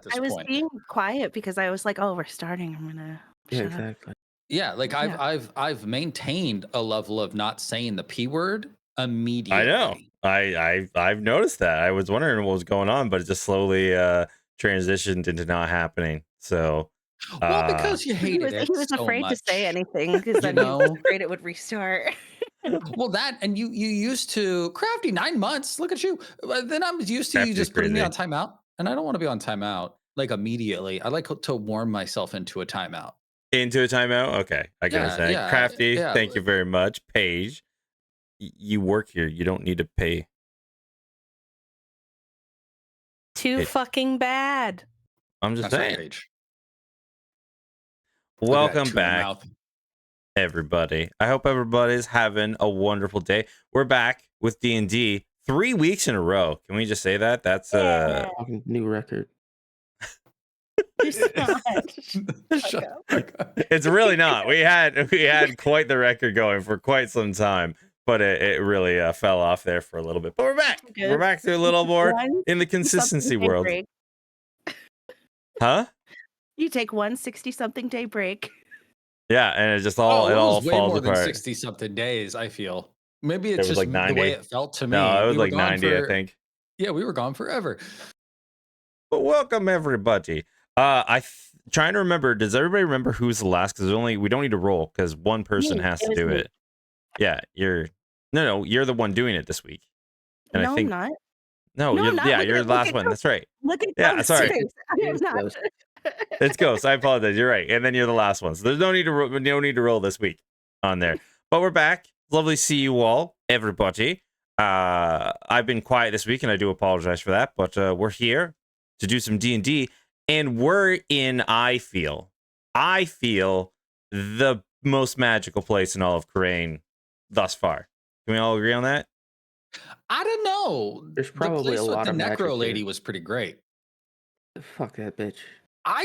at this I was point. being quiet because I was like, "Oh, we're starting. I'm gonna Yeah, shut up." exactly. Yeah, like Yeah. I've maintained a level of not saying the P word I know. immediately. I've noticed that. I was wondering what was going on, but it just slowly transitioned into not happening. So Well, uh because you He hated was it he was so afraid to say much, anything because you then he was know? afraid it would restart. Well, that and you used to crafty 9 months. Look at you. Then I'm used to you Crafty is just putting me crazy. on timeout, and I don't want to be on timeout like immediately. I like to warm myself into a timeout. Into a timeout? Okay. I can Yeah, understand. yeah, Crafty, yeah. thank you very much. Paige, you work here. You don't need to pay. Too Paige. fucking bad. I'm just That's right, saying. Paige. Look at that Welcome tuna back, mouth. everybody. I hope everybody's having a wonderful day. We're back with D&D 3 weeks in a row. Can we just say that? That's Fucking new record. It's not. Shut up. up. it's really not. We had quite the record going for quite some time, but it really fell off there for a little bit. But we're back. Good. We're back to a little more One in the consistency 60-something day world. break. Huh? You take one 60-something day break. Yeah, and it just It all was way falls more than apart. 60 something days, I feel. Maybe It it's was just like the way 90. it felt to me. No, it was We were like gone 90, I for, think. yeah, we were gone forever. But welcome everybody. Trying to remember. Does everybody remember who's the last? Because we don't need to roll because one person Me. has It to was do me. it. Yeah, you're you're the one doing it this week. And No, I think I'm not. no, No, I'm not. you're the last one. That's right. Look at Yeah, Ghost's sorry. face. I am It's not. Ghost. It's Ghost. I apologize. You're right. And then you're the last one. So there's no need to roll this week on there. But we're back. Lovely to see you all, everybody. I've been quiet this week, and I do apologize for that. But we're here to do some D&D, and we're in. I feel the most magical place in all of Crane thus far. Can we all agree on that? I don't know. There's The probably place a with lot the of magic necro lady here. was pretty great. Fuck that bitch.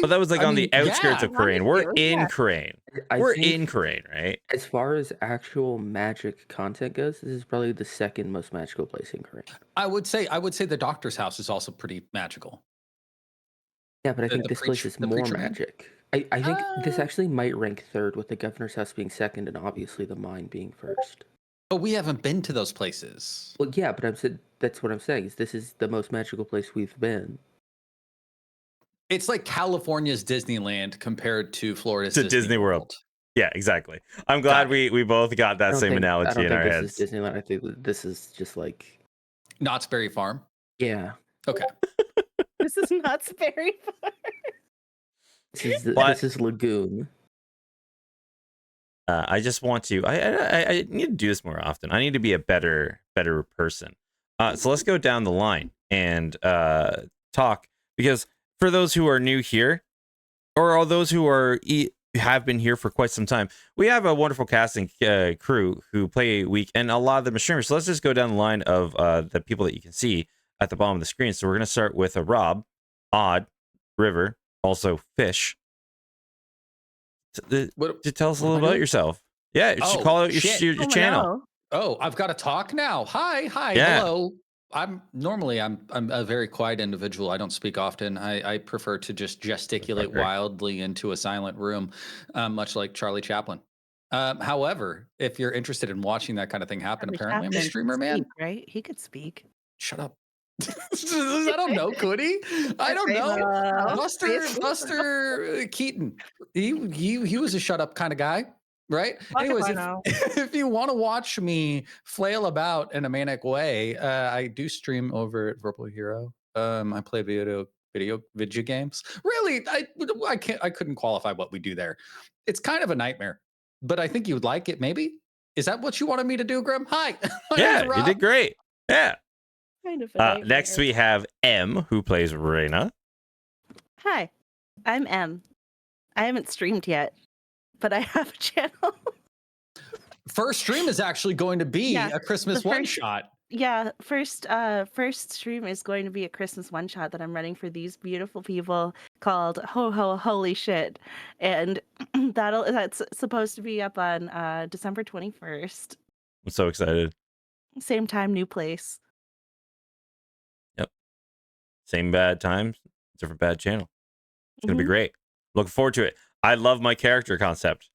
But that was like I on mean, the outskirts yeah. of Crane. We're in Crane. I We're think in Crane, right? as far as actual magic content goes, this is probably the second most magical place in Korea. I would say the doctor's house is also pretty magical. Yeah, but I think The this place is the more preacher man? magic. I think this actually might rank third, with the governor's house being second and obviously the mine being first. But we haven't been to those places. Well, yeah, but that's what I'm saying, is this is the most magical place we've been. It's like California's Disneyland compared to Florida's To Disney World. Yeah, exactly. I'm glad we both got that same analogy in our heads. I don't think this is Disneyland. I think this is just like Knott's Berry Farm. Yeah. Okay. This is Knott's Berry Farm. This is Lagoon. I just want to. I need to do this more often. I need to be a better person. So let's go down the line and talk, because for those who are new here, or all those who have been here for quite some time, we have a wonderful casting crew who play a week, and a lot of them are streamers. So let's just go down the line of the people that you can see at the bottom of the screen. So we're going to start with Rob, Odd, River, also Fish. To tell us a little about yourself. Yeah, you should call out your channel. Oh, I've got to talk now. Hi, Yeah. hello. I'm a very quiet individual. I don't speak often. I prefer to just gesticulate wildly into a silent room, much like Charlie Chaplin. However, if you're interested in watching that kind of thing happen, apparently I'm a streamer, man. Right? He could speak. Shut up. I don't know, could he? I don't know. Buster Keaton. He was a shut up kind of guy, right? Anyways, if you want to watch me flail about in a manic way, I do stream over at Purple Hero. I play video games. Really, I couldn't qualify what we do there. It's kind of a nightmare, but I think you would like it. Maybe. Is that what you wanted me to do, Grim? Hi. Yeah, you did great. Yeah. Kind of next we have M, who plays Reina. Hi, I'm M. I haven't streamed yet, but I have a channel. First stream is actually going to be a Christmas one shot. Yeah, first stream is going to be a Christmas one shot that I'm running for these beautiful people called Ho Ho Holy Shit, and that's supposed to be up on December 21st. I'm so excited. Same time, new place. Yep. Same bad times, different bad channel. It's gonna be Mhm. great. Looking forward to it. I love my character concept.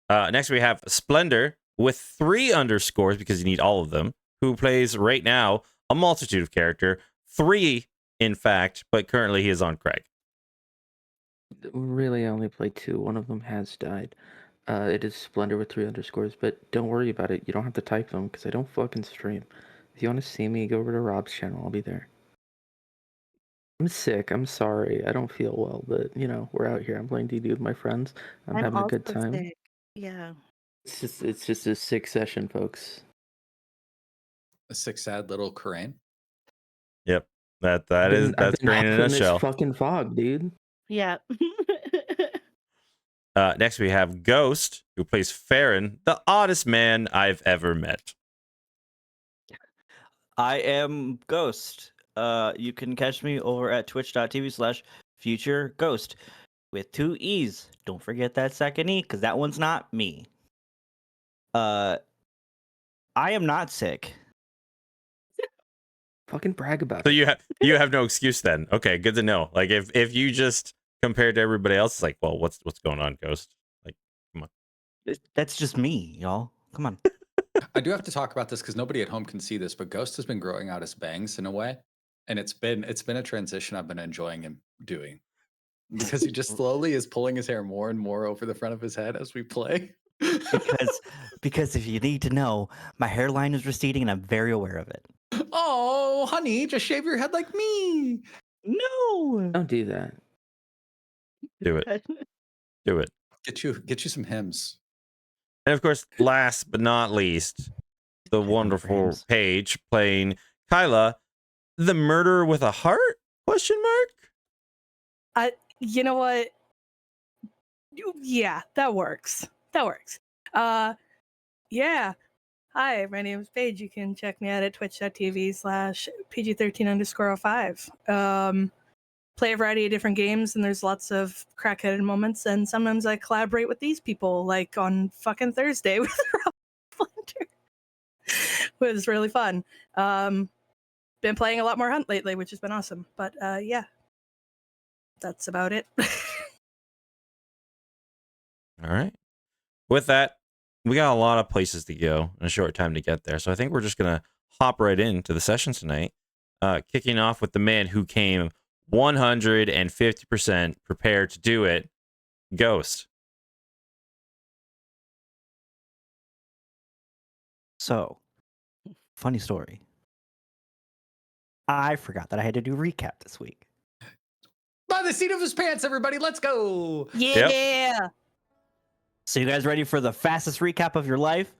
Next we have Splendor with 3 underscores because you need all of them. Who plays right now a multitude of character, 3 in fact, but currently he is on Craig. Really, I only play 2. One of them has died. It is Splendor with 3 underscores, but don't worry about it. You don't have to type them because I don't fucking stream. If you want to see me, go over to Rob's channel. I'll be there. I'm sick. I'm sorry. I don't feel well, but we're out here. I'm playing DD with my friends. I'm I'm having a also good time. sick. Yeah. It's just a sick session, folks. A sick, sad little Korean. Yep. That's I've been Crane in a huffing this nutshell. fucking fog, dude. Yeah. Next we have Ghost, who plays Farron, the oddest man I've ever met. I am Ghost. You can catch me over at twitch.tv/futureghost with 2 E's. Don't forget that second E, because that one's not me. I am not sick. Fucking brag about So it. you have no excuse then. Okay, good to know. Like if you just compared to everybody else, it's like, well, what's going on, Ghost? Like, come on. That's just me, y'all. Come on. I do have to talk about this because nobody at home can see this, but Ghost has been growing out his bangs in a way, and it's been a transition I've been enjoying him doing because he just slowly is pulling his hair more and more over the front of his head as we play. because if you need to know, my hairline is receding and I'm very aware of it. Oh, honey, just shave your head like me. No. Don't do that. Do it. Do it. Get you some hymns. And of course, last but not least, the wonderful Rams. Paige playing Kyla, the murderer with a heart? Question mark? You know what? Yeah, that works. That works. Yeah. Hi, my name is Paige. You can check me out at twitch.tv/PG13_05. Play a variety of different games, and there's lots of crackheaded moments, and sometimes I collaborate with these people, like on fucking Thursday with Rob Splinter. It was really fun. Been playing a lot more Hunt lately, which has been awesome. But yeah, that's about it. All right. With that, we got a lot of places to go in a short time to get there. So I think we're just going to hop right into the session tonight, kicking off with the man who came 150% prepared to do it, Ghost. So, funny story. I forgot that I had to do recap this week. By the seat of his pants, everybody, let's go. Yeah. So you guys ready for the fastest recap of your life?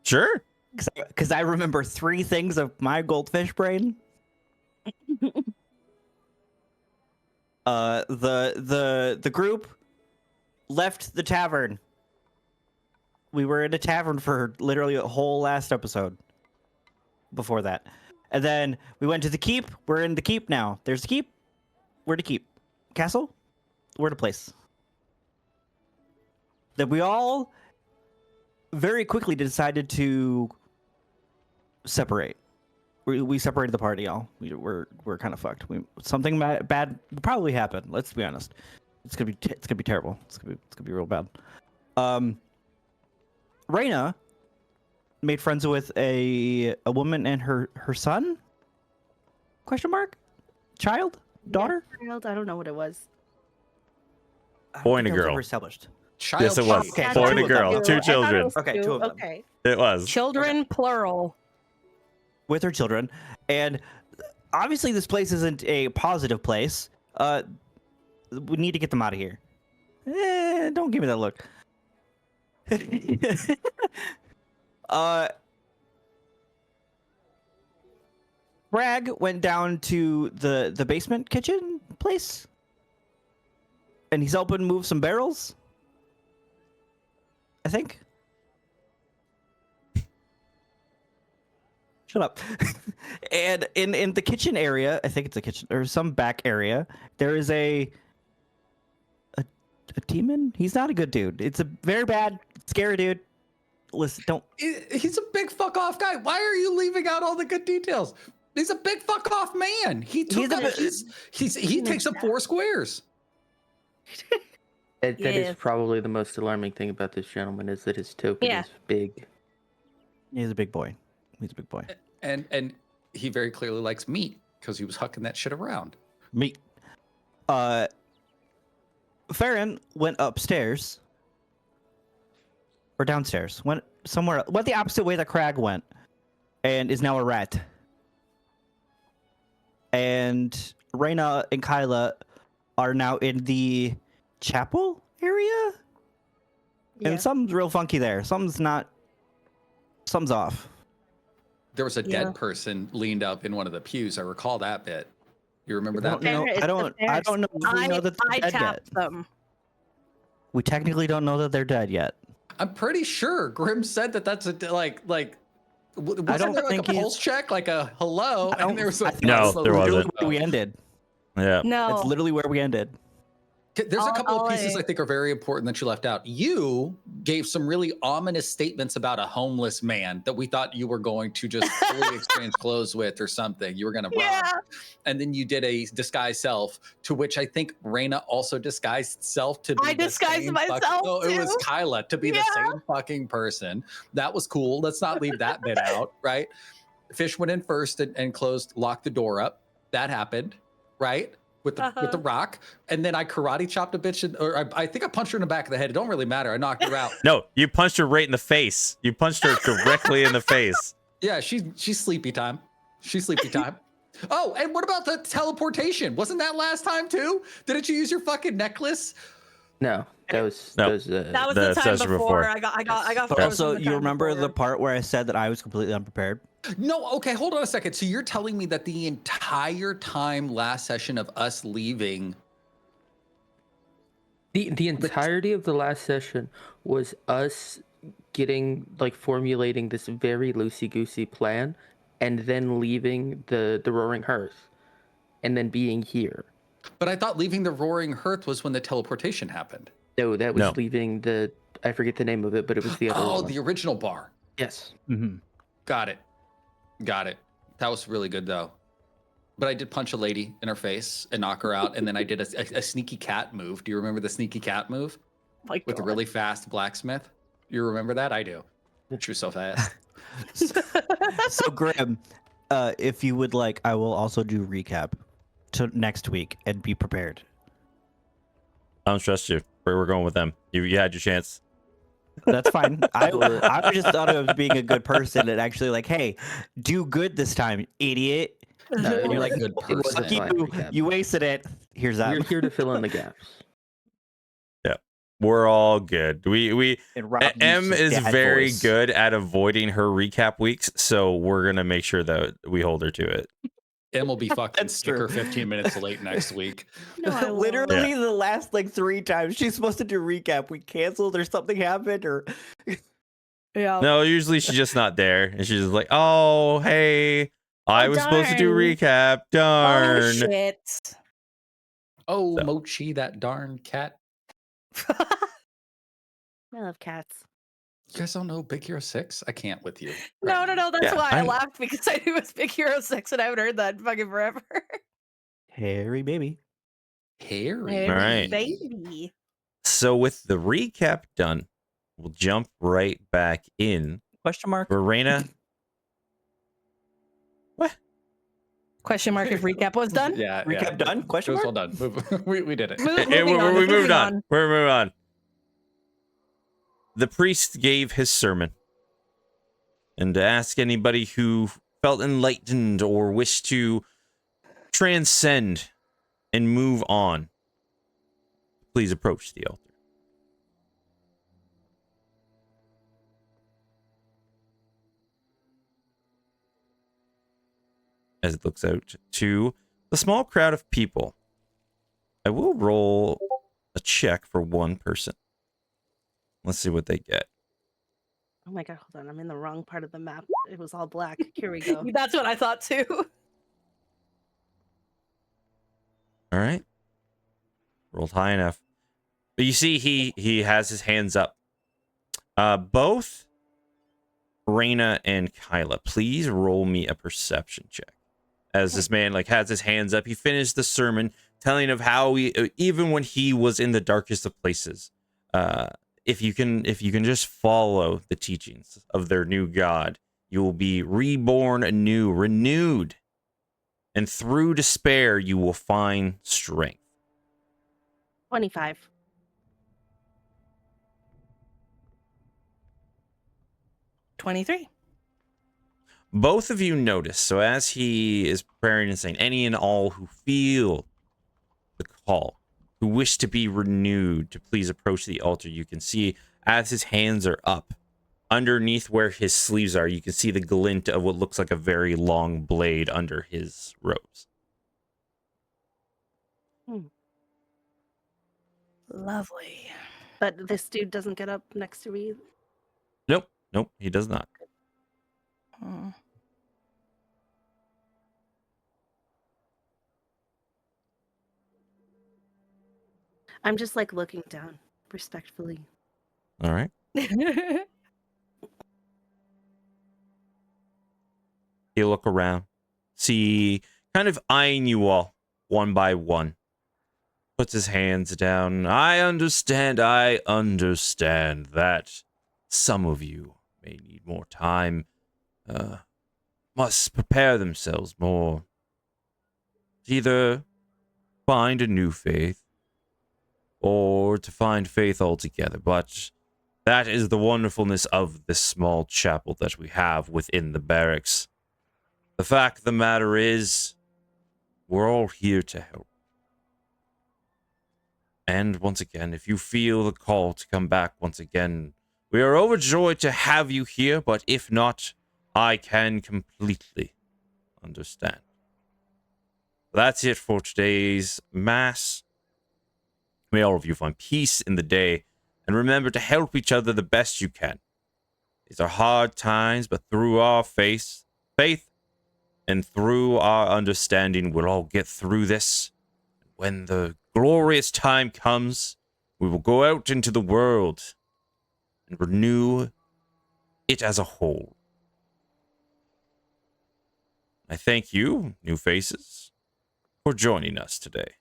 Sure. Because I remember 3 things of my goldfish brain. The group left the tavern. We were in a tavern for literally a whole last episode before that. And then we went to the keep. We're in the keep now. There's the keep. Where to keep? Castle? Where to place? Then we all very quickly decided to separate. We separated the party, y'all. We're kind of fucked. Something bad probably happened. Let's be honest. It's gonna be terrible. It's gonna be real bad. Reyna made friends with a woman and her son? Question mark? Child? Daughter? Yeah, child, I don't know what it was. I don't Boy think and a that was girl. ever established. Child. Yes, it was. Okay, Boy two and a of them. girl. I 2 thought it children. was Okay, 2 of them. Okay. It was. Children, plural. With her children, and obviously this place isn't a positive place. We need to get them out of here. Don't give me that look. Bragg went down to the basement kitchen place, and he's helping move some barrels, I think. Shut up. And in the kitchen area, I think it's a kitchen or some back area, there is a demon. He's not a good dude. It's a very bad, scary dude. Listen, don't. He's a big fuck off guy. Why are you leaving out all the good details? He's a big fuck off man. He takes up 4 squares. That is Yes. probably the most alarming thing about this gentleman is that his token Yeah. is big. He's a big boy. He's a big boy. And he very clearly likes meat because he was hucking that shit around. Meat. Farron went upstairs. Or downstairs. Went somewhere. Went the opposite way that Crag went. And is now a rat. And Reyna and Kyla are now in the chapel area? Yeah. And something's real funky there. Something's off. There was a Yeah. dead person leaned up in one of the pews. I recall that bit. You remember that? know. bit? It's I the don't know if we know that I they're dead yet. tapped them. We technically don't know that they're dead yet. I'm pretty sure Grim said that's a wasn't don't there like think a he's- pulse check, like a hello, I don't- and there was a I think No, that's there literally wasn't. where we ended. Yeah. No. That's literally where we ended. There's a couple All of pieces I- I think are very important that you left out. You gave some really ominous statements about a homeless man that we thought you were going to just fully exchange clothes with or something. You were going to rob. Yeah. And then you did a disguise self, to which I think Reyna also disguised self to be I the disguised same myself, No, it was too. Kyla to be the Yeah. same fucking person. That was cool. Let's not leave that bit out, right? Fish went in first and locked the door up. That happened, right? With the rock, and then I karate chopped a bitch, or I think I punched her in the back of the head. It don't really matter. I knocked her out. No, you punched her right in the face. You punched her directly in the face. Yeah, she's sleepy time. She's sleepy time. Oh, and what about the teleportation? Wasn't that last time too? Didn't you use your fucking necklace? No, that was No. That was The the time session before. before. I got But frozen also, the you time remember the before. part where I said that I was completely unprepared? No, okay, hold on a second. So you're telling me that the entire time last session of us leaving, the entirety of the last session was us formulating this very loosey-goosey plan and then leaving the roaring hearth and then being here. but I thought leaving the roaring hearth was when the teleportation happened. No, that was No. leaving I forget the name of it, but it was the other Oh, one. the original bar. Yes. Mm-hmm. Got it. That was really good though. But I did punch a lady in her face and knock her out, and then I did a sneaky cat move. Do you remember the sneaky cat move My with the God. really fast blacksmith? You remember that? I do. True so fast. So, Graham, if you would like, I will also do recap to next week and be prepared. I don't trust you. We're going with them. You had your chance. That's fine. I just thought of being a good person and actually like, hey, do good this time, idiot. No, And you're like, good it wasn't person. fuck you, fine recap. you wasted it. Here's that. You're here to fill in the gaps. We're all good. We And Rob M used is his dad very voice. good at avoiding her recap weeks, so we're gonna make sure that we hold her to it. Em will be fucking That's sick or true. 15 minutes late next week. No, I won't. Literally the last like 3 times she's supposed to do recap. We canceled or something happened or Yeah. No, usually she's just not there, and she's just like, "Oh, hey, I Oh, was supposed to do darn. recap. Oh, Darn." shit. Oh, So. Mochi, that darn cat. I love cats. You guys don't know Big Hero 6? I can't with you. No. That's Yeah, why I I'm- laughed because I knew it was Big Hero 6 and I haven't heard that fucking forever. Harry baby. Harry. All right. Baby. So with the recap done, we'll jump right back in. Question mark. Verena, Question mark if recap was done? Yeah. Recap done? It Question was mark. all done. we did it. Moving on, we moving moved on. on. We're moving on. The priest gave his sermon, and to ask anybody who felt enlightened or wished to transcend and move on, please approach the altar. As it looks out to the small crowd of people, I will roll a check for one person. Let's see what they get. Oh my god, hold on. I'm in the wrong part of the map. It was all black. Here we go. That's what I thought too. All right. Rolled high enough. But you see he has his hands up. Both Reyna and Kyla, please roll me a perception check. as this man like has his hands up. He finished the sermon telling of how he, even when he was in the darkest of places, if you can just follow the teachings of their new God, you will be reborn anew, renewed, and through despair you will find strength. 25. 23. Both of you notice, so as he is praying and saying, any and all who feel the call, who wish to be renewed, to please approach the altar, you can see as his hands are up, underneath where his sleeves are, you can see the glint of what looks like a very long blade under his robes. Lovely. But this dude doesn't get up next to me. Nope, he does not. Hmm. I'm just like looking down respectfully. All right. He'll look around, see, kind of eyeing you all one by one. Puts his hands down. I understand that some of you may need more time, must prepare themselves more to either find a new faith or to find faith altogether. But that is the wonderfulness of this small chapel that we have within the barracks. The fact of the matter is, we're all here to help. And once again, if you feel the call to come back once again, we are overjoyed to have you here, but if not, I can completely understand. That's it for today's Mass. May all of you find peace in the day, and remember to help each other the best you can. These are hard times, but through our faith, and through our understanding, we'll all get through this. When the glorious time comes, we will go out into the world and renew it as a whole. I thank you, new faces, for joining us today.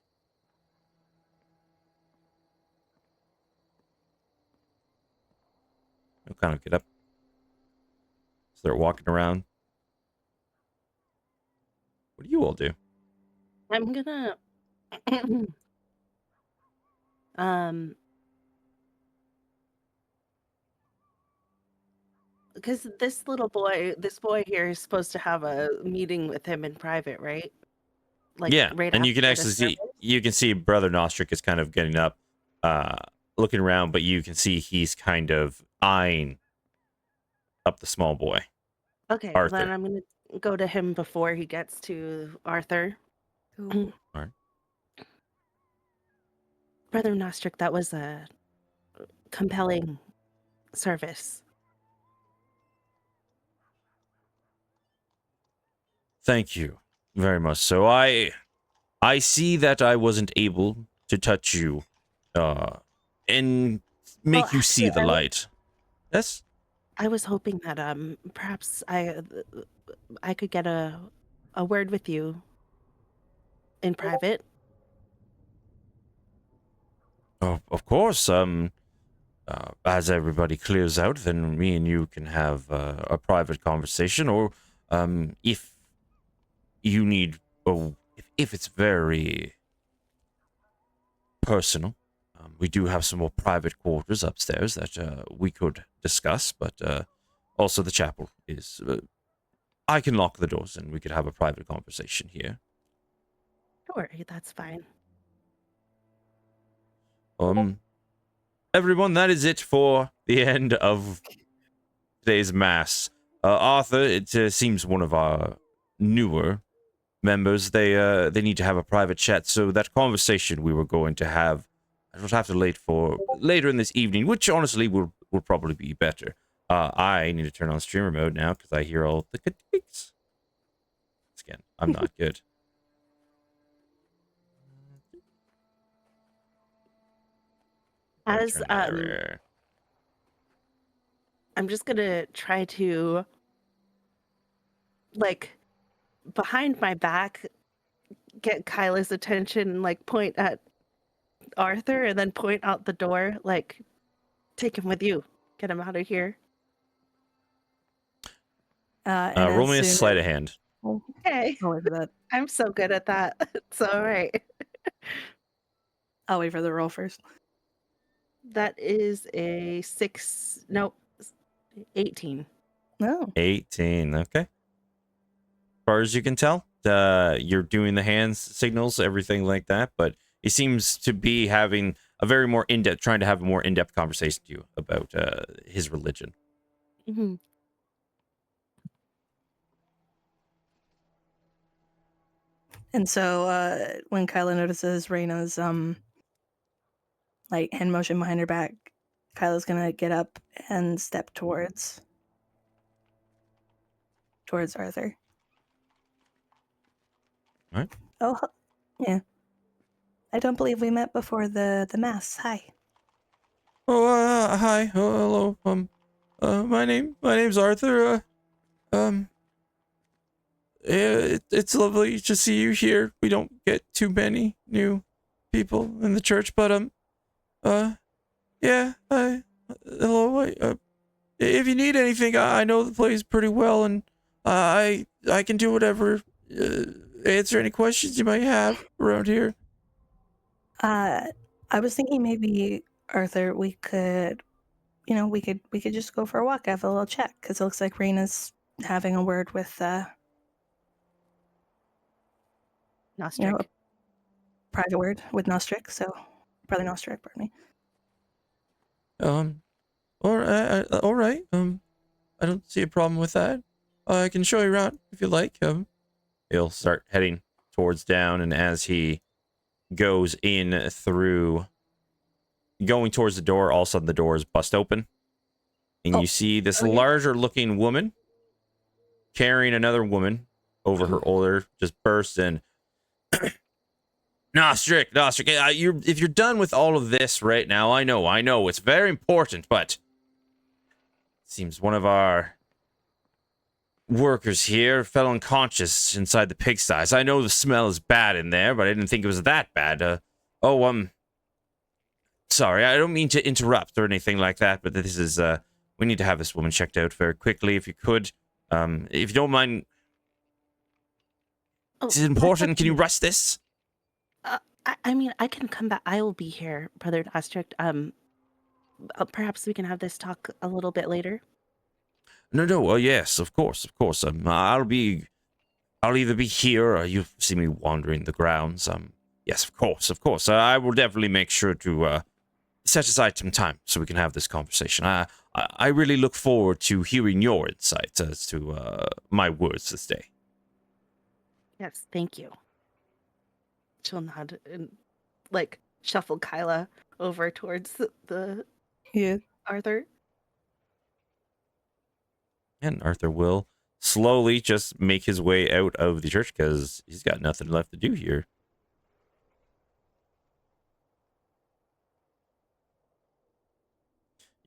You'll kind of get up, start walking around. What do you all do? I'm gonna because this boy here is supposed to have a meeting with him in private, right? Like Yeah, right and you can after the actually service? see Brother Nostric is kind of getting up, looking around, but you can see he's kind of eyeing up the small boy, Okay, well then Arthur. I'm gonna go to him before he gets to Arthur. Ooh. All right. Brother Nostric, that was a compelling service. Thank you very much. So I see that I wasn't able to touch you, and Well, make you see actually, the light. Yes. I was hoping that perhaps I could get a word with you in private. Oh, of course. As everybody clears out, then me and you can have a private conversation, or if you need, if it's very personal, we do have some more private quarters upstairs that we could discuss. But also the chapel is. I can lock the doors and we could have a private conversation here. Sure, that's fine. Everyone, that is it for the end of today's Mass. Arthur, it seems one of our newer members, they need to have a private chat, so that conversation we were going to have, I will have to wait for later in this evening, which honestly will probably be better. I need to turn on streamer mode now because I hear all the critiques. Again, I'm not good. As I'm just gonna try to like behind my back, get Kyla's attention and like point at Arthur and then point out the door, like, take him with you. Get him out of here. And Roll as me a soon sleight as- of hand. Okay. I'll wait for that. I'm so good at that. It's all right. I'll wait for the roll first. That is a 18. No. 18. Okay. As far as you can tell, you're doing the hands signals, everything like that, but he seems to be having a very more in-depth, trying to have a more in-depth conversation with you about his religion. Mm-hmm. And so when Kyla notices Reyna's like hand motion behind her back, Kyla's gonna get up and step towards Arthur. Right. Oh, yeah. I don't believe we met before the mass. Hi. Oh, hi. Oh, hello. My name's Arthur. It's lovely to see you here. We don't get too many new people in the church, but yeah. Hello. If you need anything, I know the place pretty well, and I can do whatever. Answer any questions you might have around here. I was thinking maybe Arthur, we could just go for a walk, have a little chat, because it looks like Reyna's having a word with Nostric. a private word with Nostric, so Brother Nostric, pardon me. All right. I don't see a problem with that. I can show you around if you like. He'll start heading towards down, and as he goes in through, going towards the door, all of a sudden the door is bust open, and you see this larger-looking woman carrying another woman over her shoulder, just bursts in. Nostric, if you're done with all of this right now, I know, it's very important, but it seems one of our workers here fell unconscious inside the pigsties. I know the smell is bad in there, but I didn't think it was that bad. Sorry, I don't mean to interrupt or anything like that, but this is, we need to have this woman checked out very quickly, if you could. If you don't mind, is it important? Can you rush this? I mean, I can come back. I will be here, Brother Nostric. Perhaps we can have this talk a little bit later. No. Yes, of course. I'll either be here or you'll see me wandering the grounds. Yes, of course. I will definitely make sure to set aside some time so we can have this conversation. I really look forward to hearing your insights as to my words this day. Yes, thank you. She'll nod and like shuffle Kyla over towards the Arthur. And Arthur will slowly just make his way out of the church because he's got nothing left to do here.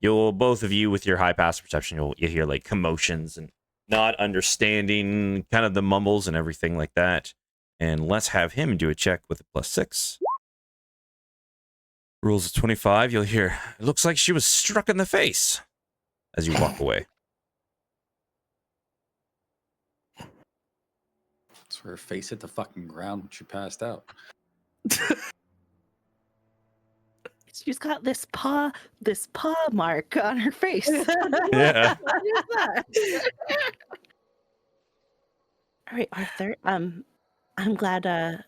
You'll, both of you with your high passive perception, you'll hear like commotions and not understanding kind of the mumbles and everything like that. And let's have him do a check with a +6. Rules of 25, you'll hear, it looks like she was struck in the face as you walk away. So her face hit the fucking ground when she passed out. She's got this paw mark on her face. Yeah. What is that? All right, Arthur. I'm glad that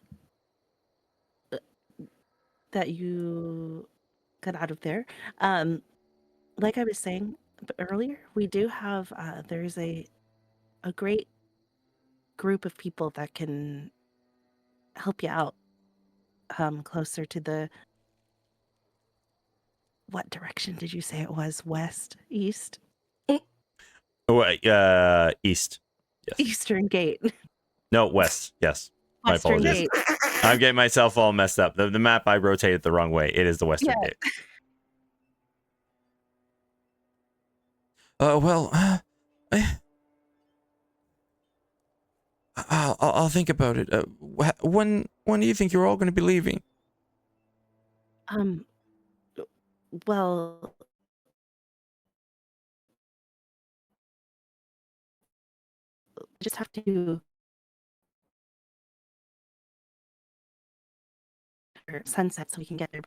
you got out of there. Like I was saying earlier, we do have there's a great group of people that can help you out closer to the, what direction did you say it was? West, east? East. Yes. Eastern Gate. No, west. Yes. My Western apologies. Gate. I'm getting myself all messed up. The map I rotated the wrong way. It is the Western Yeah. Gate. Well, I'll think about it. When do you think you're all going to be leaving? Um, well, just have to sunset so we can get there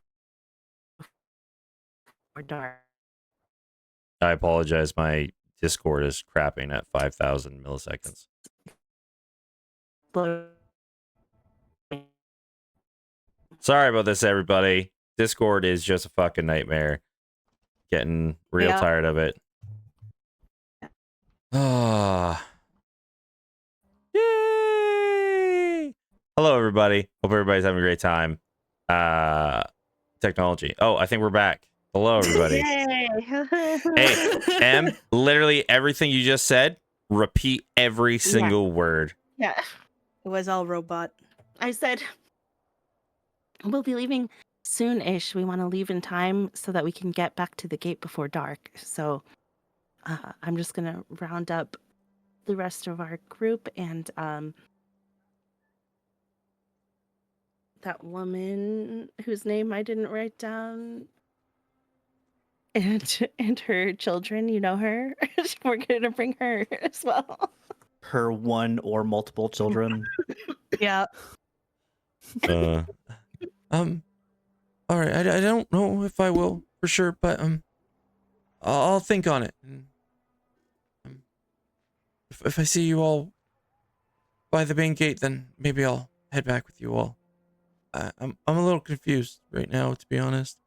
before dark. I apologize. My Discord is crapping at 5,000 milliseconds. Sorry about this, everybody. Discord is just a fucking nightmare. Getting real tired of it. Ah. Yay! Hello, everybody. Hope everybody's having a great time. Technology. Oh, I think we're back. Hello, everybody. Hey, Em, literally everything you just said, repeat every single word. Yeah. It was all robot. I said we'll be leaving soon-ish. We want to leave in time so that we can get back to the gate before dark. So I'm just gonna round up the rest of our group and that woman whose name I didn't write down and her children, you know her. We're gonna bring her as well. Her one or multiple children. Yeah. All right. I don't know if I will for sure, but I'll think on it. If I see you all by the main gate, then maybe I'll head back with you all. I'm a little confused right now, to be honest.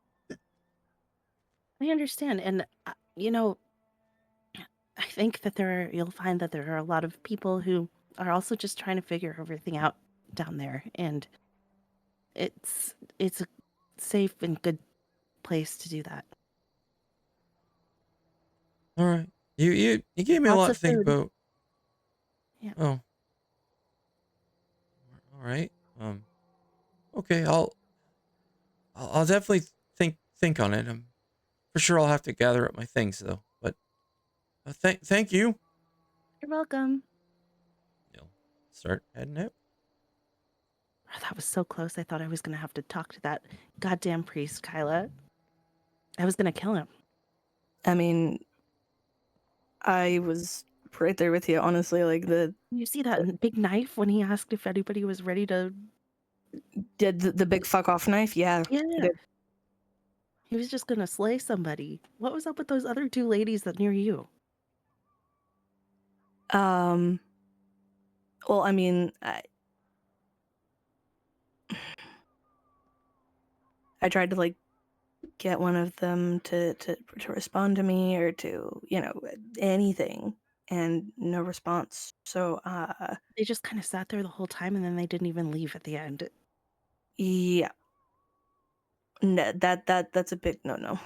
I understand, and you know, I think that you'll find that there are a lot of people who are also just trying to figure everything out down there, and it's a safe and good place to do that. All right. You gave me a Lots lot of to think food. about. Yeah. Oh. All right. Okay. I'll definitely think on it. For sure I'll have to gather up my things though. But thank you. You're welcome. You'll start heading out. Oh, that was so close. I thought I was gonna have to talk to that goddamn priest, Kyla. I was gonna kill him. I mean, I was right there with you, honestly. Like You see that big knife when he asked if anybody was ready to? did the big fuck off knife? Yeah. Yeah. He was just gonna slay somebody. What was up with those other two ladies that near you? Well, I mean, I tried to like get one of them to respond to me or to, you know, anything, and no response. So They just kind of sat there the whole time and then they didn't even leave at the end. yeah. No, that's a big no.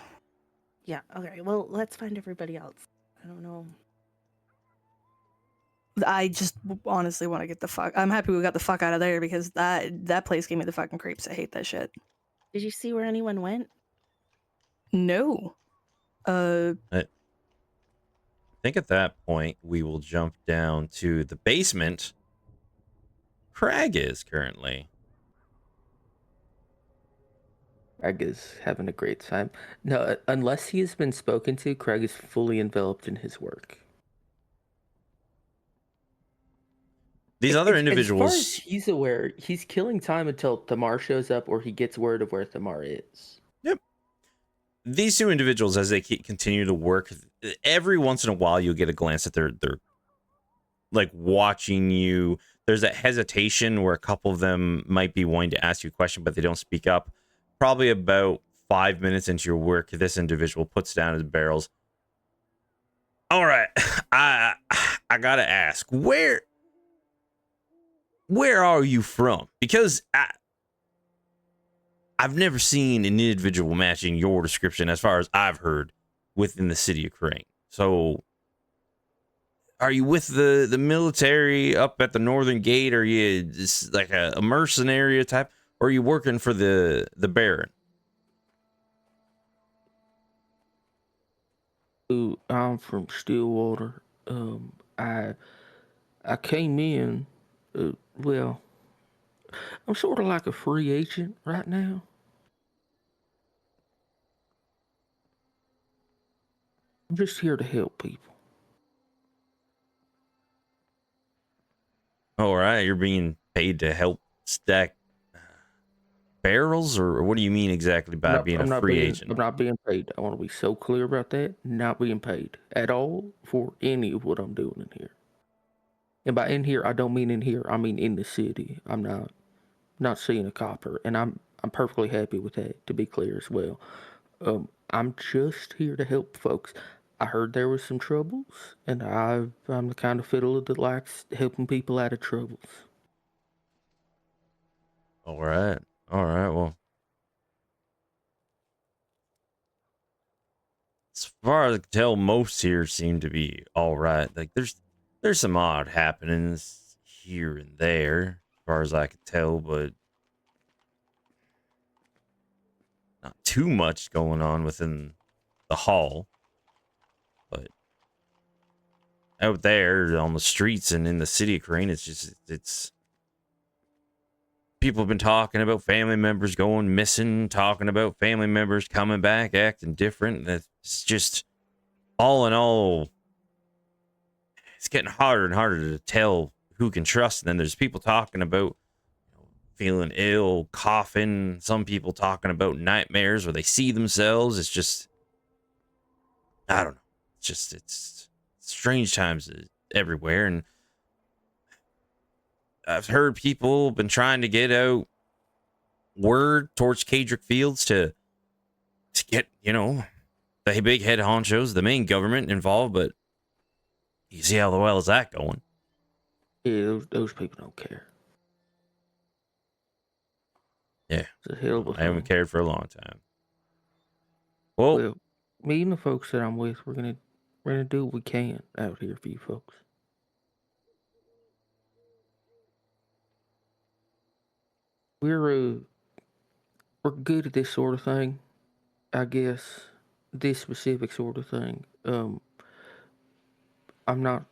Yeah, okay. Well, let's find everybody else. I don't know. I just honestly want to get the fuck. I'm happy we got the fuck out of there because that place gave me the fucking creeps. I hate that shit. Did you see where anyone went? No. I think at that point we will jump down to the basement. Crag is currently. Craig is having a great time. No, unless he has been spoken to, Craig is fully enveloped in his work. These other As far as individuals. he's aware, he's killing time until Tamar shows up or he gets word of where Tamar is. Yep. These two individuals, as they continue to work, every once in a while you'll get a glance at their like watching you. There's that hesitation where a couple of them might be wanting to ask you a question, but they don't speak up. Probably about 5 minutes into your work, this individual puts down his barrels. All right, I gotta ask, where are you from? Because I've never seen an individual matching your description, as far as I've heard, within the city of Crane. So, are you with the military up at the Northern Gate? Are you just like a mercenary type? Or are you working for the Baron? Ooh, I'm from Stillwater. I came in Well, I'm sort of like a free agent right now. I'm just here to help people. All right, you're being paid to help stack barrels, or what do you mean exactly by being a free agent? I'm not being paid. I want to be so clear about that. Not being paid at all for any of what I'm doing in here. And by in here, I don't mean in here. I mean in the city. I'm not seeing a copper, and I'm perfectly happy with that. To be clear as well, I'm just here to help folks. I heard there was some troubles, and I'm the kind of fiddler that likes helping people out of troubles. All right. All right. Well, as far as I can tell, most here seem to be all right. Like there's some odd happenings here and there, as far as I can tell, but not too much going on within the hall. But out there on the streets and in the city of Crane, it's people have been talking about family members going missing, talking about family members coming back, acting different. It's just all in all, it's getting harder and harder to tell who can trust. And then there's people talking about feeling ill, coughing. Some people talking about nightmares where they see themselves. It's just, I don't know. It's strange times everywhere. And I've heard people been trying to get out word towards Cadric Fields to get, the big head honchos, the main government involved, but you see how well is that going? Yeah, those people don't care. Yeah, It's a hell of a I haven't thing. cared for a long time. Well, Me and the folks that I'm with, we're gonna do what we can out here for you folks. We're good at this sort of thing, I guess. This specific sort of thing. I'm not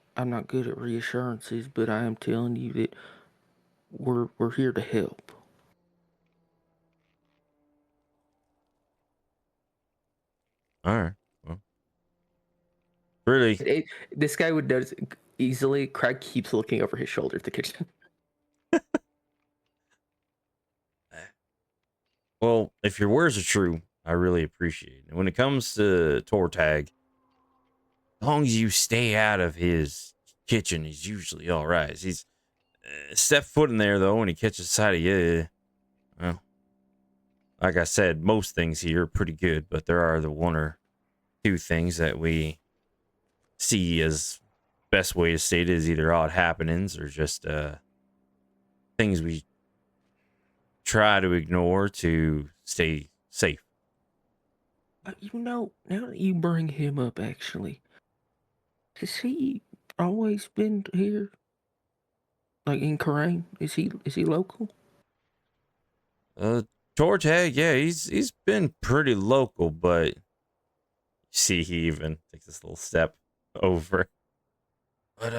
good at reassurances, but I am telling you that we're here to help. all right. Well, really, This guy would notice easily. Craig keeps looking over his shoulder at the kitchen. well, if your words are true, I really appreciate it. When it comes to Tortag, as long as you stay out of his kitchen, he's usually all right. He's step foot in there though, when he catches sight of you. Well, like I said, most things here are pretty good, but there are the one or two things that we see as best way to state it is either odd happenings or just things we try to ignore to stay safe. Now that you bring him up, actually, has he always been here? Like in Crane? Is he local? Tortag, yeah, he's been pretty local, but see, he even takes this little step over. But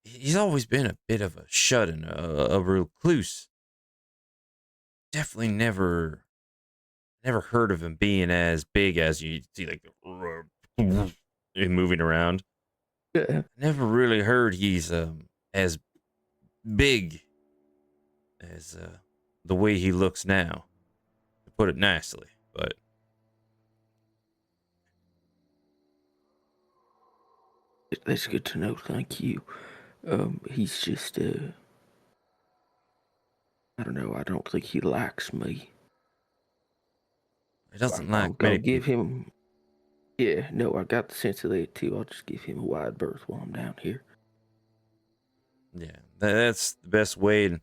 he's always been a bit of a shut-in, a recluse. Definitely never heard of him being as big as you see, like him moving around. Yeah. Never really heard he's as big as the way he looks now, to put it nicely. But That's good to know. Thank you. He's just I don't know. I don't think he likes me. he doesn't I'll like go many give people. him. Yeah, no, I got the sense of that too. I'll just give him a wide berth while I'm down here. Yeah, that's the best way. And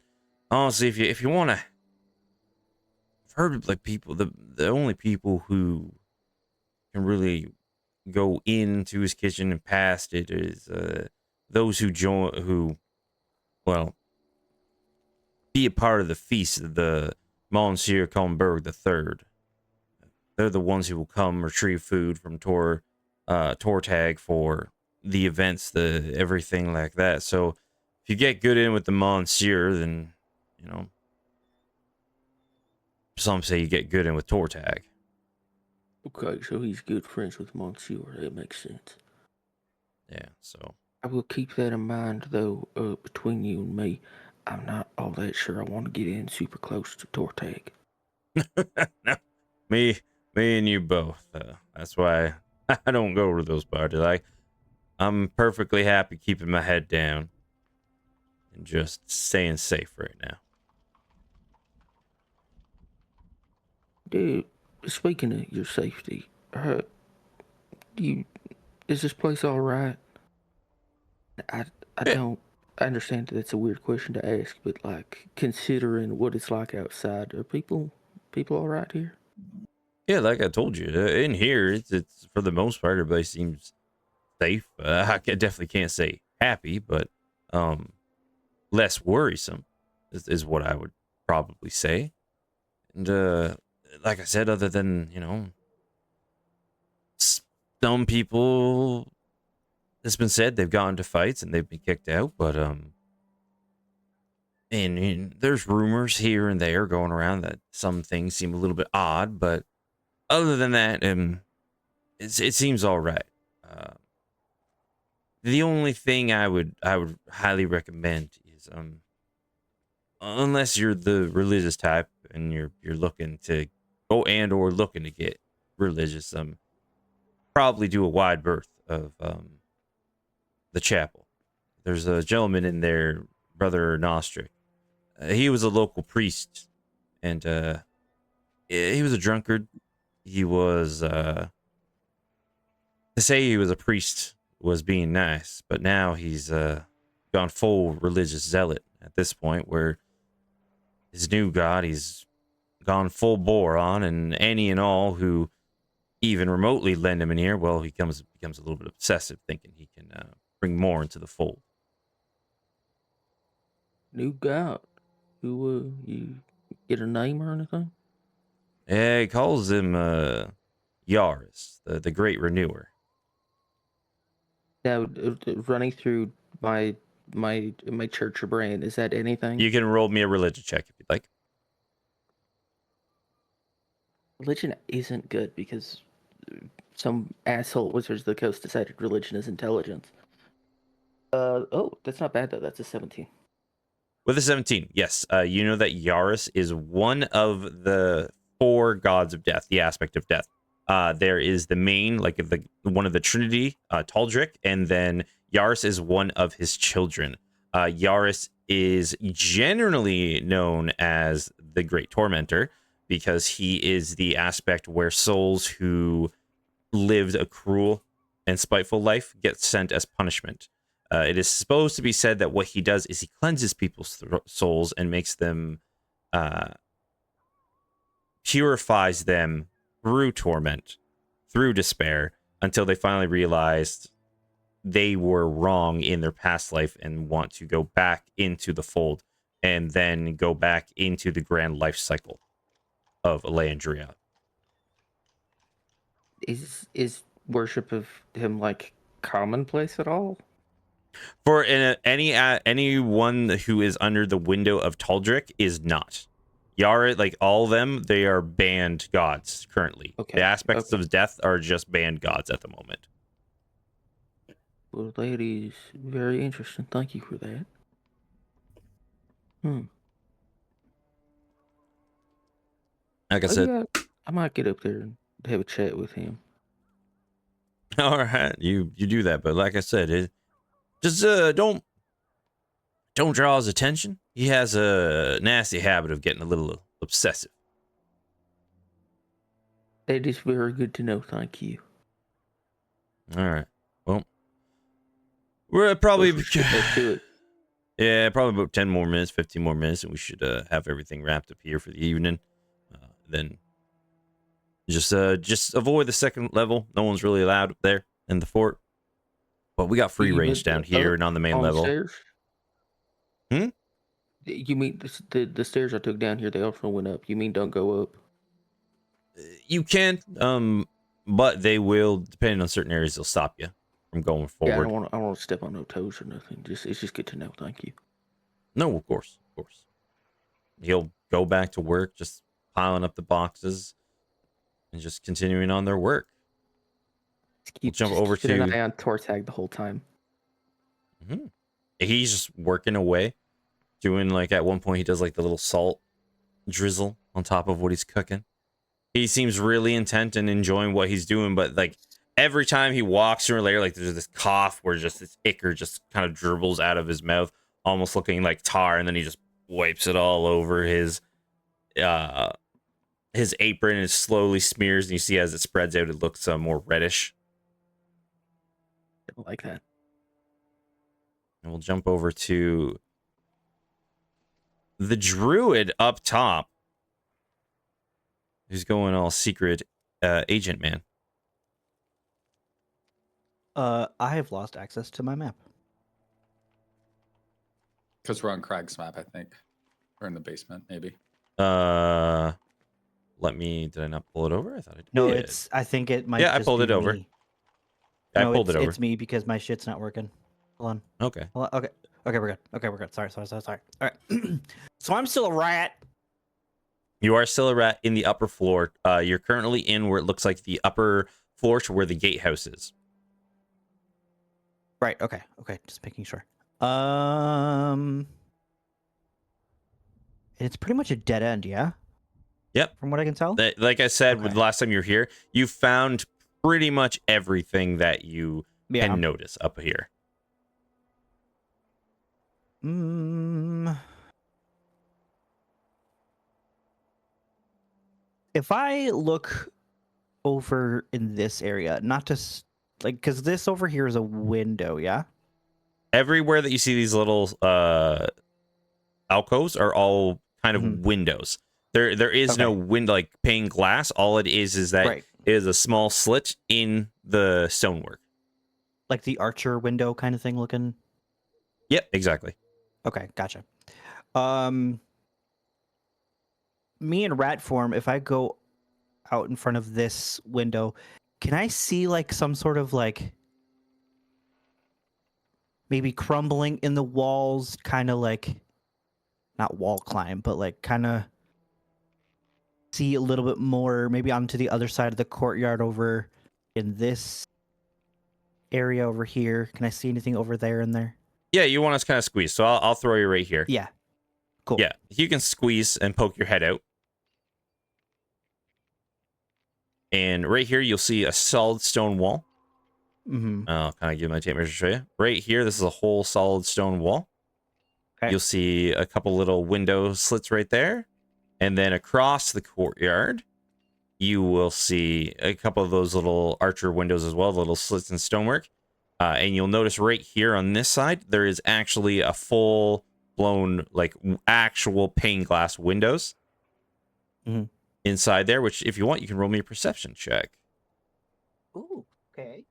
honestly, if you want to, I've heard like people, the only people who can really go into his kitchen and past it is those who well, be a part of the feast of the Monsieur Comberg III. They're the ones who will come retrieve food from Tortag for the events, the everything like that. So if you get good in with the Monsieur, then, you know, some say you get good in with Tortag. Okay, so he's good friends with Monsieur. That makes sense. Yeah, so. I will keep that in mind, though, between you and me. I'm not all that sure I want to get in super close to Tortag. No, me and you both. That's why I don't go to those parties. I'm perfectly happy keeping my head down and just staying safe right now. Dude, speaking of your safety, you is this place all right? I I Yeah, don't. I understand that's a weird question to ask, but like considering what it's like outside, are people all right here? yeah, like I told you, in here, it's for the most part, everybody seems safe. Definitely can't say happy, but um, less worrisome is what I would probably say. And like I said, other than, you know, some people, it's been said they've gotten into fights and they've been kicked out, but and there's rumors here and there going around that some things seem a little bit odd, but other than that, it seems all right. Uh, the only thing I would highly recommend is unless you're the religious type and you're looking to or looking to get religious, probably do a wide berth of the chapel. There's a gentleman in there, Brother Nostric. He was a local priest, and he was a drunkard. He was to say he was a priest was being nice, but now he's gone full religious zealot at this point, where his new god he's gone full bore on, and any and all who even remotely lend him an ear, well, he becomes a little bit obsessive, thinking he can bring more into the fold. New god, who you get a name or anything? Yeah, he calls him Yaris, the Great Renewer. Now, running through my church or brand, is that anything? You can roll me a religion check if you'd like. Religion isn't good because some asshole Wizards of the Coast decided religion is intelligence. Oh, that's not bad though. That's a 17. With a 17, yes. You know that Yaris is one of the 4 gods of death, the aspect of death. There is the main, like the one of the Trinity, Taldric, and then Yaris is one of his children. Yaris is generally known as the Great Tormentor because he is the aspect where souls who lived a cruel and spiteful life get sent as punishment. It is supposed to be said that what he does is he cleanses people's souls and makes them, purifies them through torment, through despair, until they finally realized they were wrong in their past life and want to go back into the fold and then go back into the grand life cycle of Elandria. Is worship of him like commonplace at all? For anyone who is under the window of Taldric is not. Yara, like all of them, they are banned gods currently. Okay. The aspects of death are just banned gods at the moment. Well, that is very interesting. Thank you for that. Like I said, yeah, I might get up there and have a chat with him. all right, you do that, but like I said, just don't draw his attention. He has a nasty habit of getting a little obsessive. That is very good to know. Thank you. All right. Well, we're probably Let's get back to it. Yeah, probably about 10 more minutes, 15 more minutes, and we should have everything wrapped up here for the evening. Then just avoid the second level. No one's really allowed up there in the fort. But we got free range down here and on the main level. Stairs? You mean the stairs I took down here, they also went up. You mean don't go up? You can, but they will, depending on certain areas, they'll stop you from going Yeah, forward. I don't want to step on no toes or nothing. It's just good to know. Thank you. No, of course, of course. He'll go back to work, just piling up the boxes and just continuing on their work. We'll jump over keeping an to. eye on Tortag the whole time. Mhm. He's just working away, doing like at one point he does like the little salt drizzle on top of what he's cooking. He seems really intent and enjoying what he's doing, but like every time he walks through a layer, like there's this cough where just this ichor just kind of dribbles out of his mouth, almost looking like tar, and then he just wipes it all over his apron and it slowly smears, and you see as it spreads out, it looks more reddish. I don't like that. And we'll jump over to the druid up top, who's going all secret agent man. I have lost access to my map. Because we're on Craig's map, I think. We're in the basement, maybe. Did I not pull it over? I thought I did. No, I think it might. Yeah, I just pulled be it over. me. I No, pulled it over. It's me because my shit's not working. Hold on. Okay. Hold on. Okay, we're good. Okay, we're good. Sorry. All right. So I'm still a rat. You are still a rat in the upper floor. You're currently in where it looks like the upper floor to where the gatehouse is. Right. Okay. Just making sure. It's pretty much a dead end, yeah. Yep. From what I can tell. Like I said, with Okay. the last time you were here, you found pretty much everything that you can notice up here. If I look over in this area, not just like because this over here is a window, yeah. Everywhere that you see these little alcoves are all kind of Mhm. windows. There is no Okay. window like pane glass. All it is that Right. it is a small slit in the stonework. Like the archer window kind of thing looking. Yep, exactly. Okay, gotcha. Me in rat form, if I go out in front of this window, can I see like some sort of like maybe crumbling in the walls, kind of like not wall climb, but like kind of see a little bit more, maybe onto the other side of the courtyard over in this area over here. Can I see anything over there in there? Yeah, you want us kind of squeeze, so I'll throw you right here. Yeah. Cool. Yeah, you can squeeze and poke your head out. And right here, you'll see a solid stone wall. Mm-hmm. I'll kind of give my tape measure to show you. Right here, this is a whole solid stone wall. Okay. You'll see a couple little window slits right there. And then across the courtyard, you will see a couple of those little archer windows as well, little slits in stonework. And you'll notice right here on this side, there is actually a full-blown, like, actual pane glass windows inside there, which, if you want, you can roll me a perception check. Ooh, okay.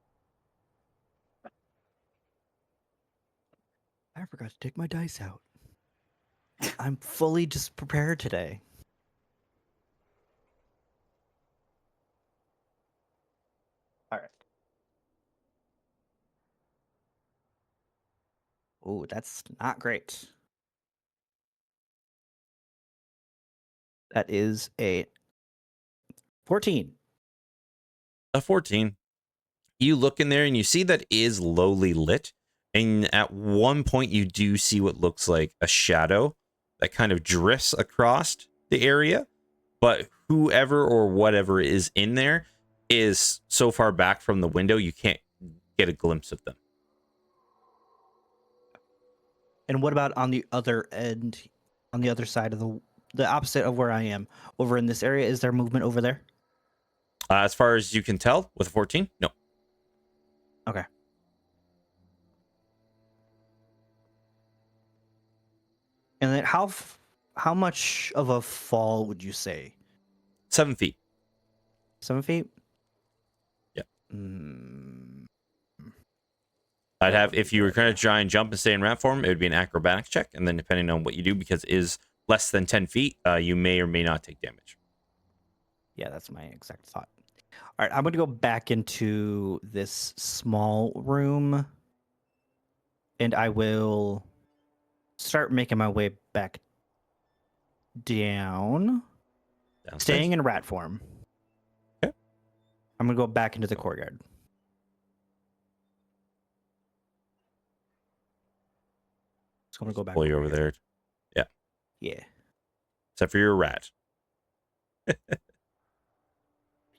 I forgot to take my dice out. I'm fully just prepared today. All right. Ooh, that's not great. That is a 14. A 14. You look in there and you see that it is lowly lit. And at one point, you do see what looks like a shadow that kind of drifts across the area. But whoever or whatever is in there is so far back from the window, you can't get a glimpse of them. And what about on the other end, on the other side of the opposite of where I am, over in this area? Is there movement over there? As far as you can tell, with a 14, no. Okay. And then how much of a fall would you say? 7 feet. 7 feet? Yeah. Mm, I'd have, if you were going to try and jump and stay in rat form, it would be an acrobatics check. And then depending on what you do, because it is less than 10 feet, you may or may not take damage. yeah, that's my exact thought. All right, I'm gonna go back into this small room, and I will start making my way back down, Downstairs. staying in rat form. Okay. I'm gonna go back into the courtyard. So I'm gonna go back Pull you over there. Yeah. Yeah. Except for your rat.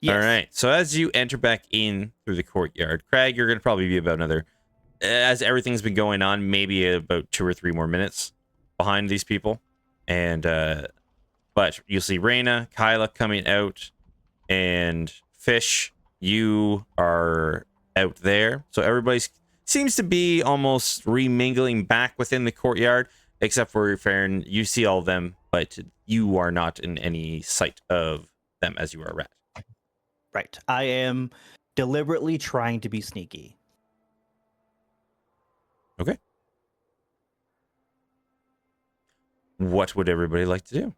Yes. All right. So as you enter back in through the courtyard, Craig, you're going to probably be about another, as everything's been going on, maybe about 2 or 3 more minutes behind these people. And, but you'll see Reyna, Kyla coming out, and Fish, you are out there. So everybody seems to be almost remingling back within the courtyard, except for Farron. You see all of them, but you are not in any sight of them as you are rat. Right. I am deliberately trying to be sneaky. Okay. What would everybody like to do?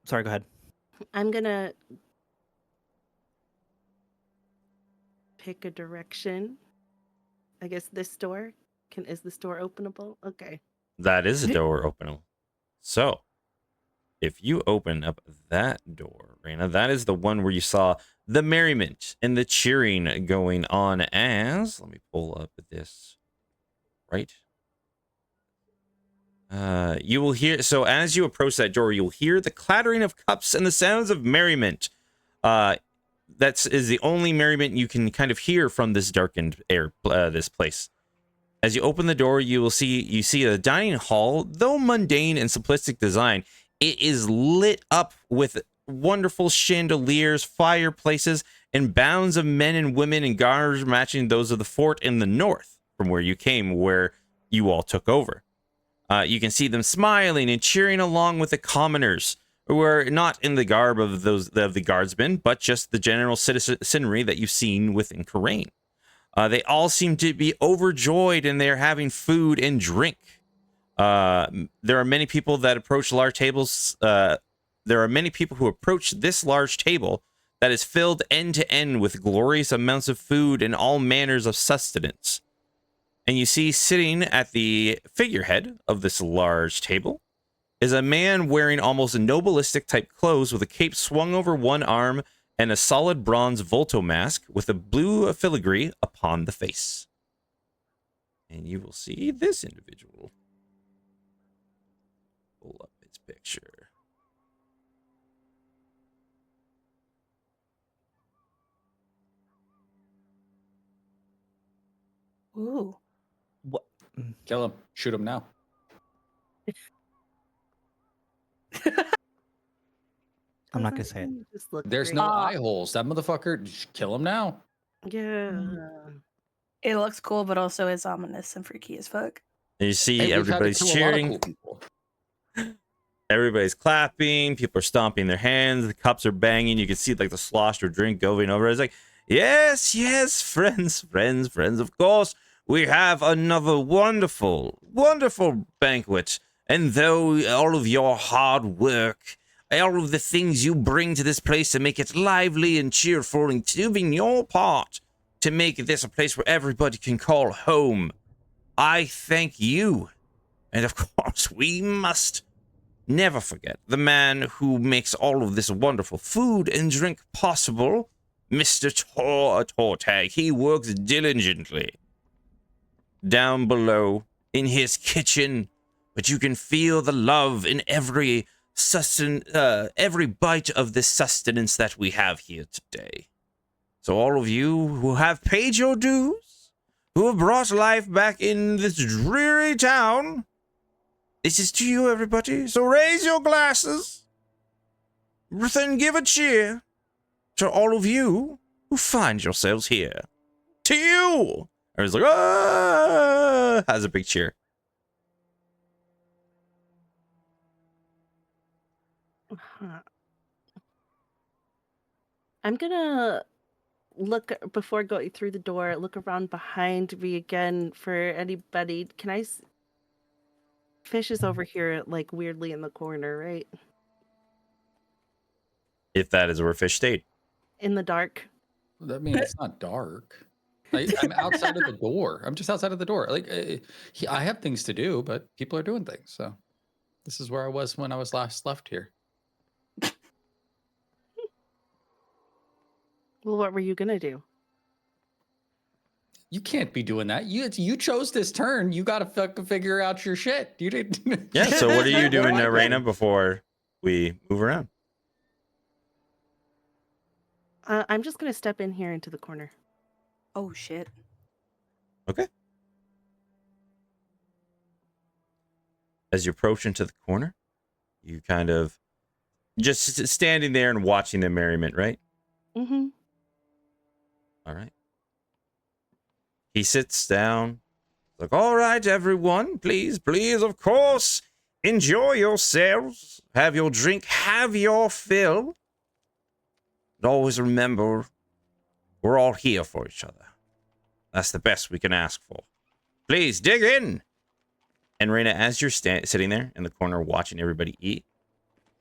Sorry, go ahead. I'm gonna pick a direction. I guess this door. Is this door openable? Okay. That is a door opening. So, if you open up that door, Reyna, that is the one where you saw the merriment and the cheering going on as... Let me pull up this. Right. You will hear... So, as you approach that door, you'll hear the clattering of cups and the sounds of merriment. That is the only merriment you can kind of hear from this darkened air, this place. As you open the door, you see a dining hall, though mundane and simplistic design. It is lit up with wonderful chandeliers, fireplaces, and bounds of men and women in garments matching those of the fort in the north, from where you came, where you all took over. You can see them smiling and cheering along with the commoners, who are not in the garb of the guardsmen, but just the general citizenry that you've seen within Karain. They all seem to be overjoyed, and they're having food and drink. There are many people that approach large tables. There are many people who approach this large table that is filled end to end with glorious amounts of food and all manners of sustenance. And you see sitting at the figurehead of this large table is a man wearing almost nobilistic type clothes with a cape swung over one arm and a solid bronze Volto mask with a blue filigree upon the face. And you will see this individual. Pull up its picture. Ooh. What? Kill him. Shoot him now. I'm not gonna say it. Just look There's great. no eye holes. That motherfucker, just kill him now. Yeah. It looks cool, but also is ominous and freaky as fuck. And you see Hey, we've had to everybody's kill a lot of cheering. cool people. Everybody's clapping. People are stomping their hands. The cups are banging. You can see like the sloshed or drink going over. It's like, yes, yes, friends, of course. We have another wonderful, wonderful banquet. And though all of your hard work, all of the things you bring to this place to make it lively and cheerful and doing your part to make this a place where everybody can call home, I thank you. And of course, we must never forget the man who makes all of this wonderful food and drink possible, Mr. Tortag. He works diligently down below in his kitchen, but you can feel the love in every bite of this sustenance that we have here today. So all of you who have paid your dues, who have brought life back in this dreary town, this is to you, everybody. So raise your glasses and give a cheer to all of you who find yourselves here. To you! Everyone's like, ah! Has a big cheer. I'm gonna look before going through the door. Look around behind me again for anybody. Can I? Fish is over here, like weirdly in the corner, right? If that is where Fish stayed. In the dark. I mean, it's not dark. I'm outside of the door. I'm just outside of the door. Like, I have things to do, but people are doing things. So, this is where I was when I was last left here. Well, what were you gonna do? You can't be doing that. You chose this turn. You got to fucking figure out your shit. You didn't. Yeah. So what are you doing, Raina, before we move around? I'm just gonna step in here into the corner. Oh shit. Okay. As you approach into the corner, you kind of just standing there and watching the merriment, right? Mm-hmm. All right. He sits down. Like, all right, everyone, please, of course, enjoy yourselves. Have your drink, have your fill. But always remember, we're all here for each other. That's the best we can ask for. Please, dig in. And Raina, as you're sitting there in the corner watching everybody eat,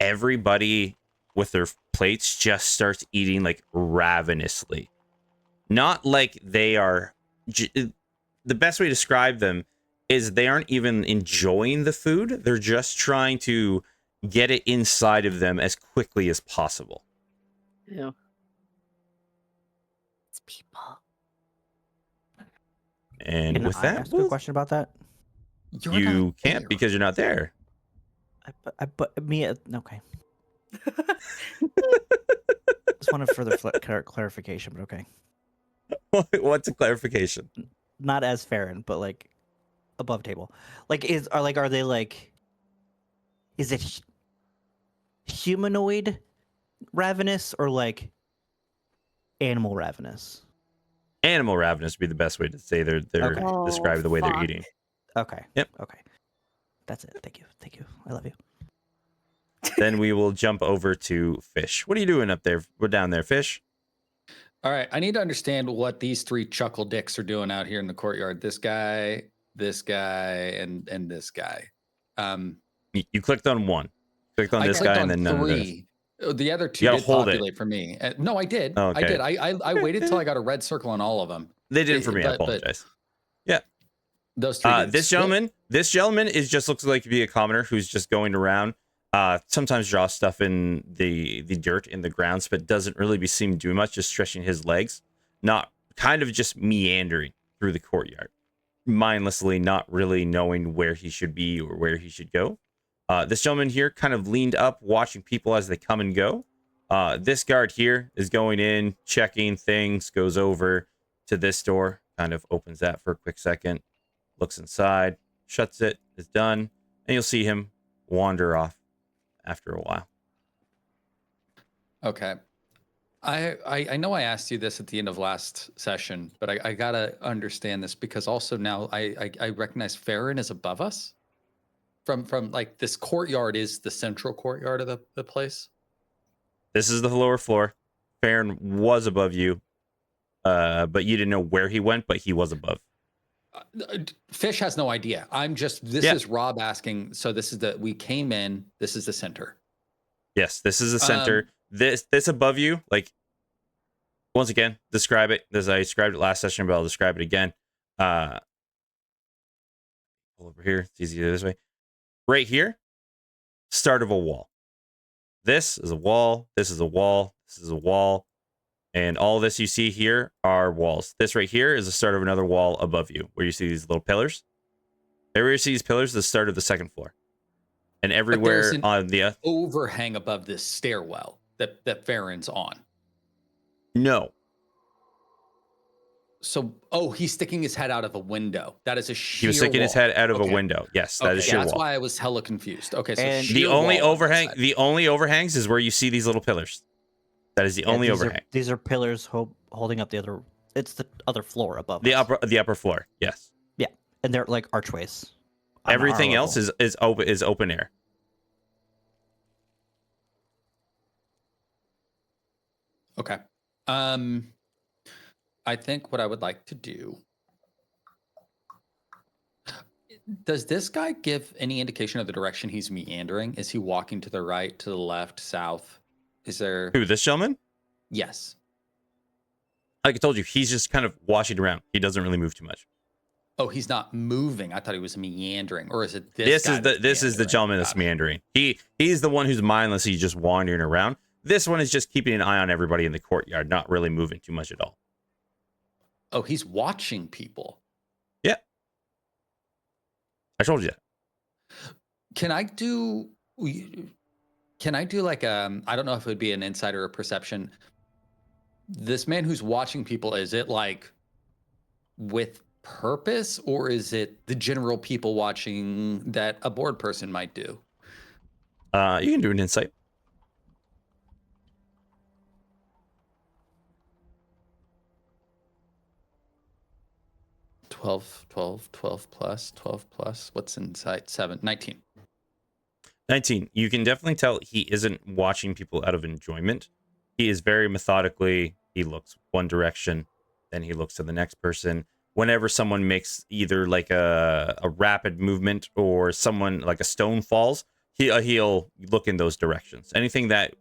everybody with their plates just starts eating like ravenously. Not like they are... The best way to describe them is they aren't even enjoying the food. They're just trying to get it inside of them as quickly as possible. Yeah. It's people. And Can with I that, ask a question about that? you can't because you're not there. But me, okay. Just wanted further clarification, but okay. What's a clarification? Not as Farron, but like above table. Like are they like? Is it humanoid ravenous or like animal ravenous? Animal ravenous would be the best way to say they're Okay. describe the way they're Fuck. eating. Okay. Yep. Okay. That's it. Thank you. I love you. Then we will jump over to Fish. What are you doing up there? We're down there, Fish. All right. I need to understand what these three chuckle dicks are doing out here in the courtyard. This guy, and this guy. You clicked on one. Clicked on this guy and then none of this. three. The other two You gotta did hold populate for me. No, I did. Oh, okay. I did. I waited till I got a red circle on all of them. They didn't for me. I But apologize. Yeah. Those three. Dudes. This gentleman is just looks like to be a commoner who's just going around. Sometimes draws stuff in the dirt in the grounds, but doesn't really be seen doing much. Just stretching his legs, not kind of just meandering through the courtyard, mindlessly, not really knowing where he should be or where he should go. This gentleman here kind of leaned up, watching people as they come and go. This guard here is going in, checking things, goes over to this door, kind of opens that for a quick second, looks inside, shuts it, is done, and you'll see him wander off after a while. Okay. I know I asked you this at the end of last session, but I gotta understand this because also now I recognize Farron is above us. From like this courtyard is the central courtyard of the place. This is the lower floor. Farron was above you, but you didn't know where he went, but he was above. Fish has no idea. I'm just is Rob asking. So this is we came in. This is the center. Yes, this is the center. This above you, like once again, describe it as I described it last session, but I'll describe it again. Pull over here. It's easier this way. Right here, start of a wall. This is a wall. This is a wall. This is a wall. And all this you see here are walls. This right here is the start of another wall above you, where you see these little pillars. Everywhere you see these pillars is the start of the second floor. And everywhere on the overhang above this stairwell that Farron's on. No. So, he's sticking his head out of a window. That is a sheer He was sticking his head out of a Okay. window. Yes, that is sheer that's wall. why I was hella confused. Okay, so And The only overhangs is where you see these little pillars. That is the only overhang. These are pillars holding up the other. It's the other floor above. The us. the upper floor. Yes. Yeah, and they're like archways. On Everything our else level. is open air. Okay. I think what I would like to do. Does this guy give any indication of the direction he's meandering? Is he walking to the right, to the left, south? Is there? Who, this gentleman? Yes. Like I told you, he's just kind of washing around. He doesn't really move too much. Oh, he's not moving. I thought he was meandering, or is it this? This is the gentleman that's meandering. He's the one who's mindlessly just wandering around. This one is just keeping an eye on everybody in the courtyard, not really moving too much at all. Oh, he's watching people. Yeah, I told you that. Can I do like I don't know if it would be an insight or a perception. This man who's watching people, is it like with purpose, or is it the general people watching that a bored person might do? You can do an insight. 12 plus. What's insight? 19. 19. You can definitely tell he isn't watching people out of enjoyment. He is very methodically, he looks one direction, then he looks to the next person. Whenever someone makes either like a rapid movement or someone like a stone falls, he'll look in those directions. Anything that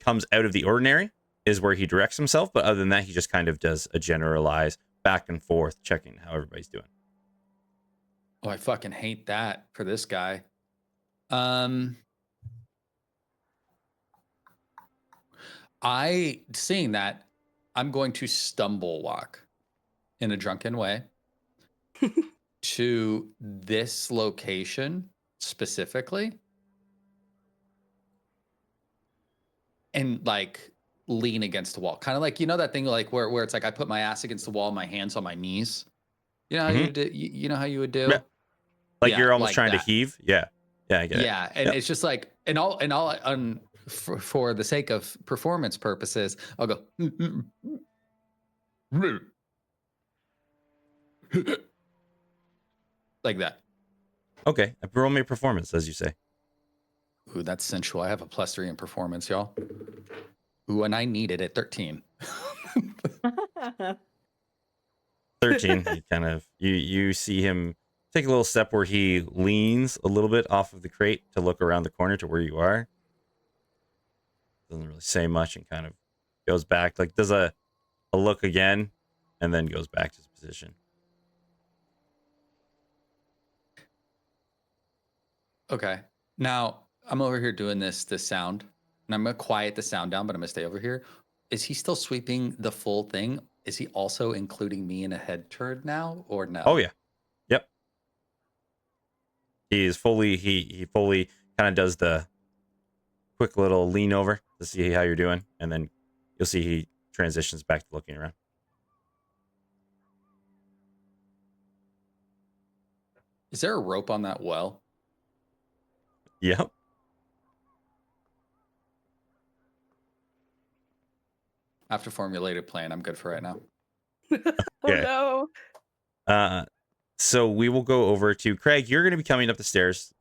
comes out of the ordinary is where he directs himself. But other than that, he just kind of does a generalized back and forth, checking how everybody's doing. Oh, I fucking hate that for this guy. Seeing that, I'm going to stumble walk in a drunken way to this location specifically, and like lean against the wall, kind of like, you know, that thing like where it's like I put my ass against the wall, my hands on my knees. You know how you do, you know how you would do? Yeah. Like Yeah, you're almost like trying that. to heave. Yeah, I get it. Yeah, and it's just like, for the sake of performance purposes, I'll go like that. Okay, roll me a performance, as you say. Ooh, that's sensual. I have a +3 in performance, y'all. Ooh, and I need it at 13. 13. You kind of you see him take a little step where he leans a little bit off of the crate to look around the corner to where you are. Doesn't really say much and kind of goes back, like does a look again, and then goes back to his position. Okay. Now I'm over here doing this sound, and I'm gonna quiet the sound down, but I'm gonna stay over here. Is he still sweeping the full thing? Is he also including me in a head turn now, or no? Oh yeah. Yep. He fully kind of does the quick little lean over to see how you're doing, and then you'll see he transitions back to looking around. Is there a rope on that well? Yep. After formulated plan, I'm good for right now. Okay. Oh no. So we will go over to Craig. You're going to be coming up the stairs,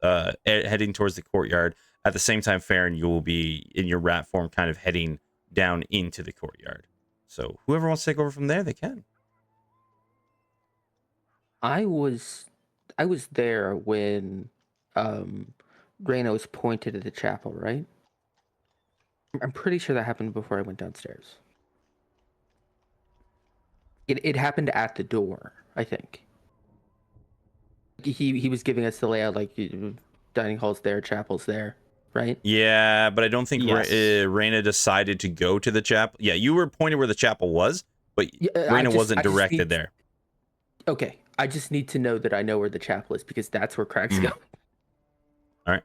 heading towards the courtyard. At the same time, Farron, you will be in your rat form, kind of heading down into the courtyard. So whoever wants to take over from there, they can. I was there when Reyna was pointed at the chapel, right? I'm pretty sure that happened before I went downstairs. It happened at the door, I think. He was giving us the layout, like dining hall's there, chapel's there, right? Yeah, but I don't think Yes. Reyna decided to go to the chapel. Yeah, you were pointed where the chapel was, but Reyna wasn't directed there. Okay, I just need to know that I know where the chapel is, because that's where Craig's going. All right.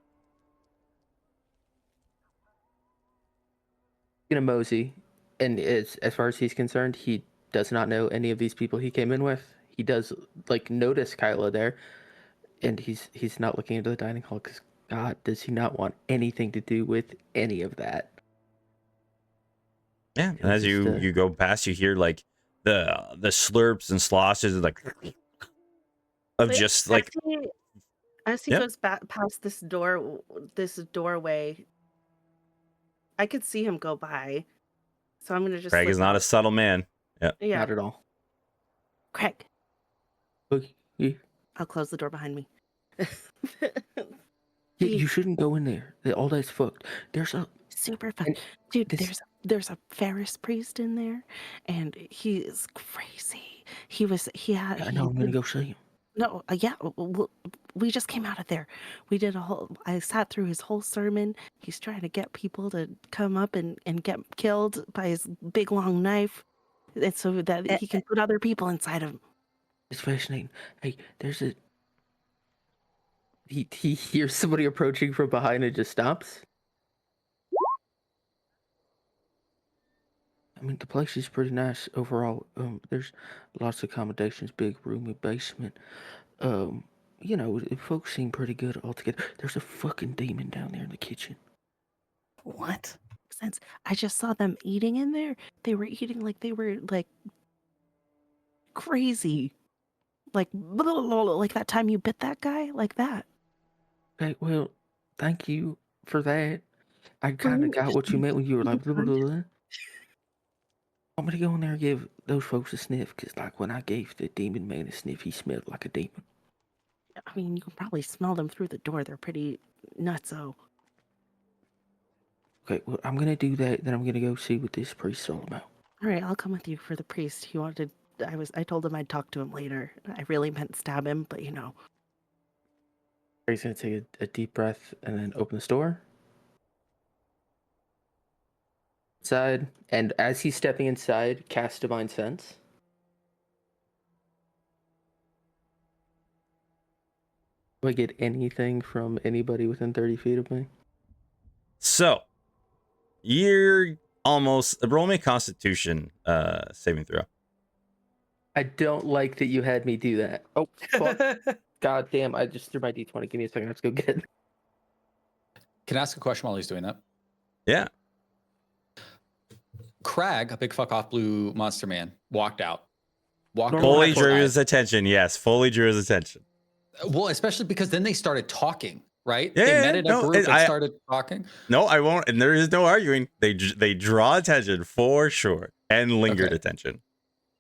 Gonna mosey, and as far as he's concerned, he does not know any of these people he came in with. He does like notice Kyla there, and he's not looking into the dining hall because God, does he not want anything to do with any of that? Yeah, and as you go past, you hear like the slurps and sloshes, like of Wait, just like as he Yep. goes back past this doorway, I could see him go by. So I'm gonna just Craig is slip not a out. subtle man. Yeah, Not at all. Craig, Okay. I'll close the door behind me. You shouldn't go in there. All that's fucked. There's a Super fun. and Dude, this. there's a Ferris priest in there and he is crazy. He had I know. I'm gonna go see him. no, yeah, we just came out of there. We did I sat through his whole sermon. He's trying to get people to come up and get killed by his big long knife. And so that he can put other people inside of him. It's fascinating. Hey, there's a. He hears somebody approaching from behind and just stops. I mean, the place is pretty nice overall. There's lots of accommodations, big roomy basement. You know, folks seem pretty good altogether. There's a fucking demon down there in the kitchen. What? Makes sense. I just saw them eating in there. They were eating like they were like crazy. Like like that time you bit that guy, like that. Okay, well, thank you for that. I kind of got what you meant when you were like, blah, blah, blah. I'm gonna go in there and give those folks a sniff, because, like, when I gave the demon man a sniff, he smelled like a demon. I mean, you can probably smell them through the door. They're pretty nutso. Okay, well, I'm gonna do that, then I'm gonna go see what this priest's all about. All right, I'll come with you for the priest. He wanted. I told him I'd talk to him later. I really meant stab him, but you know. He's gonna take a deep breath and then open the door. Inside, and as he's stepping inside, cast Divine Sense. Do I get anything from anybody within 30 feet of me? So you're almost roll me a Constitution saving throw. I don't like that you had me do that. Oh, fuck. God damn, I just threw my d20. Give me a second, I have to go get it. Can I ask a question while he's doing that? Yeah. Crag, a big fuck off blue monster man, walked out. Fully over drew to his attention. Yes, fully drew his attention. Well, especially because then they started talking, right? Yeah, They yeah, met in a no, group and started talking. No, I won't. And there is no arguing. They draw attention for sure and lingered Okay. attention.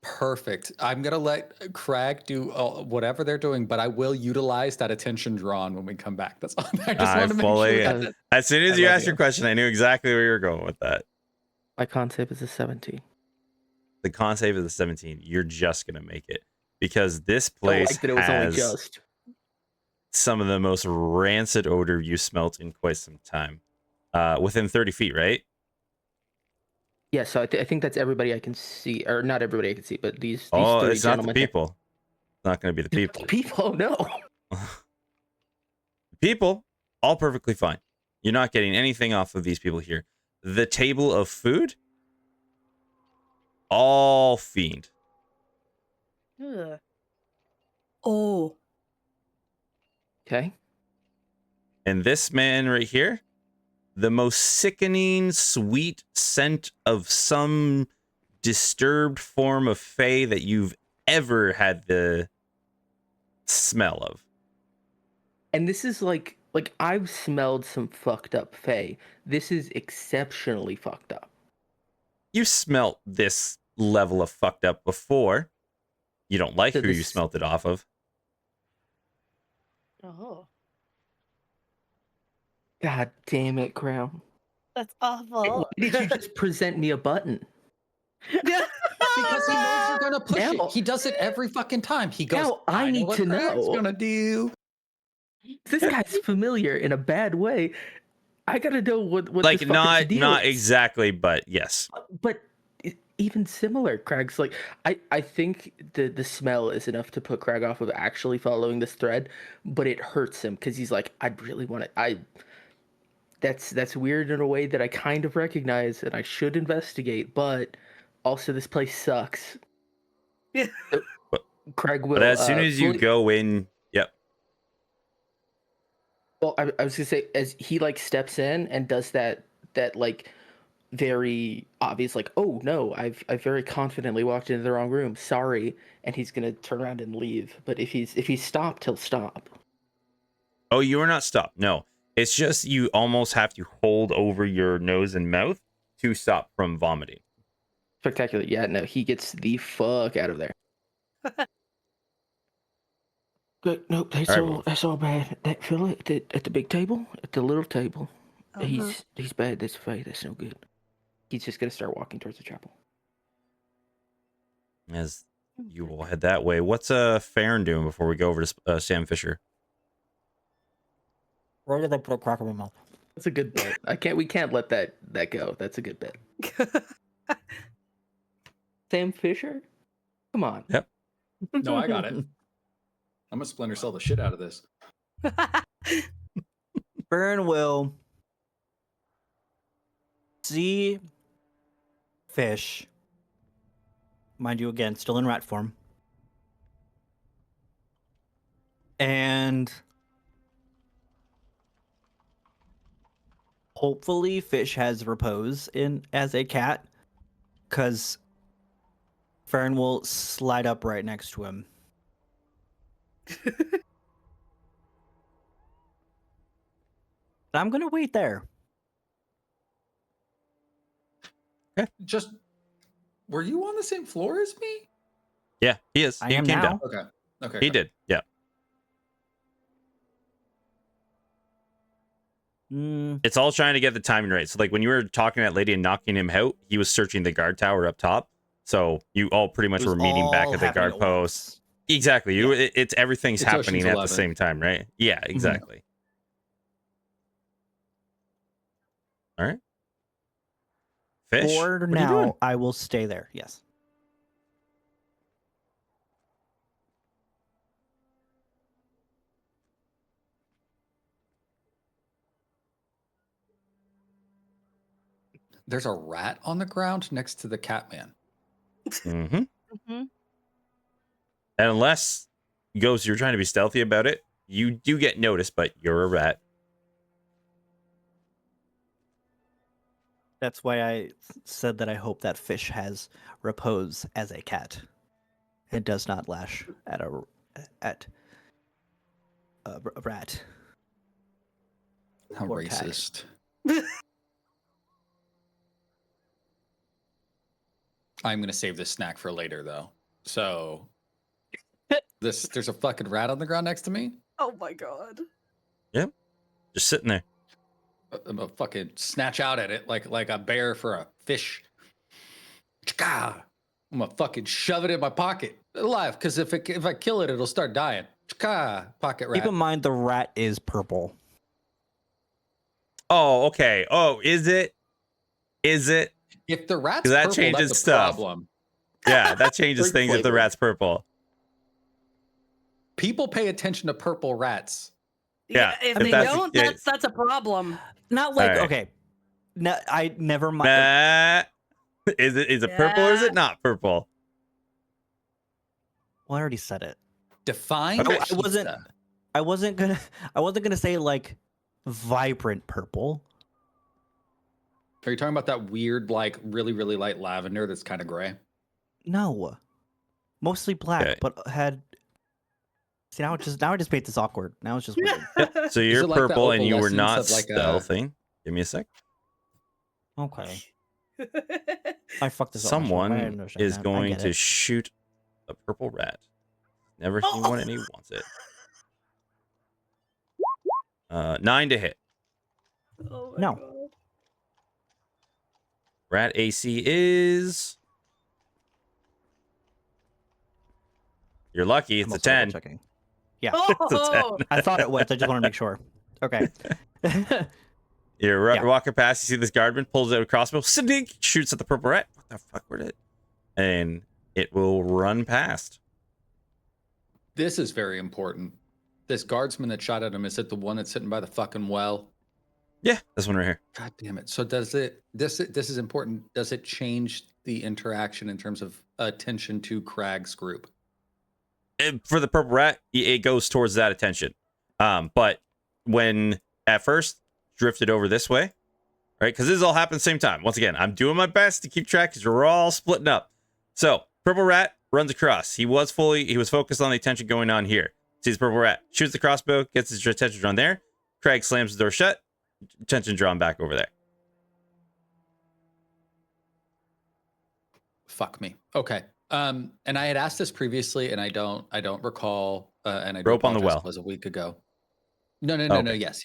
Perfect. I'm going to let Crag do whatever they're doing, but I will utilize that attention drawn when we come back. That's all. I just want to make sure that as soon as I you love asked your question, I knew exactly where you were going with that. My con save is a 17. The con save is a 17. You're just going to make it because this I don't place like that it was only has just. some of the most rancid odor you smelt in quite some time. Within 30 feet, right? Yeah, so I think that's everybody I can see, or not everybody I can see, but these three It's not the gentlemen. people. It's not going to be the people. People, oh, no. People, all perfectly fine. You're not getting anything off of these people here. The table of food, all fiend. Ugh. Oh. Okay. And this man right here, the most sickening sweet scent of some disturbed form of fae that you've ever had the smell of. And this is like I've smelled some fucked up fae. This is exceptionally fucked up. You smelt this level of fucked up before. You don't like So who you this- smelt it off of. Oh, God damn it, Crown. that's awful. Why did you just present me a button? because he knows you're going to push Now- it. He does it every fucking time. He goes, Now I need what to Crag's know. going to do. This guy's familiar in a bad way. I gotta know what Like this fucker's deal not is. exactly, but yes. But even similar, Craig's like I think the smell is enough to put Craig off of actually following this thread, but it hurts him because he's like, I really want to. That's weird in a way that I kind of recognize and I should investigate, but also this place sucks. Yeah. So, Craig will. But as soon as you fully- go in, yep. Well, I was gonna say as he like steps in and does that like very obvious like, oh no, I've very confidently walked into the wrong room. Sorry, and he's gonna turn around and leave. But if he's stopped, he'll stop. Oh, you are not stopped. No, it's just you almost have to hold over your nose and mouth to stop from vomiting. Spectacular. Yeah, no, he gets the fuck out of there. Good. Nope, that's All right, all. move. That's all bad. That fella at the big table, at the little table, Uh-huh. he's bad. That's Faye. That's no good. He's just gonna start walking towards the chapel. As you will head that way, what's Farron doing before we go over to Sam Fisher? Where did I put a crack in my mouth? That's a good bet. We can't let that go. That's a good bet. Sam Fisher? Come on. Yep. No, I got it. I'm gonna Splinter Cell the shit out of this. Burn will see fish. Mind you, again, still in rat form. And hopefully fish has repose in as a cat. Because Fern will slide up right next to him. I'm gonna wait there. Just, were you on the same floor as me? Yeah, he is. I He am came now. down. Okay. Okay. He did. Yeah. It's all trying to get the timing right. So, like, when you were talking to that lady and knocking him out, he was searching the guard tower up top. So you all pretty much It were was meeting back all at the happening guard at post. once. Exactly. It's everything's It's happening Ocean's at the 11. same time, right? Yeah, exactly. All right. Fish. For What are you doing? now, I will stay there. Yes. There's a rat on the ground next to the cat man. Mm-hmm. Mm-hmm. And unless Ghost, you're trying to be stealthy about it, you do get noticed, but you're a rat. That's why I said that I hope that fish has repose as a cat. It does not lash at a rat. How Poor cat. racist. I'm gonna save this snack for later, though. So, there's a fucking rat on the ground next to me. Oh my god. Yep. Just sitting there. I'm gonna fucking snatch out at it like a bear for a fish. Chka! I'm gonna fucking shove it in my pocket alive, because if I kill it, it'll start dying. Chka! Pocket rat. Keep in mind the rat is purple. Oh, okay. Oh, is it? Is it? If the rat's That purple, changes that's a stuff. problem. Yeah, that changes Great things if the flavor. rat's purple. People pay attention to purple rats. Yeah, If if they that's- don't, yeah. that's a problem. Not like, Alright. okay. No, I never mind. Nah. Is it purple or is it not purple? Well, I already said it. Define. I wasn't. pizza. I wasn't gonna say like vibrant purple. Are you talking about that weird, like really, really light lavender that's kind of gray? No, mostly black, Okay. but had. See, now I just made this awkward. Now it's just weird. Yep. So you're it like the purple and you were opalescence not of like a- stealthing. Give me a sec. Okay, I fucked this up. myself. I Someone understand is that. I going get to it. shoot a purple rat. Never seen one and he wants it. 9 to hit. Oh my No. God. Rat AC is. You're lucky. It's I'm a also 10. double-checking. Yeah, Oh, I thought it was. I just want to make sure. Okay. You're Yeah. walking past. You see this guardman pulls out a crossbow. Sidink shoots at the purple rat. What the fuck? Where'd it? And it will run past. This is very important. This guardsman that shot at him, is it the one that's sitting by the fucking well? Yeah, this one right here. God damn it. So does it, this is important. Does it change the interaction in terms of attention to Craig's group? For the purple rat, it goes towards that attention. But when at first drifted over this way, right? Because this all happened at the same time. Once again, I'm doing my best to keep track because we're all splitting up. So purple rat runs across. He was focused on the attention going on here. Sees purple rat, shoots the crossbow, gets his attention drawn there. Craig slams the door shut. Attention drawn back over there. Fuck me. Okay. And I had asked this previously, and I don't recall and I do Rope on the apologize, well. it was a week ago. No. Okay. Yes.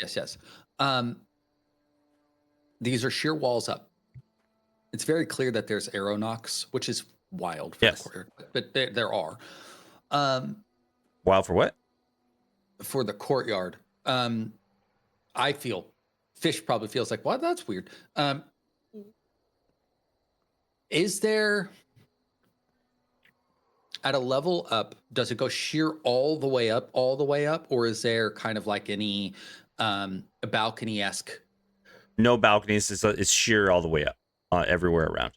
These are sheer walls up. It's very clear that there's arrow knocks, which is wild for the Yes. courtyard, but there are. Wild for what? For the courtyard. I feel Fish probably feels like, well, that's weird. Is there at a level up, does it go sheer all the way up, or is there kind of like any balcony-esque? No balconies. It's sheer all the way up, everywhere around.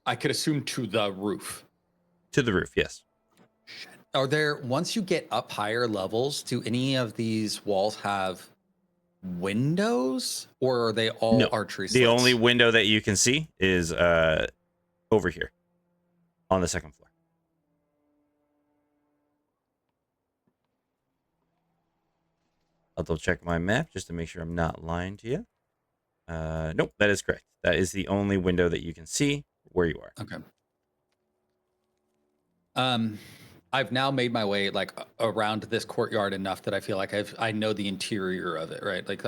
I could assume to the roof. To the roof, yes. Are there, once you get up higher levels, do any of these walls have windows, or are they all No. archery slits? The only window that you can see is over here on the second floor. I'll double check my map just to make sure I'm not lying to you. Nope, that is correct. That is the only window that you can see where you are. Okay. I've now made my way like around this courtyard enough that I feel like I know the interior of it, right? Like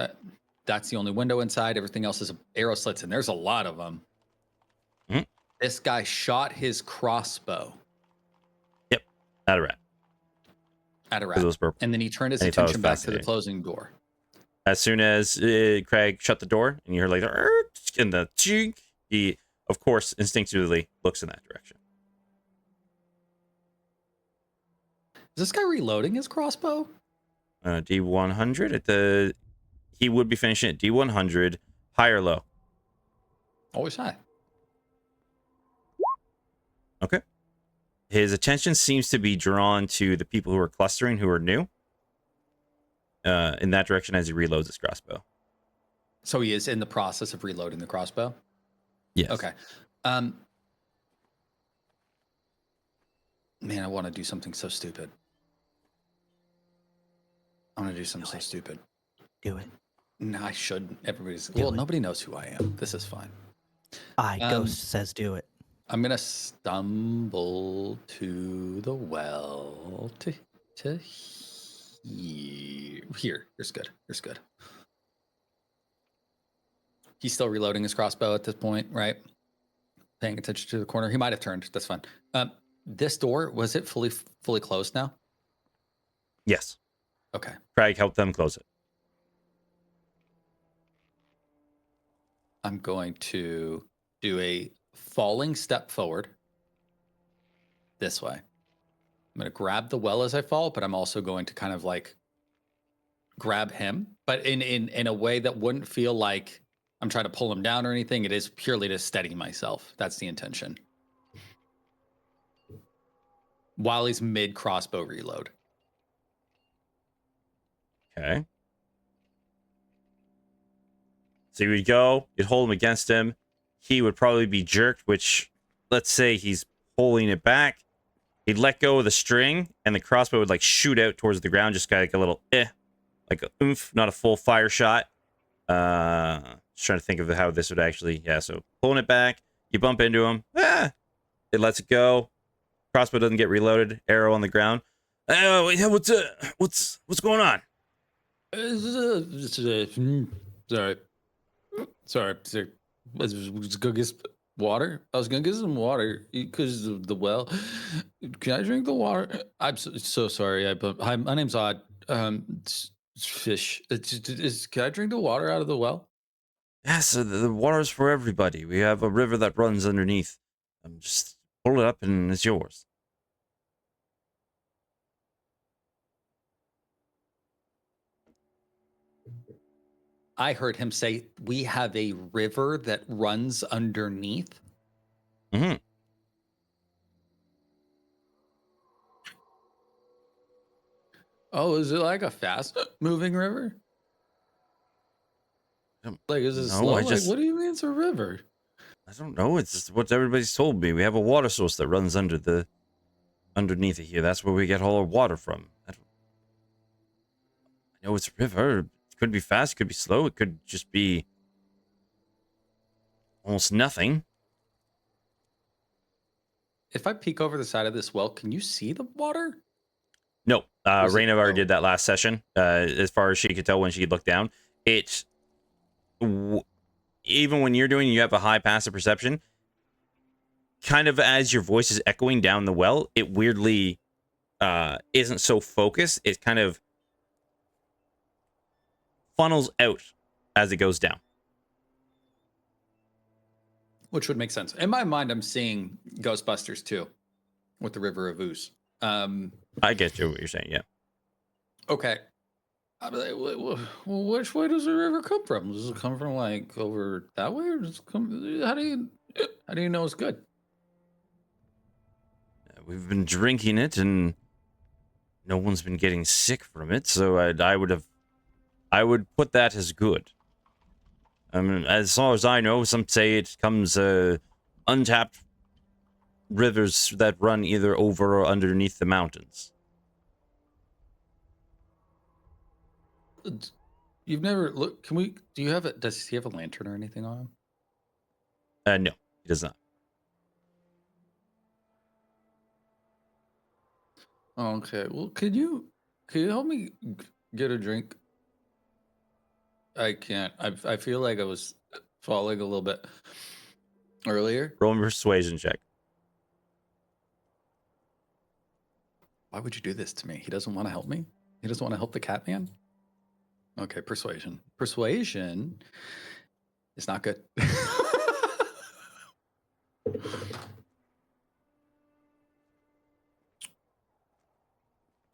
that's the only window inside. Everything else is arrow slits, and there's a lot of them. Mhm. This guy shot his crossbow. Yep, at a rat. At a 'Cause it rat. was purple. And then he turned his And he thought it was attention back to the fascinating. closing door. As soon as Craig shut the door and you heard like in the chink, he of course instinctively looks in that direction. Is this guy reloading his crossbow? D100 at the he would be finishing at D100, high or low. Always high. Okay. His attention seems to be drawn to the people who are clustering, who are new. In that direction as he reloads his crossbow. So he is in the process of reloading the crossbow? Yes. Okay. Man, I want to do something so stupid. I want to do something so stupid. Do it. No, I shouldn't. Everybody's Do it. nobody knows who I am. This is fine. Ghost says do it. I'm gonna stumble to the well to here. Here's good. Here's good. He's still reloading his crossbow at this point, right? Paying attention to the corner. He might have turned. That's fine. This door, was it fully closed now? Yes. Okay. Craig helped them close it. I'm going to do a falling step forward this way. I'm going to grab the well as I fall, but I'm also going to kind of like grab him, but in a way that wouldn't feel like I'm trying to pull him down or anything. It is purely to steady myself. That's the intention. While he's mid crossbow reload. Okay. So you would go, you'd hold him against him. He would probably be jerked, which, let's say he's pulling it back. He'd let go of the string, and the crossbow would like shoot out towards the ground, just kind of like a little like a oomph, not a full fire shot. Just trying to think of how this would actually, so pulling it back, you bump into him, it lets it go. Crossbow doesn't get reloaded. Arrow on the ground. What's going on? Sorry. I was gonna get water. I was gonna get some water because of the well. Can I drink the water? I'm so sorry. Hi, my name's Odd. Fish. Can I drink the water out of the well? Yes, the water's for everybody. We have a river that runs underneath. Just pull it up and it's yours. I heard him say, we have a river that runs underneath. Mm-hmm. Oh, is it like a fast moving river? Like, is it slow? Like, what do you mean it's a river? I don't know. It's just what everybody's told me. We have a water source that runs underneath it here. That's where we get all our water from. I know it's a river. It could be fast, it could be slow, it could just be almost nothing. If I peek over the side of this well, can you see the water? No, Was it- Rainovar oh. did that last session. As far as she could tell when she looked down, even when you're doing, you have a high passive perception. Kind of as your voice is echoing down the well, it weirdly isn't so focused. It kind of funnels out as it goes down. Which would make sense. In my mind, I'm seeing Ghostbusters 2 with the River of Ooze. I get you what you're saying, yeah. Okay. Which way does the river come from? Does it come from like over that way, or does it come? How do you know it's good? We've been drinking it, and no one's been getting sick from it. So I would put that as good. I mean, as far as I know, some say it comes untapped rivers that run either over or underneath the mountains. You've never look. Can we? Do you have it? Does he have a lantern or anything on him? No, he does not. Okay. Well, can you help me get a drink? I can't. I feel like I was falling a little bit earlier. Roll a persuasion check. Why would you do this to me? He doesn't want to help me. He doesn't want to help the cat man. Okay, persuasion. Persuasion is not good.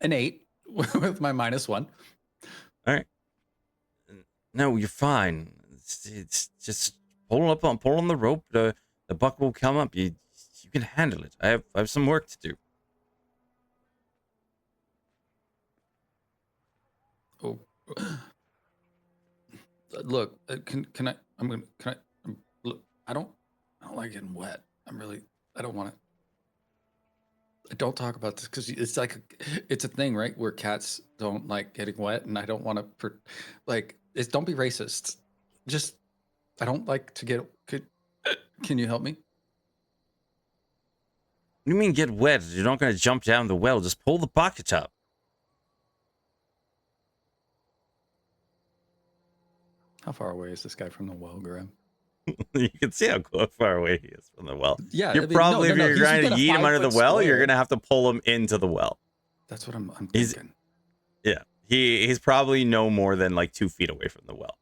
An 8 with my -1. All right. No, you're fine. It's just pull on the rope. The buck will come up. You can handle it. I have some work to do. Oh, look. Can I? I'm gonna. Can I? Look. I don't like getting wet. I don't want to. Don't talk about this because it's like it's a thing, right? Where cats don't like getting wet, and I don't want to. Don't be racist. Just I don't like to get. Can you help me? What do you mean get wet? You're not going to jump down the well. Just pull the bucket up. How far away is this guy from the well, Graham? You can see how far away he is from the well. Yeah, You're I mean, probably, no, if you're he's trying to got a yeet him under the 5-foot well, you're square. going to have to pull him into the well. That's what I'm He's- thinking. Yeah. He's probably no more than like 2 feet away from the well.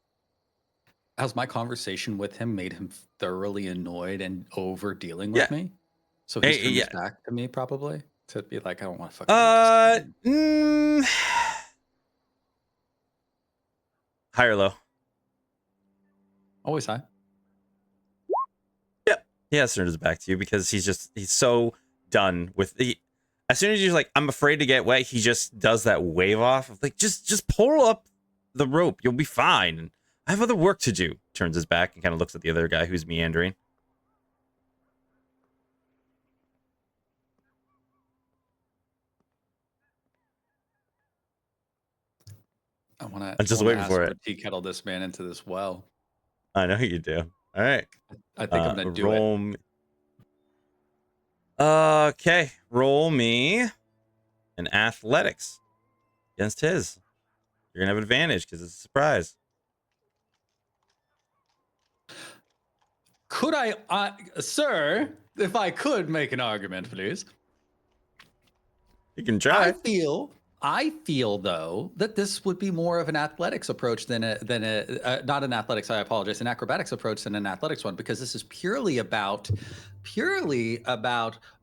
Has my conversation with him made him thoroughly annoyed and over dealing with me? So he's turned his back to me probably to be like, I don't want to fucking. High or low? Always high. Yep. He has turned his back to you because he's so done with as soon as you're like, I'm afraid to get wet, he just does that wave off of like, just pull up the rope. You'll be fine. And I have other work to do. Turns his back and kind of looks at the other guy who's meandering. I want to. I'm just waiting for it. Tea kettle this man into this well. I know you do. All right. I think I'm gonna do it. Okay, roll me an athletics against his. You're gonna have advantage because it's a surprise. Could I, sir, if I could make an argument, please? You can try. I feel though that this would be more of an athletics approach than not an athletics. I apologize, an acrobatics approach than an athletics one, because this is purely about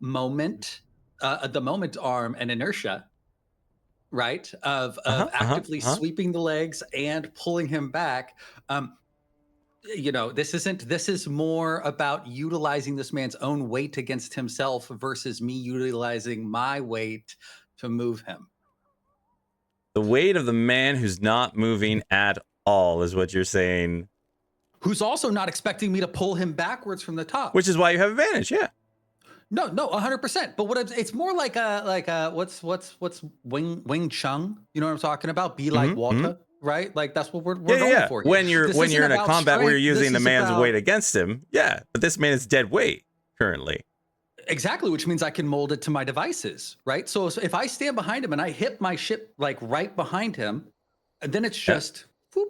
moment, the moment arm and inertia, right? Of actively sweeping the legs and pulling him back. This is more about utilizing this man's own weight against himself versus me utilizing my weight to move him. The weight of the man who's not moving at all is what you're saying. Who's also not expecting me to pull him backwards from the top. Which is why you have advantage, yeah. No, 100%. But it's more like what's Wing Chun? You know what I'm talking about? Be like water, right? Like that's what we're going for here. When you're in a combat where you're using the man's weight against him, yeah. But this man is dead weight currently. Exactly, which means I can mold it to my devices, right? So if I stand behind him and I hit my ship like right behind him, then it's just whoop.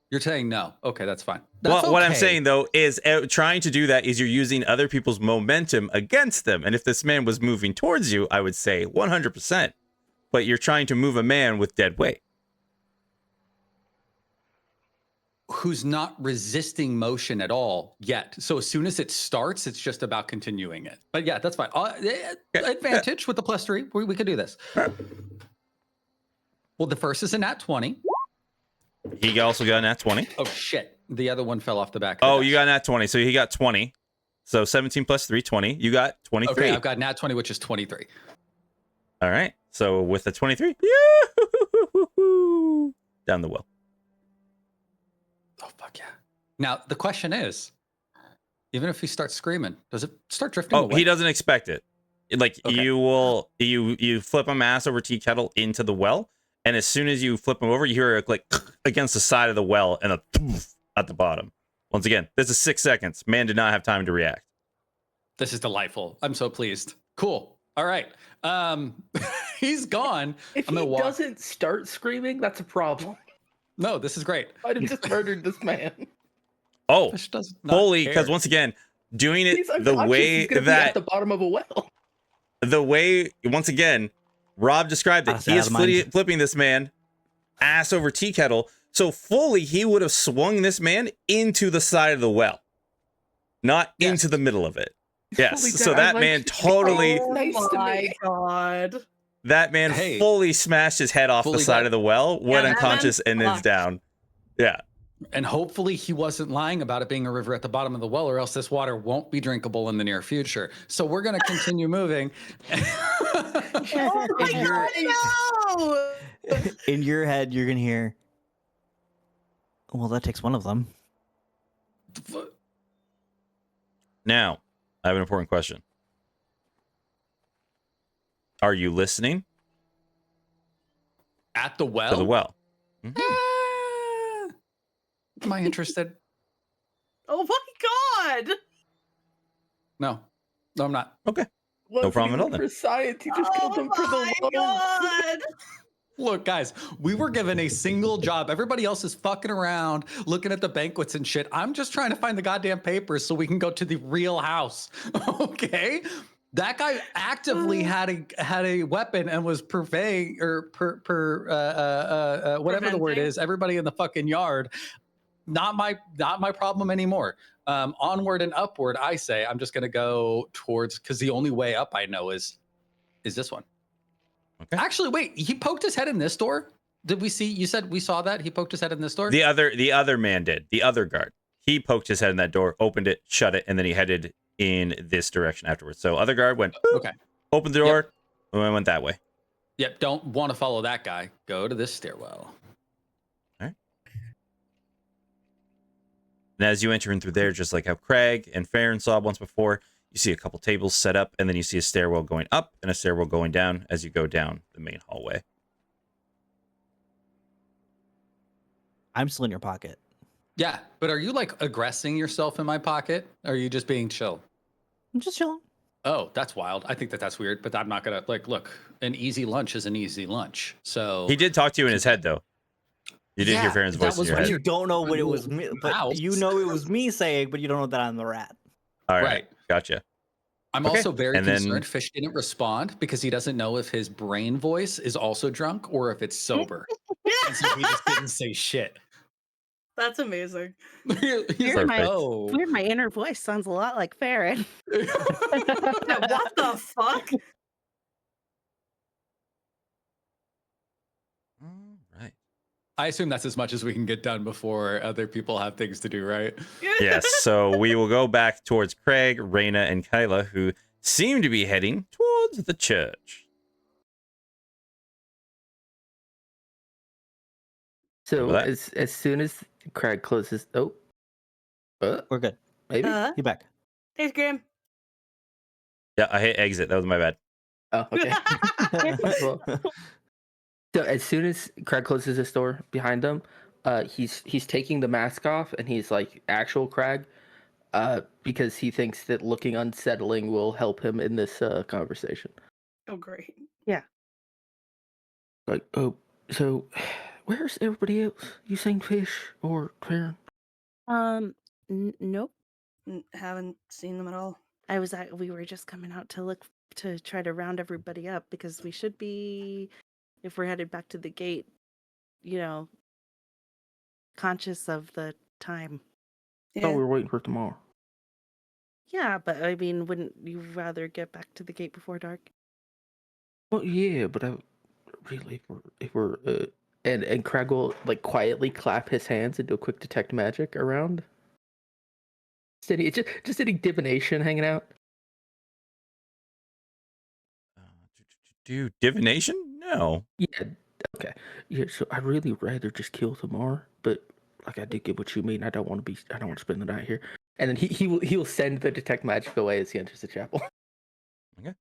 You're saying no. Okay, that's fine. That's Well, what I'm okay. saying though is trying to do that is you're using other people's momentum against them. And if this man was moving towards you, I would say 100%. But you're trying to move a man with dead weight. Who's not resisting motion at all yet. So as soon as it starts, it's just about continuing it. But yeah, that's fine. Advantage with the +3. We could do this. Well, the first is a nat 20. He also got a nat 20. Oh, shit. The other one fell off the back. Oh, you got nat 20. So he got 20. So 17 plus 3, 20. You got 23. Okay, I've got nat 20, which is 23. All right. So with the 23, down the well. Oh, fuck yeah. Now, the question is, even if he starts screaming, does it start drifting away? He doesn't expect it. Like Okay. you flip him ass over tea kettle into the well, and as soon as you flip him over, you hear it like against the side of the well and a poof at the bottom. Once again, this is 6 seconds. Man did not have time to react. This is delightful. I'm so pleased. Cool. All right. He's gone. If I'm he gonna doesn't start screaming, that's a problem. No, this is great. I'd have just murdered this man. Oh, Fish does not fully, care. because once again, doing it He's the unconscious. way He's gonna be that at the bottom of a well. the way once again Rob described it, Honestly, he out is of mind. flipping this man ass over tea kettle. So fully, he would have swung this man into the side of the well, not Yes. into the middle of it. He's Yes. fully So dead. that I'm man like, totally, oh, nice to my me. god. that man Hey. fully smashed his head off the Fully side dead. of the well, went that unconscious, man's and is fucked. down. Yeah. And hopefully he wasn't lying about it being a river at the bottom of the well, or else this water won't be drinkable in the near future. So we're going to continue moving. Oh my In your- god, no! In your head, you're gonna hear. Well, that takes one of them. Now, I have an important question. Are you listening At the well? to the well? Mhm. Am I interested? Oh my god! No. No, I'm not. Wasn't problem at even all then. For science, he just killed him for the my love. god! Look, guys, we were given a single job. Everybody else is fucking around, looking at the banquets and shit. I'm just trying to find the goddamn papers so we can go to the real house. Okay? That guy actively had a weapon and was purveying or whatever the word Preventing? is. Everybody in the fucking yard. Not my problem anymore. Onward and upward, I say. I'm just gonna go towards, because the only way up I know is this one. Okay. Actually, wait, he poked his head in this door. Did we see? You said we saw that he poked his head in this door. The other man did. The other guard. He poked his head in that door, opened it, shut it, and then he headed in this direction afterwards. So other guard went, boop, Okay. opened the door, and went that way. Yep. Don't want to follow that guy. Go to this stairwell. And as you enter in through there, just like how Craig and Farron saw once before, you see a couple tables set up, and then you see a stairwell going up and a stairwell going down as you go down the main hallway. I'm still in your pocket. Yeah, but are you like aggressing yourself in my pocket? Or are you just being chill? I'm just chilling. Oh, that's wild. I think that's weird, but I'm not gonna look. An easy lunch is an easy lunch. So He did talk to you in his head, though. You did hear Farron's that voice in was your what head. You don't know what it was me, but Mouse. you know it was me saying, but you don't know that I'm the rat. All right, Right. gotcha. I'm Okay, also very and then- concerned Fish didn't respond because he doesn't know if his brain voice is also drunk or if it's sober. And so he just didn't say shit. That's amazing. He's Here's like, my- oh. Weird, my inner voice sounds a lot like Farron. Yeah, what the fuck? All right. I assume that's as much as we can get done before other people have things to do, right? Yes, so we will go back towards Craig, Raina, and Kyla, who seem to be heading towards the church. So Remember that? as soon as Craig closes, We're good. maybe. You back? Thanks, Graham. Yeah, I hit exit. That was my bad. Oh, okay. Well, so as soon as Craig closes his door behind him, he's taking the mask off and he's like actual Craig. because he thinks that looking unsettling will help him in this conversation. Oh, great. Yeah. Like, oh, so where's everybody else? You seen Fish or Karen? Nope. Haven't seen them at all. We were just coming out to look to try to round everybody up because we should be, if we're headed back to the gate, you know, conscious of the time. Oh, Yeah. we were waiting for tomorrow. Yeah, but I mean, wouldn't you rather get back to the gate before dark? Well, yeah, but I really, if we're and Craig will like quietly clap his hands and do a quick detect magic around. Just any divination hanging out. Do divination? No. Yeah. Okay. Yeah. So I'd really rather just kill tomorrow, but like I do get what you mean. I don't want to spend the night here. And then he will send the detect magic away as he enters the chapel. Okay.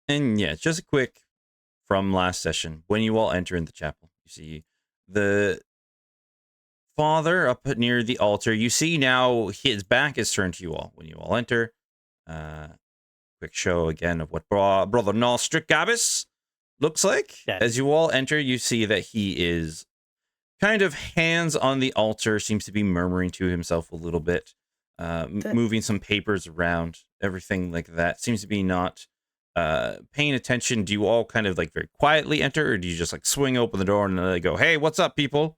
And yeah, just a quick from last session. When you all enter in the chapel, you see the father up near the altar. You see now his back is turned to you all when you all enter. Quick show again of what Brother Nostradamus looks like. Yeah. As you all enter, you see that he is kind of hands on the altar, seems to be murmuring to himself a little bit, moving some papers around, everything like that. Seems to be not paying attention. Do you all kind of like very quietly enter, or do you just like swing open the door and they go, "Hey, what's up, people?"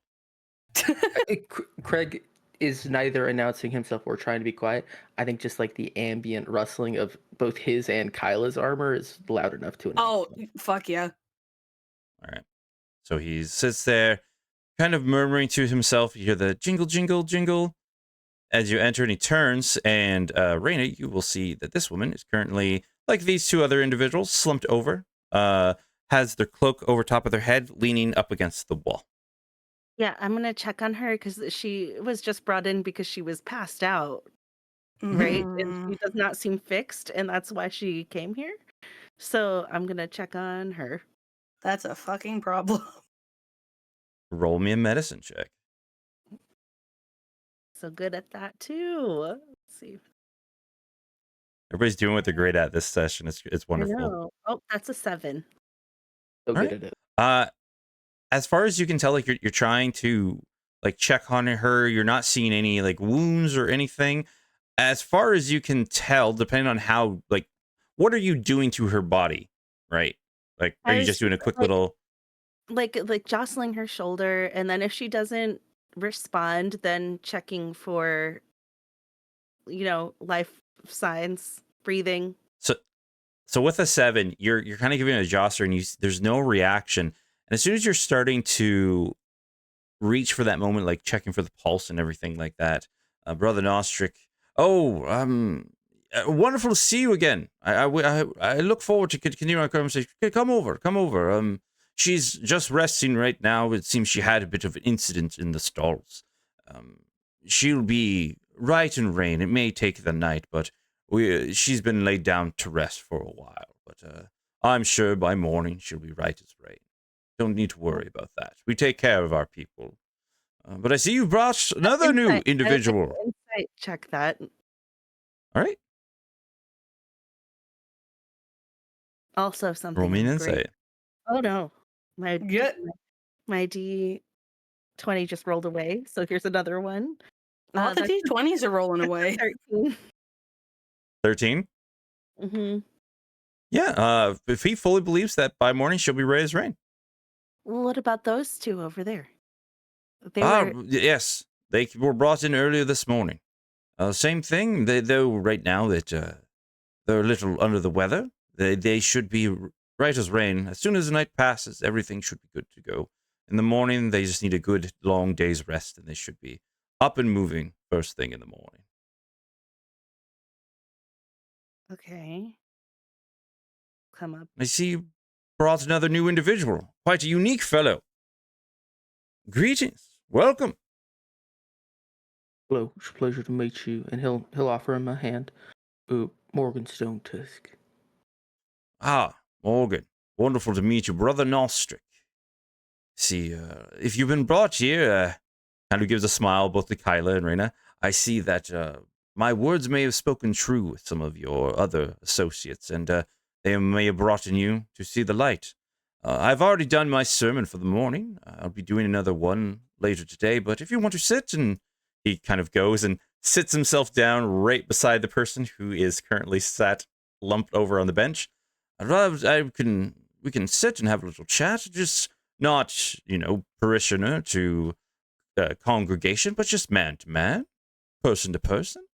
Craig is neither announcing himself or trying to be quiet. I think just like the ambient rustling of both his and Kyla's armor is loud enough to announce. Oh, fuck yeah. All right. So he sits there, kind of murmuring to himself. You hear the jingle, jingle, jingle as you enter, and he turns. And Raina, you will see that this woman is currently, like these two other individuals, slumped over, has their cloak over top of their head, leaning up against the wall. Yeah, I'm gonna check on her because she was just brought in because she was passed out, right? And she does not seem fixed, and that's why she came here. So I'm gonna check on her. That's a fucking problem. Roll me a medicine check. So good at that too. Let's see. Everybody's doing what they're great at this session. It's I wonderful. know. Oh, that's a 7. So All good right. at it. As far as you can tell, like you're trying to like check on her. You're not seeing any like wounds or anything. As far as you can tell, depending on how like what are you doing to her body, right? Like, are you just doing a quick little like jostling her shoulder, and then if she doesn't respond, then checking for, life signs, breathing. So with a 7, you're kind of giving it a jostle, and there's no reaction. And as soon as you're starting to reach for that moment, like checking for the pulse and everything like that, Brother Nostrick, wonderful to see you again. I look forward to continuing our conversation. Come over. She's just resting right now. It seems she had a bit of an incident in the stalls. She'll be right in rain. It may take the night, but she's been laid down to rest for a while. But I'm sure by morning she'll be right as rain. Don't need to worry about that. We take care of our people. But I see you brought another new individual. Insight check that. All right. Also something. Roll me an great. insight. Oh no. My D20 just rolled away. So here's another one. All the D20s are rolling away. 13. 13? Mm-hmm. Yeah, if he fully believes that by morning she'll be right as rain. Well, what about those two over there? Yes, they were brought in earlier this morning. Same thing. Though right now that they're a little under the weather, they should be right as rain. As soon as the night passes, everything should be good to go. In the morning, they just need a good long day's rest, and they should be up and moving first thing in the morning. Okay. Come up. I see you brought another new individual. Quite a unique fellow. Greetings. Welcome. Hello, it's a pleasure to meet you. And he'll offer him a hand. Morgan Stone Tusk. Ah, Morgan. Wonderful to meet you, Brother Nostrick. See, if you've been brought here, kind of gives a smile both to Kyla and Reyna. I see that my words may have spoken true with some of your other associates, and they may have brought in you to see the light. I've already done my sermon for the morning. I'll be doing another one later today, but if you want to sit, and he kind of goes and sits himself down right beside the person who is currently sat lumped over on the bench. We can sit and have a little chat, just not, parishioner to congregation, but just man to man, person to person.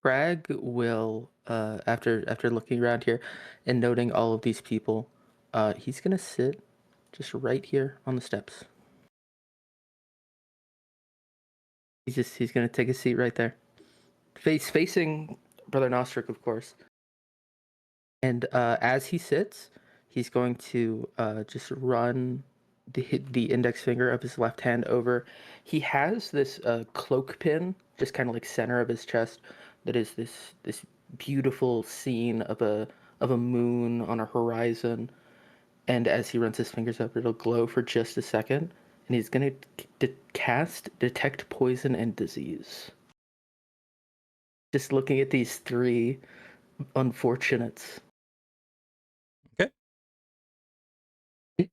Crag will, after looking around here and noting all of these people, he's gonna sit just right here on the steps. He's gonna take a seat right there, facing Brother Nostrick, of course. And as he sits, he's going to just run the index finger of his left hand over. He has this cloak pin, just kind of like center of his chest, that is this beautiful scene of a moon on a horizon. And as he runs his fingers up, it'll glow for just a second, and he's gonna cast detect poison and disease. Just looking at these three unfortunates. Okay.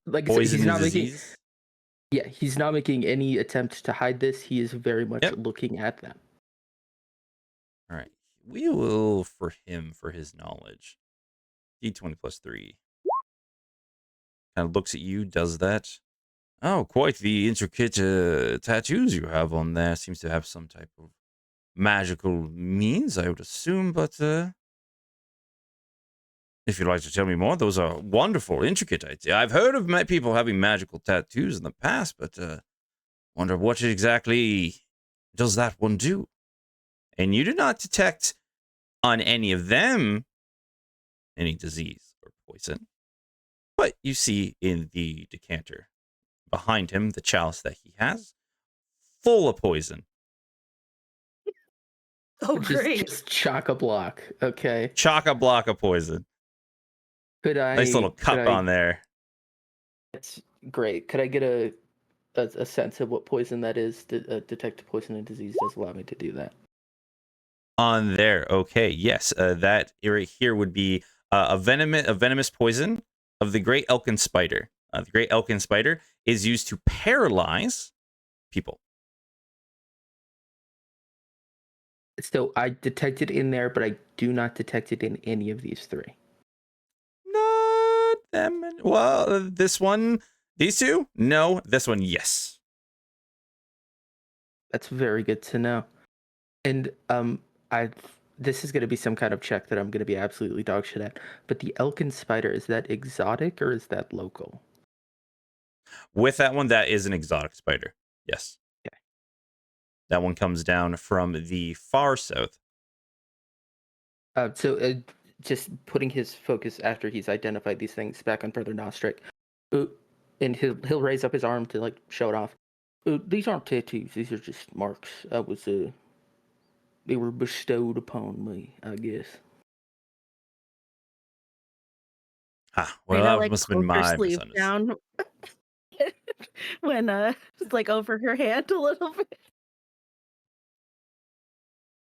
Like Poison he's and not making. disease. Yeah, he's not making any attempt to hide this. He is very much looking at them. All right. We will for his knowledge. D20 plus 3. Kind of looks at you, does that. Oh, quite the intricate tattoos you have on there. Seems to have some type of magical means, I would assume, but if you'd like to tell me more, those are wonderful, intricate ideas. I've heard of people having magical tattoos in the past, but wonder what exactly does that one do? And you do not detect on any of them any disease or poison. But you see in the decanter behind him, the chalice that he has, full of poison. Oh, great. Just chock-a-block. Okay. Chock-a-block of poison. Nice little cup on there. That's great. Could I get a sense of what poison that is? Detect poison and disease does allow me to do that. On there, okay, yes, that right here would be a venomous poison of the great elkin spider. The great elkin spider is used to paralyze people. So I detect it in there, but I do not detect it in any of these three. Not them. Well, this one, these two, no. This one, yes. That's very good to know. And this is going to be some kind of check that I'm going to be absolutely dog shit at. But the elkin spider, is that exotic or is that local? With that one, that is an exotic spider. Yes. Okay. That one comes down from the far south. So just putting his focus after he's identified these things back on Brother Nostrick, and he'll raise up his arm to like show it off. These aren't tattoos; these are just marks. They were bestowed upon me, I guess. Ah, well, that like, must have been pulls her my sleeve misunderstanding. down when it's like over her hand a little bit.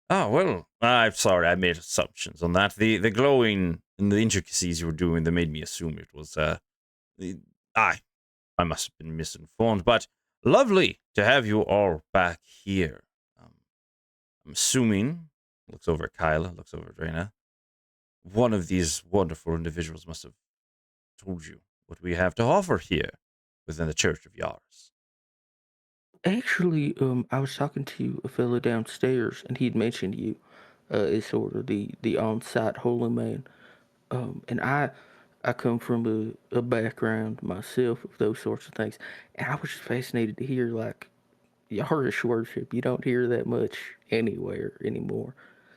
Oh, well, I'm sorry. I made assumptions on that. The glowing and the intricacies you were doing, that made me assume it was, I must have been misinformed, but lovely to have you all back here. I'm assuming, looks over at Kyla, looks over at Reyna, one of these wonderful individuals must have told you what we have to offer here within the Church of Yaris. Actually, I was talking to a fellow downstairs, and he'd mentioned you as sort of the on-site holy man. And I come from a background myself of those sorts of things, and I was just fascinated to hear like Yarish worship. You don't hear that much anywhere anymore.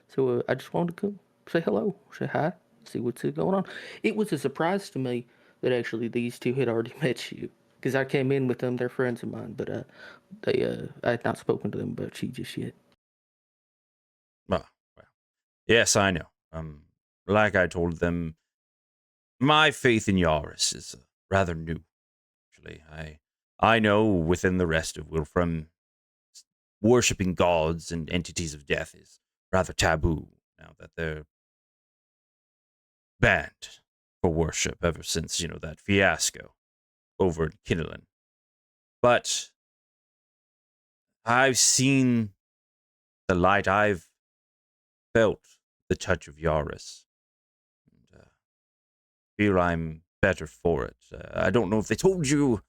So I just wanted to come say hello, say hi, see what's going on. It was a surprise to me that actually these two had already met you, because I came in with them. They're friends of mine, but I had not spoken to them about you just yet. Oh, well, yes, I know. Like I told them, my faith in Yaris is rather new. actually. I know within the rest of Wilfram, worshipping gods and entities of death is rather taboo now that they're banned for worship ever since, that fiasco over in Kinnelan. But I've seen the light. I've felt the touch of Yaris. And, feel I'm better for it. I don't know if they told you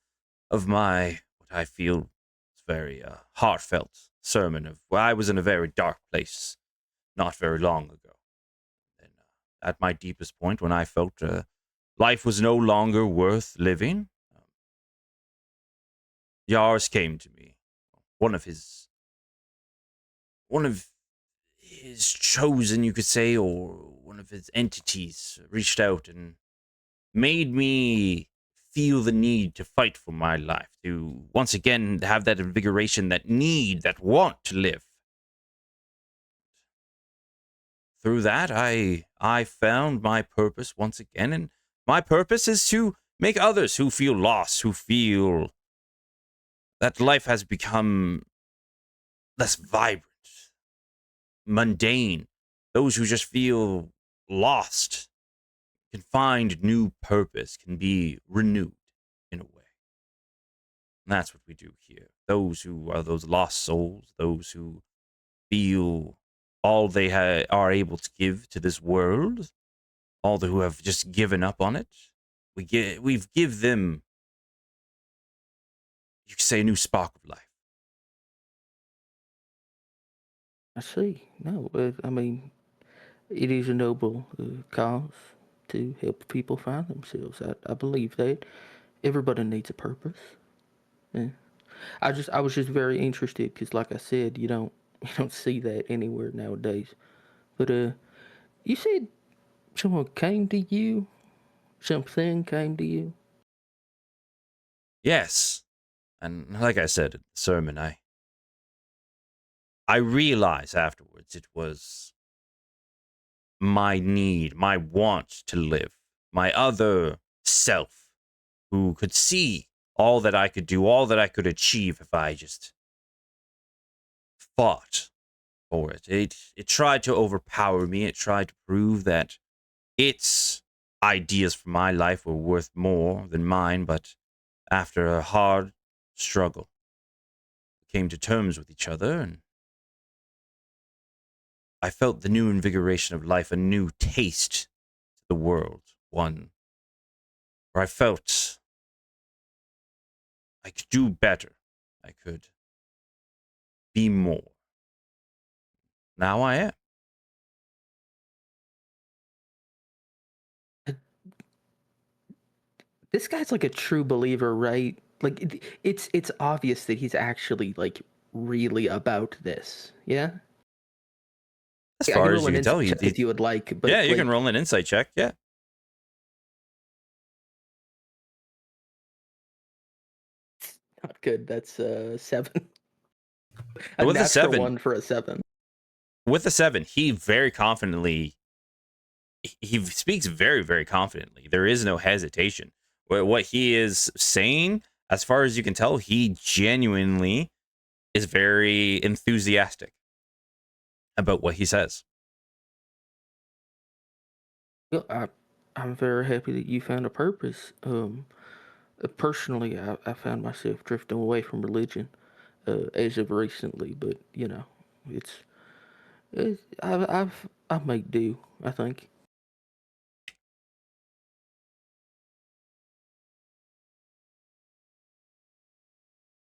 of what I feel is very heartfelt sermon of I was in a very dark place not very long ago. And at my deepest point, when I felt life was no longer worth living, Yars came to me. One of his chosen, you could say, or one of his entities reached out and made me feel the need to fight for my life, to once again have that invigoration, that need, that want to live. Through that, I found my purpose once again, and my purpose is to make others who feel lost, who feel that life has become less vibrant, mundane, those who just feel lost can find new purpose, can be renewed in a way. And that's what we do here. Those who are those lost souls, those who feel all they are able to give to this world, all who have just given up on it, we've give them, you could say, a new spark of life. I see. No, I mean, it is a noble cause to help people find themselves. I believe that everybody needs a purpose. Yeah. I was just very interested because, like I said, you don't see that anywhere nowadays. But you said someone came to you, something came to you. Yes, and like I said in the sermon, I realized afterwards it was my need, my want to live, my other self, who could see all that I could do, all that I could achieve if I just fought for it. It tried to overpower me. It tried to prove that its ideas for my life were worth more than mine. But after a hard struggle, we came to terms with each other, and I felt the new invigoration of life, a new taste to the world, one where I felt I could do better. I could be more. Now I am. This guy's like a true believer, right? Like it's obvious that he's actually like really about this. Yeah. As Yeah, I can far as roll you an can tell, insight check if you would like, but yeah, you can like roll an insight check. Yeah. not good. That's 7. A With a natural 7, 1 for a 7. with a 7, he very confidently, he speaks very, very confidently. There is no hesitation. What he is saying, as far as you can tell, he genuinely is very enthusiastic about what he says. Well, I'm very happy that you found a purpose. Personally, I found myself drifting away from religion as of recently, but I've made do. I think.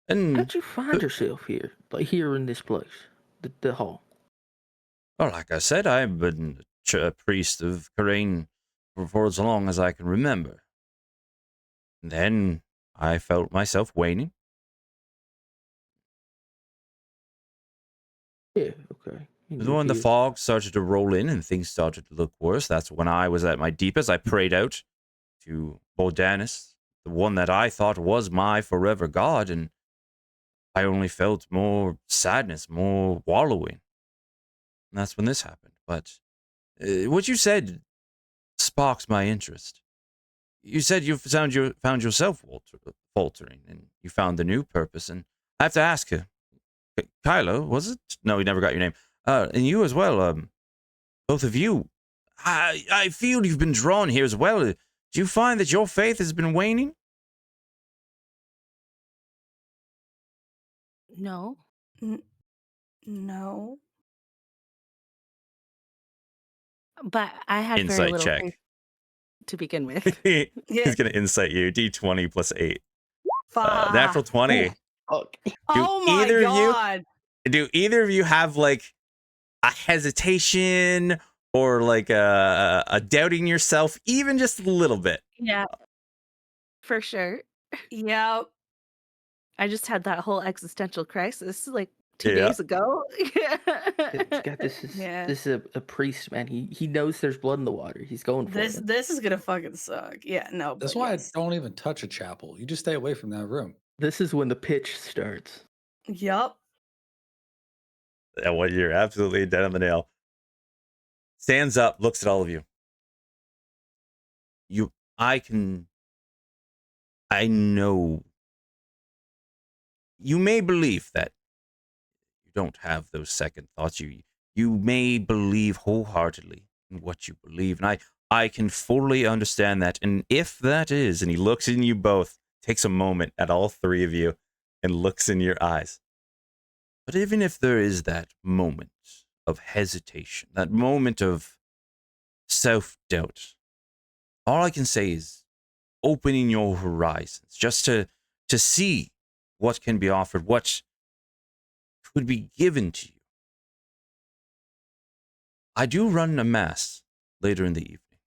And How'd you find yourself here, like here in this place, the hall? well, like I said, I've been a priest of Karain for as long as I can remember. And then I felt myself waning. Yeah, okay. You But live when the here. fog started to roll in and things started to look worse, that's when I was at my deepest. I prayed out to Bordanis, the one that I thought was my forever god, and I only felt more sadness, more wallowing. And that's when this happened. But what you said sparks my interest. You said you found yourself, faltering, and you found a new purpose. And I have to ask you, Kylo, was it? No, we never got your name. And you as well. Both of you. I feel you've been drawn here as well. Do you find that your faith has been waning? No. No. But I had very Insight little check. faith to begin with. He's Yeah. gonna insight you. D20 plus 8. Fuck. Natural 20. Oh, Oh my either of you- god. Do either of you have like a hesitation or like a doubting yourself, even just a little bit? Yeah. For sure. Yeah. I just had that whole existential crisis like 2 Yeah. days ago. God, this is Yeah. this is a priest, man. He knows there's blood in the water. He's going for it. This is gonna fucking suck. Yeah, no. That's but why yes. I don't even touch a chapel. You just stay away from that room. This is when the pitch starts. Yup. Yeah, well, you're absolutely dead on the nail. Stands up, looks at all of you. I know. You may believe that you don't have those second thoughts. You may believe wholeheartedly in what you believe. And I can fully understand that. And if that is, and he looks in you both, takes a moment at all three of you and looks in your eyes. But even if there is that moment of hesitation, that moment of self-doubt, all I can say is opening your horizons just to see what can be offered, what could be given to you. I do run a mass later in the evening.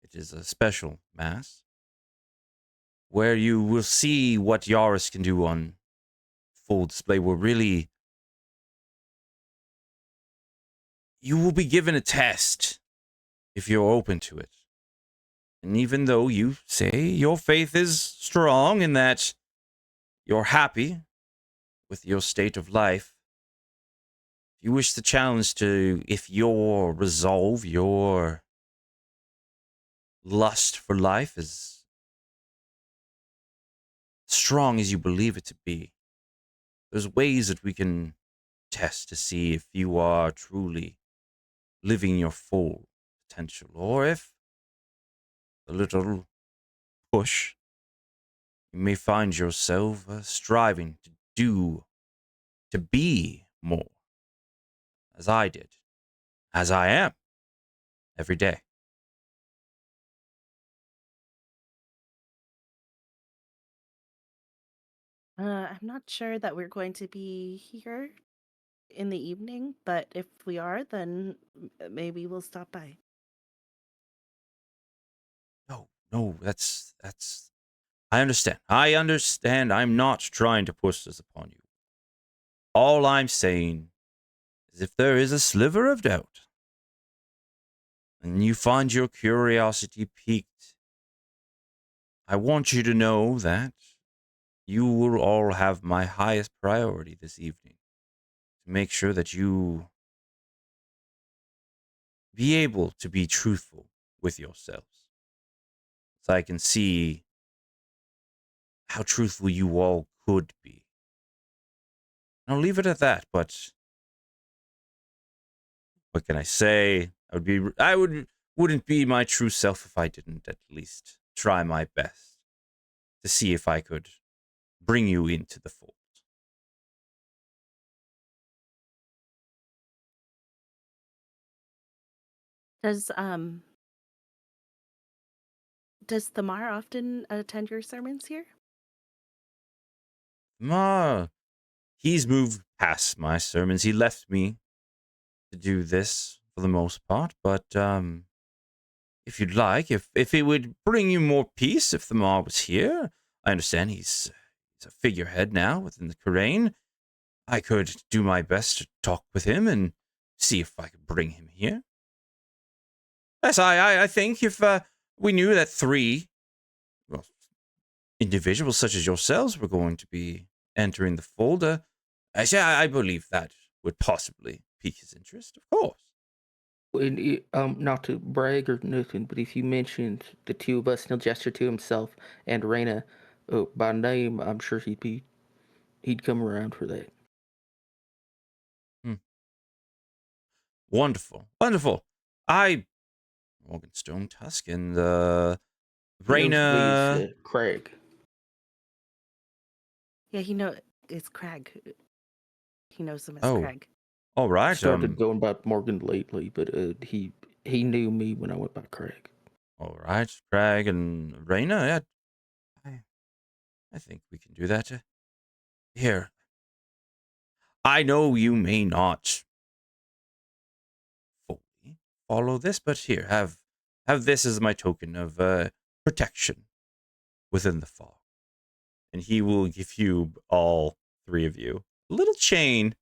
It is a special mass where you will see what Yaris can do on full display. Where really you will be given a test if you're open to it. And even though you say your faith is strong and that you're happy with your state of life, if you wish the challenge to, if your resolve, your lust for life is strong as you believe it to be, there's ways that we can test to see if you are truly living your full potential, or if a little push, you may find yourself striving to be more, as I did, as I am, every day. I'm not sure that we're going to be here in the evening, but if we are, then maybe we'll stop by. No, that's. I understand. I'm not trying to push this upon you. All I'm saying is if there is a sliver of doubt and you find your curiosity piqued, I want you to know that you will all have my highest priority this evening to make sure that you be able to be truthful with yourselves. So I can see how truthful you all could be. I'll leave it at that, but what can I say? Wouldn't be my true self if I didn't at least try my best to see if I could bring you into the fold. Does Thamar often attend your sermons here? He's moved past my sermons. He left me to do this for the most part, but if you'd like, if it would bring you more peace if Thamar was here, I understand he's a figurehead now within the Karain. I could do my best to talk with him and see if I could bring him here. Yes, I think if we knew that three individuals such as yourselves were going to be entering the fold, I believe that would possibly pique his interest, of course. Not to brag or nothing, but if you mentioned the two of us, and he'll gesture to himself and Reyna, by name, I'm sure he'd come around for that. Wonderful, wonderful. Morganstone Tusk and He knows me as Raina. Craig. Yeah, it's Craig. He knows him as Oh, Craig. all right. Started going by Morgan lately, but he knew me when I went by Craig. All right, Craig and Raina. Yeah, I think we can do that. Here, I know you may not fully follow this, but here, have this as my token of protection within the fog. And he will give you, all three of you, a little chain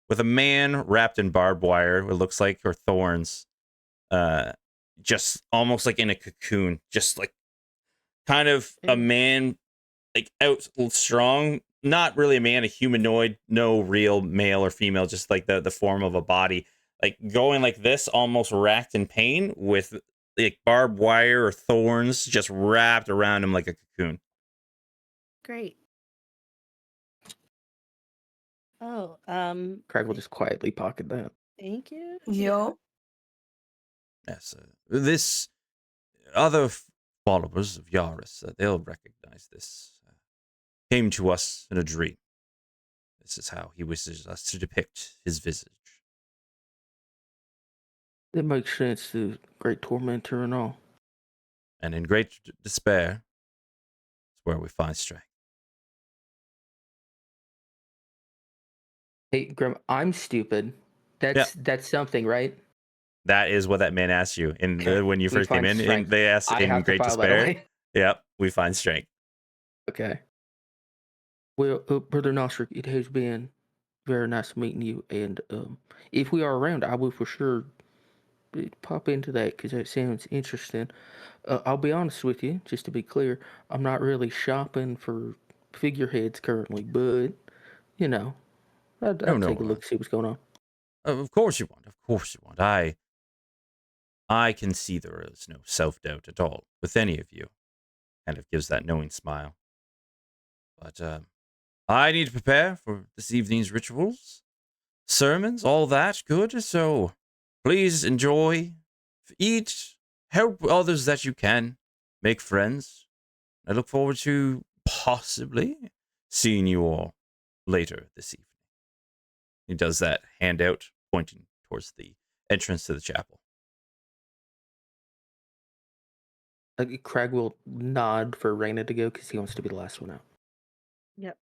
with a man wrapped in barbed wire, it looks like, or thorns, just almost like in a cocoon, just like kind of a man, like out strong, not really a man, a humanoid, no real male or female, just like the form of a body, like going like this, almost racked in pain, with like barbed wire or thorns just wrapped around him like a cocoon. Great. Oh, Craig will just quietly pocket that. thank you. Yo. Yes, this other followers of Yaris, they'll recognize this. Came to us in a dream. This is how he wishes us to depict his visage. It makes sense. The great tormentor and all. And in great despair, is where we find strength. Hey, Grim, I'm stupid. That's something, right? That is what that man asked you when you We first came find in. strength. They asked I in have to great file that despair. away. Yep, we find strength. Okay. Well, Brother Nostrick, it has been very nice meeting you. And if we are around, I will for sure pop into that because that sounds interesting. I'll be honest with you, just to be clear, I'm not really shopping for figureheads currently, but you know, I'd No, take a look, see what's going on. of course you want. Of course you want. I can see there is no self-doubt at all with any of you. Kind of gives that knowing smile. But I need to prepare for this evening's rituals, sermons, all that good. So please enjoy, eat, help others that you can, make friends. I look forward to possibly seeing you all later this evening. He does that hand out, pointing towards the entrance to the chapel. Craig will nod for Raina to go because he wants to be the last one out. Yep.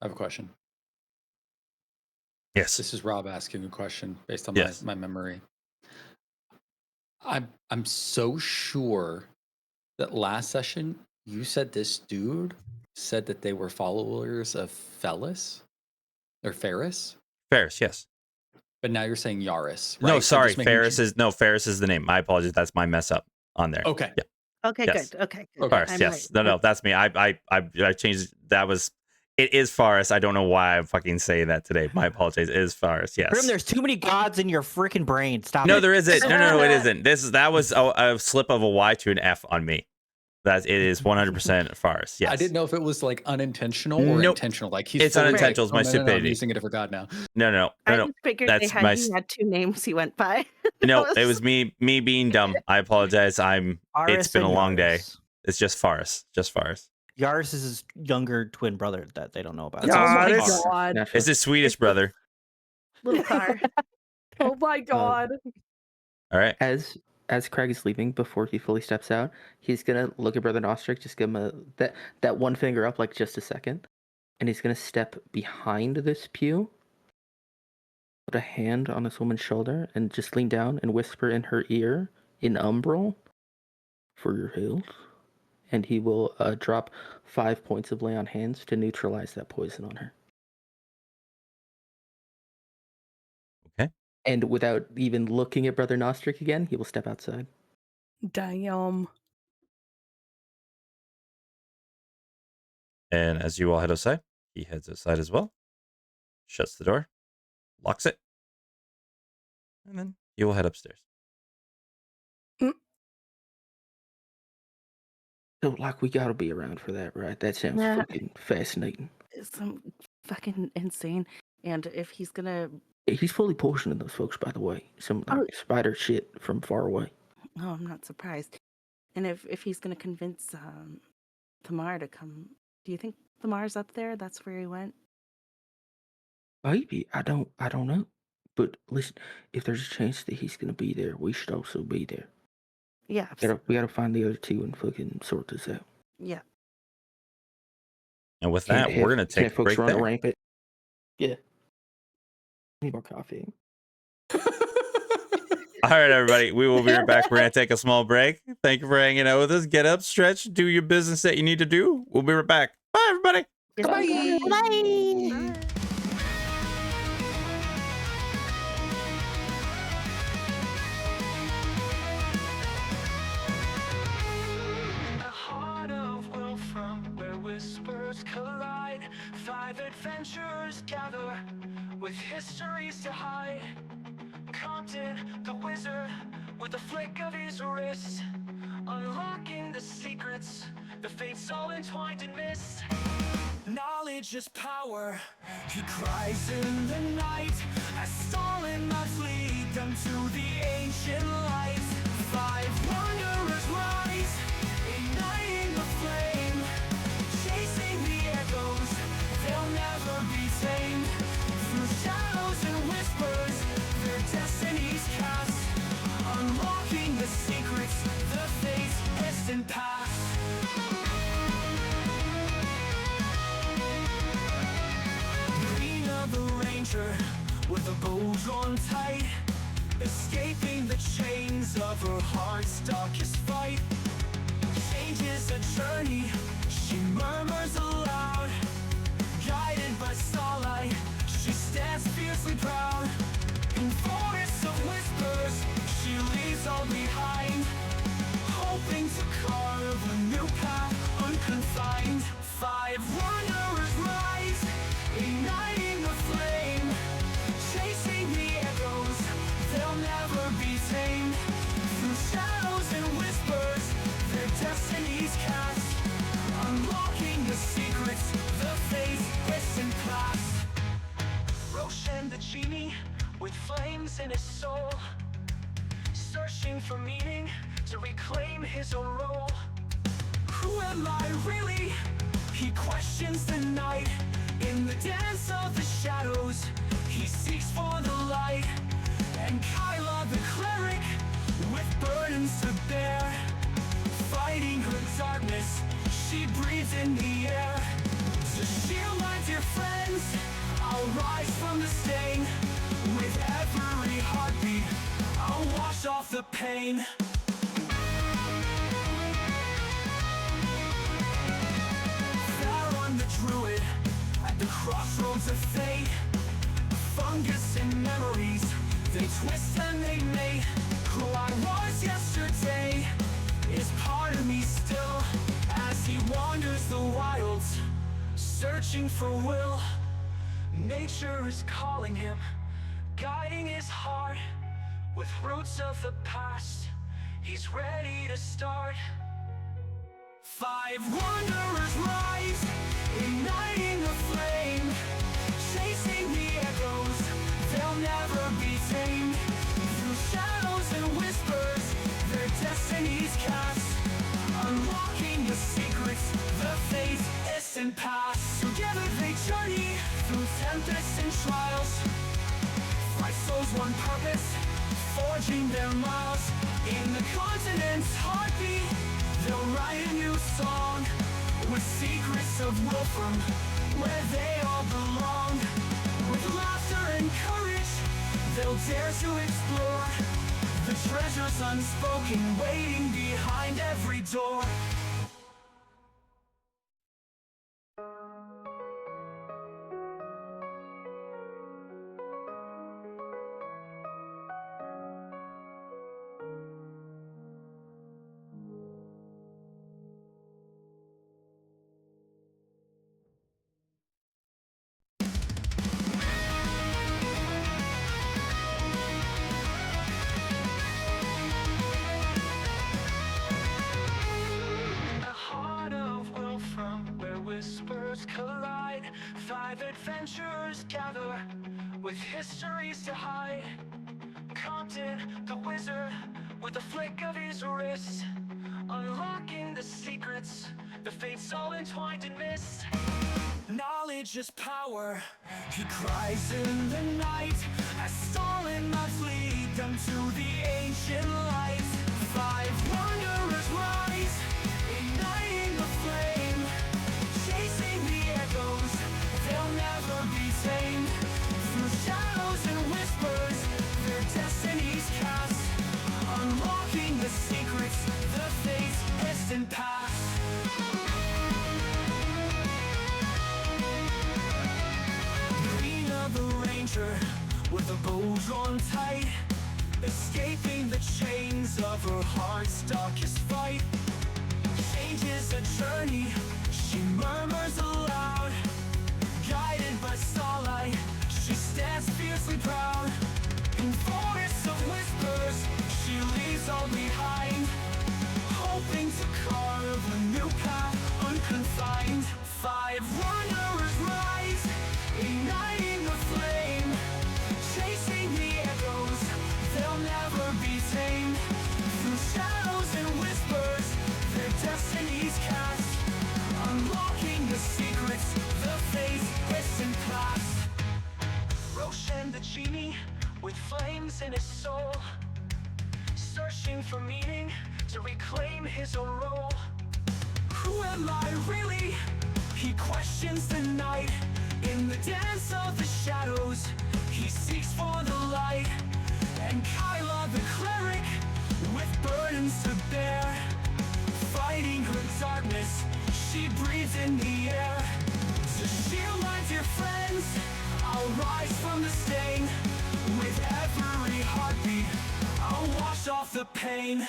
I have a question. Yes. This is Rob asking a question based on Yes. my memory. I'm so sure that last session you said this dude said that they were followers of Ferris or Ferris, Ferris, yes. but now you're saying Yaris, right? No, I'm sorry. just making Ferris sure- Ferris is the name. My apologies. That's my mess up on there. Okay. Yeah. Okay, Yes. good. Okay, good. Okay. Faris, I'm yes. right. No, that's me. I changed. That was. It is Faris. I don't know why I'm fucking saying that today. My apologies. It is Faris. Yes. Grim, there's too many gods in your freaking brain. Stop No, it. there isn't. No, it isn't. That was a slip of a Y to an F on me. It is 100% Faris. Yes. I didn't know if it was like unintentional or Nope. intentional. Like he's It's fully unintentional. It's my like, no, I'm stupidity. using a different god now. No. I just figured That's he had two names he went by. No, it was me being dumb. I apologize. It's been a long day. It's just Faris. Just Faris. Yaris is his younger twin brother that they don't know about. That's Oh also my Yaris. god. Naturally. It's his Swedish brother. Little car. Oh my god. All right. As Craig is leaving, before he fully steps out, he's gonna look at Brother Nostrick, just give him that one finger up, like just a second, and he's gonna step behind this pew, put a hand on this woman's shoulder, and just lean down and whisper in her ear in Umbral, "For your health," and he will drop 5 points of lay on hands to neutralize that poison on her. Okay. And without even looking at Brother Nostrick again, he will step outside. Damn. And as you all head outside, he heads outside as well. Shuts the door, locks it, and then You will head upstairs. So, like, we gotta be around for that, right? That sounds Yeah. fucking fascinating. Some fucking insane. And if he's gonna, He's fully poisoning those folks, by the way. Some like oh, spider shit from far away. oh, I'm not surprised. And if he's gonna convince Thamar to come, do you think Thamar's up there? That's where he went. Maybe I don't know. But listen, if there's a chance that he's gonna be there, we should also be there. Yeah, We gotta find the other two and fucking sort this out. yeah. And with Can't that, we're going to take a folks break run there. rampant. Yeah. Need more coffee. All right, everybody. We will be right back. We're going to take a small break. Thank you for hanging out with us. Get up, stretch, do your business that you need to do. We'll be right back. Bye, everybody. Bye. Bye. Whispers collide, 5 adventurers gather with histories to hide. Compton, the wizard, with a flick of his wrist, unlocking the secrets, the fates all entwined in mist. Knowledge is power, he cries in the night, as stolen lives lead them to the ancient light. 5 wanderers rise, igniting the flame, chasing the echoes, they'll never be tamed. Through shadows and whispers, their destinies cast, unlocking the secrets, the fates distant past. Rena the ranger, with a bow drawn tight, escaping the chains of her heart's darkest fight. Change is a journey, she murmurs aloud, guided by starlight, she stands fiercely proud. In forests of whispers, she leaves all behind, hoping to carve a new path unconfined. 5 wanderers rise, igniting the flame, chasing the echoes, they'll never be tamed. Through shadows and whispers, their destinies cast, unlocking the secrets, the fates distant past. Roshan the genie, with flames in his soul, searching for meaning to reclaim his own role. Who am I really? He questions the night. In the dance of the shadows, he seeks for the light. And Kyla the cleric, with burdens to bear, fighting her darkness, she breathes in the air. To shield my dear friends, I'll rise from the stain. With every heartbeat, I'll wash off the pain. Theron the druid, at the crossroads of fate, fungus and memories, they twist and they mate. Who I was yesterday is part of me still, as he wanders the wilds, searching for will. Nature is calling him, guiding his heart, with roots of the past, he's ready to start. 5 wanderers rise, igniting the flame, chasing the echoes, they'll never be tamed. Through shadows and whispers, their destinies cast, unlocking the secrets, the fates distant past. Together they journey through tempests and trials, fight souls, one purpose, forging their miles. In the continent's heartbeat, they'll write a new song, with secrets of Wolfram, where they all belong. With laughter and courage, they'll dare to explore the treasures unspoken, waiting behind every door. 5 adventurers gather with histories to hide. Compton, the wizard, with a flick of his wrist, unlocking the secrets, the fates all entwined in mist. Knowledge is power, he cries in the night, as stolen minds lead them to the ancient light. 5 wanderers rise, igniting the flame, chasing the echoes, they'll never be tamed. Through shadows and whispers, their destinies cast, unlocking the secrets, the fates, distant past. The ranger with a bow drawn tight, escaping the chains of her heart's darkest fight. Change is a journey, she murmurs aloud, guided by starlight, she stands fiercely proud. In forests of whispers, she leaves all behind, hoping to carve a new path unconfined. 5 wanderers rise, igniting the flame, chasing the echoes, they'll never be tamed. Through shadows and whispers, their destinies cast, unlocking the secrets, the fates, distant past. Roshan the genie, with flames in his soul, searching for meaning to reclaim his own role. Who am I really? He questions the night. In the dance of the shadows, he seeks for the light. And Kyla the cleric, with burdens to bear, fighting her darkness, she breathes in the air. To shield my dear friends, I'll rise from the stain. With every heartbeat, I'll wash off the pain.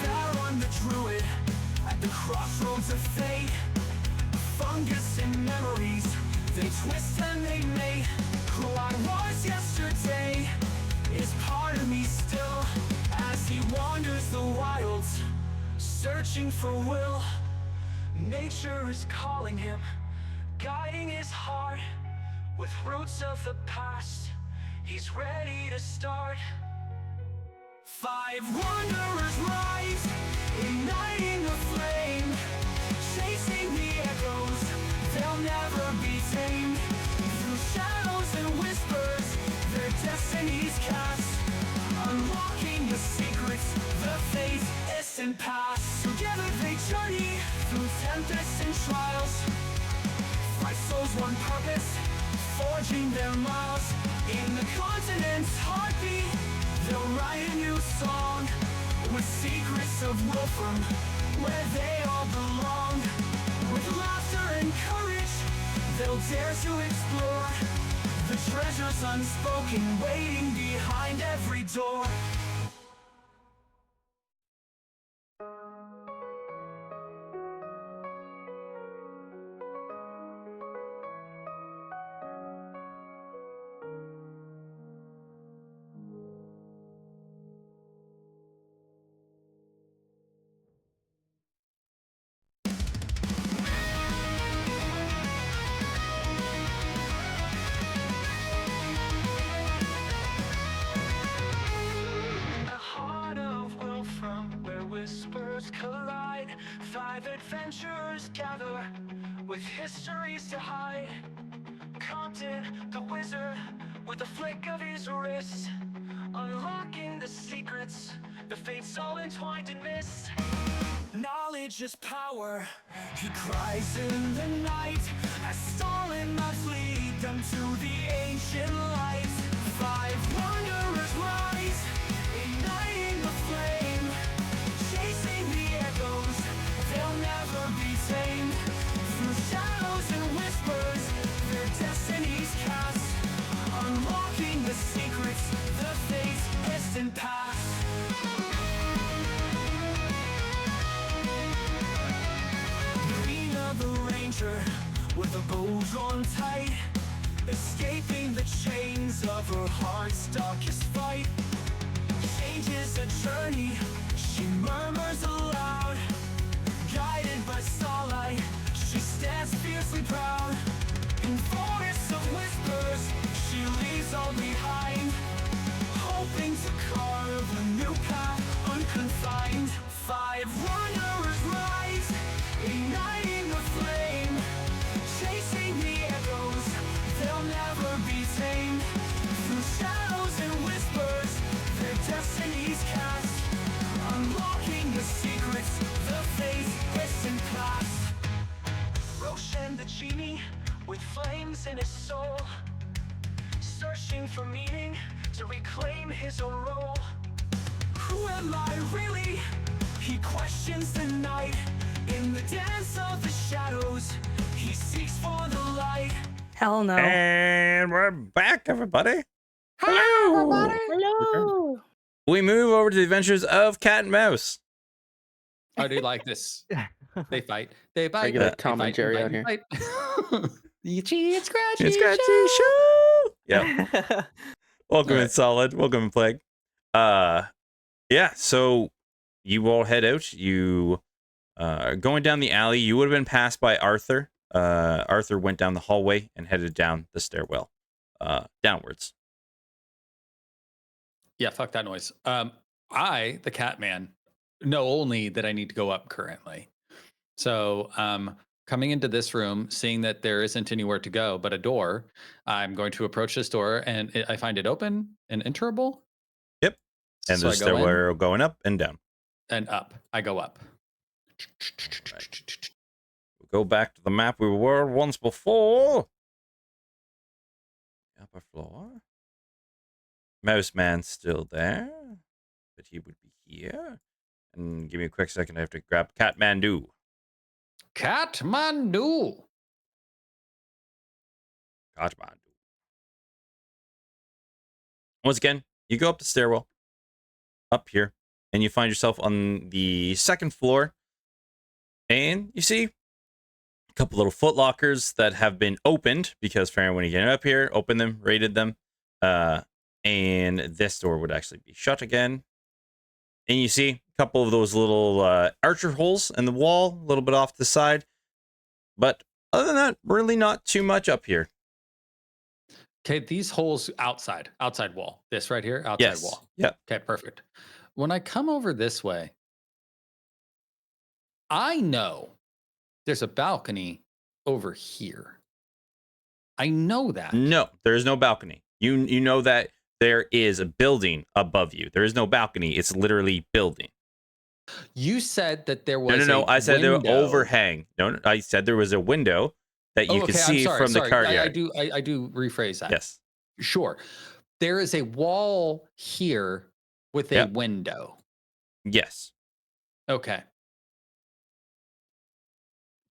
Theron the druid, at the crossroads of fate, fungus and memories, they twist and they mate. Who I was yesterday is part of me still, as he wanders the wilds, searching for will. Nature is calling him, guiding his heart, with roots of the past, he's ready to start. 5 wanderers rise, igniting the flame, chasing the echoes, they'll never be tamed. Through shadows and whispers, their destinies cast, unlocking the secrets, the fates, distant past. Together they journey through tempests and trials, fight souls, one purpose, forging their miles. In the continent's heartbeat, they'll write a new song, with secrets of Wolfram, where they all belong. With laughter and courage, they'll dare to explore the treasures unspoken, waiting behind every door. Whispers collide, 5 adventurers gather with histories to hide. Compton, the wizard, with a flick of his wrist, unlocking the secrets, the fates all entwined in mist. Knowledge is power, he cries in the night, as stolen minds lead them to the ancient light. 5 wanderers rise, igniting the flame, chasing the echoes, they'll never be tamed. Through shadows and whispers, their destinies cast, unlocking the secrets, the fates, distant past. Marina the ranger, with a bow drawn tight, escaping the chains of her heart's darkest fight. Change is a journey, she murmurs aloud, guided proud. In forests of whispers, she leaves all behind, hoping to carve a new path unconfined. 5 wanderers rise, igniting the flame, chasing the echoes, they'll never be tamed. Through shadows and whispers, their destinies cast, unlocking the secrets, the fates, distant past. Roshan the genie, with flames in his soul, searching for meaning to reclaim his own role. Who am I really? He questions the night. In the dance of the shadows, he seeks for the light. Hell no. And we're back, everybody. Hello. Hello. We move over to the adventures of Cat and Mouse. I do like this. They fight. They bite. Regular They Tom and fight, Jerry bite, out here. Fight. Itchy and scratchy. It's Scratchy Show. Show. Yeah. Welcome in, Alright. Solid. Welcome in, Plague. Yeah. So you all head out. You going down the alley. You would have been passed by Arthur. Arthur went down the hallway and headed down the stairwell, downwards. Yeah, fuck that noise. I, the cat man, know only that I need to go up currently. So coming into this room, seeing that there isn't anywhere to go but a door, I'm going to approach this door and I find it open and enterable. Yep. And So the I go in stairwell going up and down. and up. I go up. We'll go back to the map we were once before. Upper floor. Mouse Man's still there, but he would be here. And give me a quick second. I have to grab Catmandu. Kathmandu. Catmandu. Once again, you go up the stairwell, up here, and you find yourself on the second floor. And you see a couple little foot lockers that have been opened because Farron, when you get up here, opened them, raided them. And this door would actually be shut again. And you see a couple of those little archer holes in the wall, a little bit off to the side. But other than that, really not too much up here. Okay, these holes outside wall. This right here, outside Yes. wall. Yep. Okay, perfect. When I come over this way, I know there's a balcony over here. I know that. No, there is no balcony. You know that there is a building above you. There is no balcony. It's literally building. You said that there was No. I said there were window. overhang. No, I said there was a window that you could I'm see sorry, from the courtyard. I do rephrase that. Yes. Sure. There is a wall here with a Yep. window. Yes. Okay.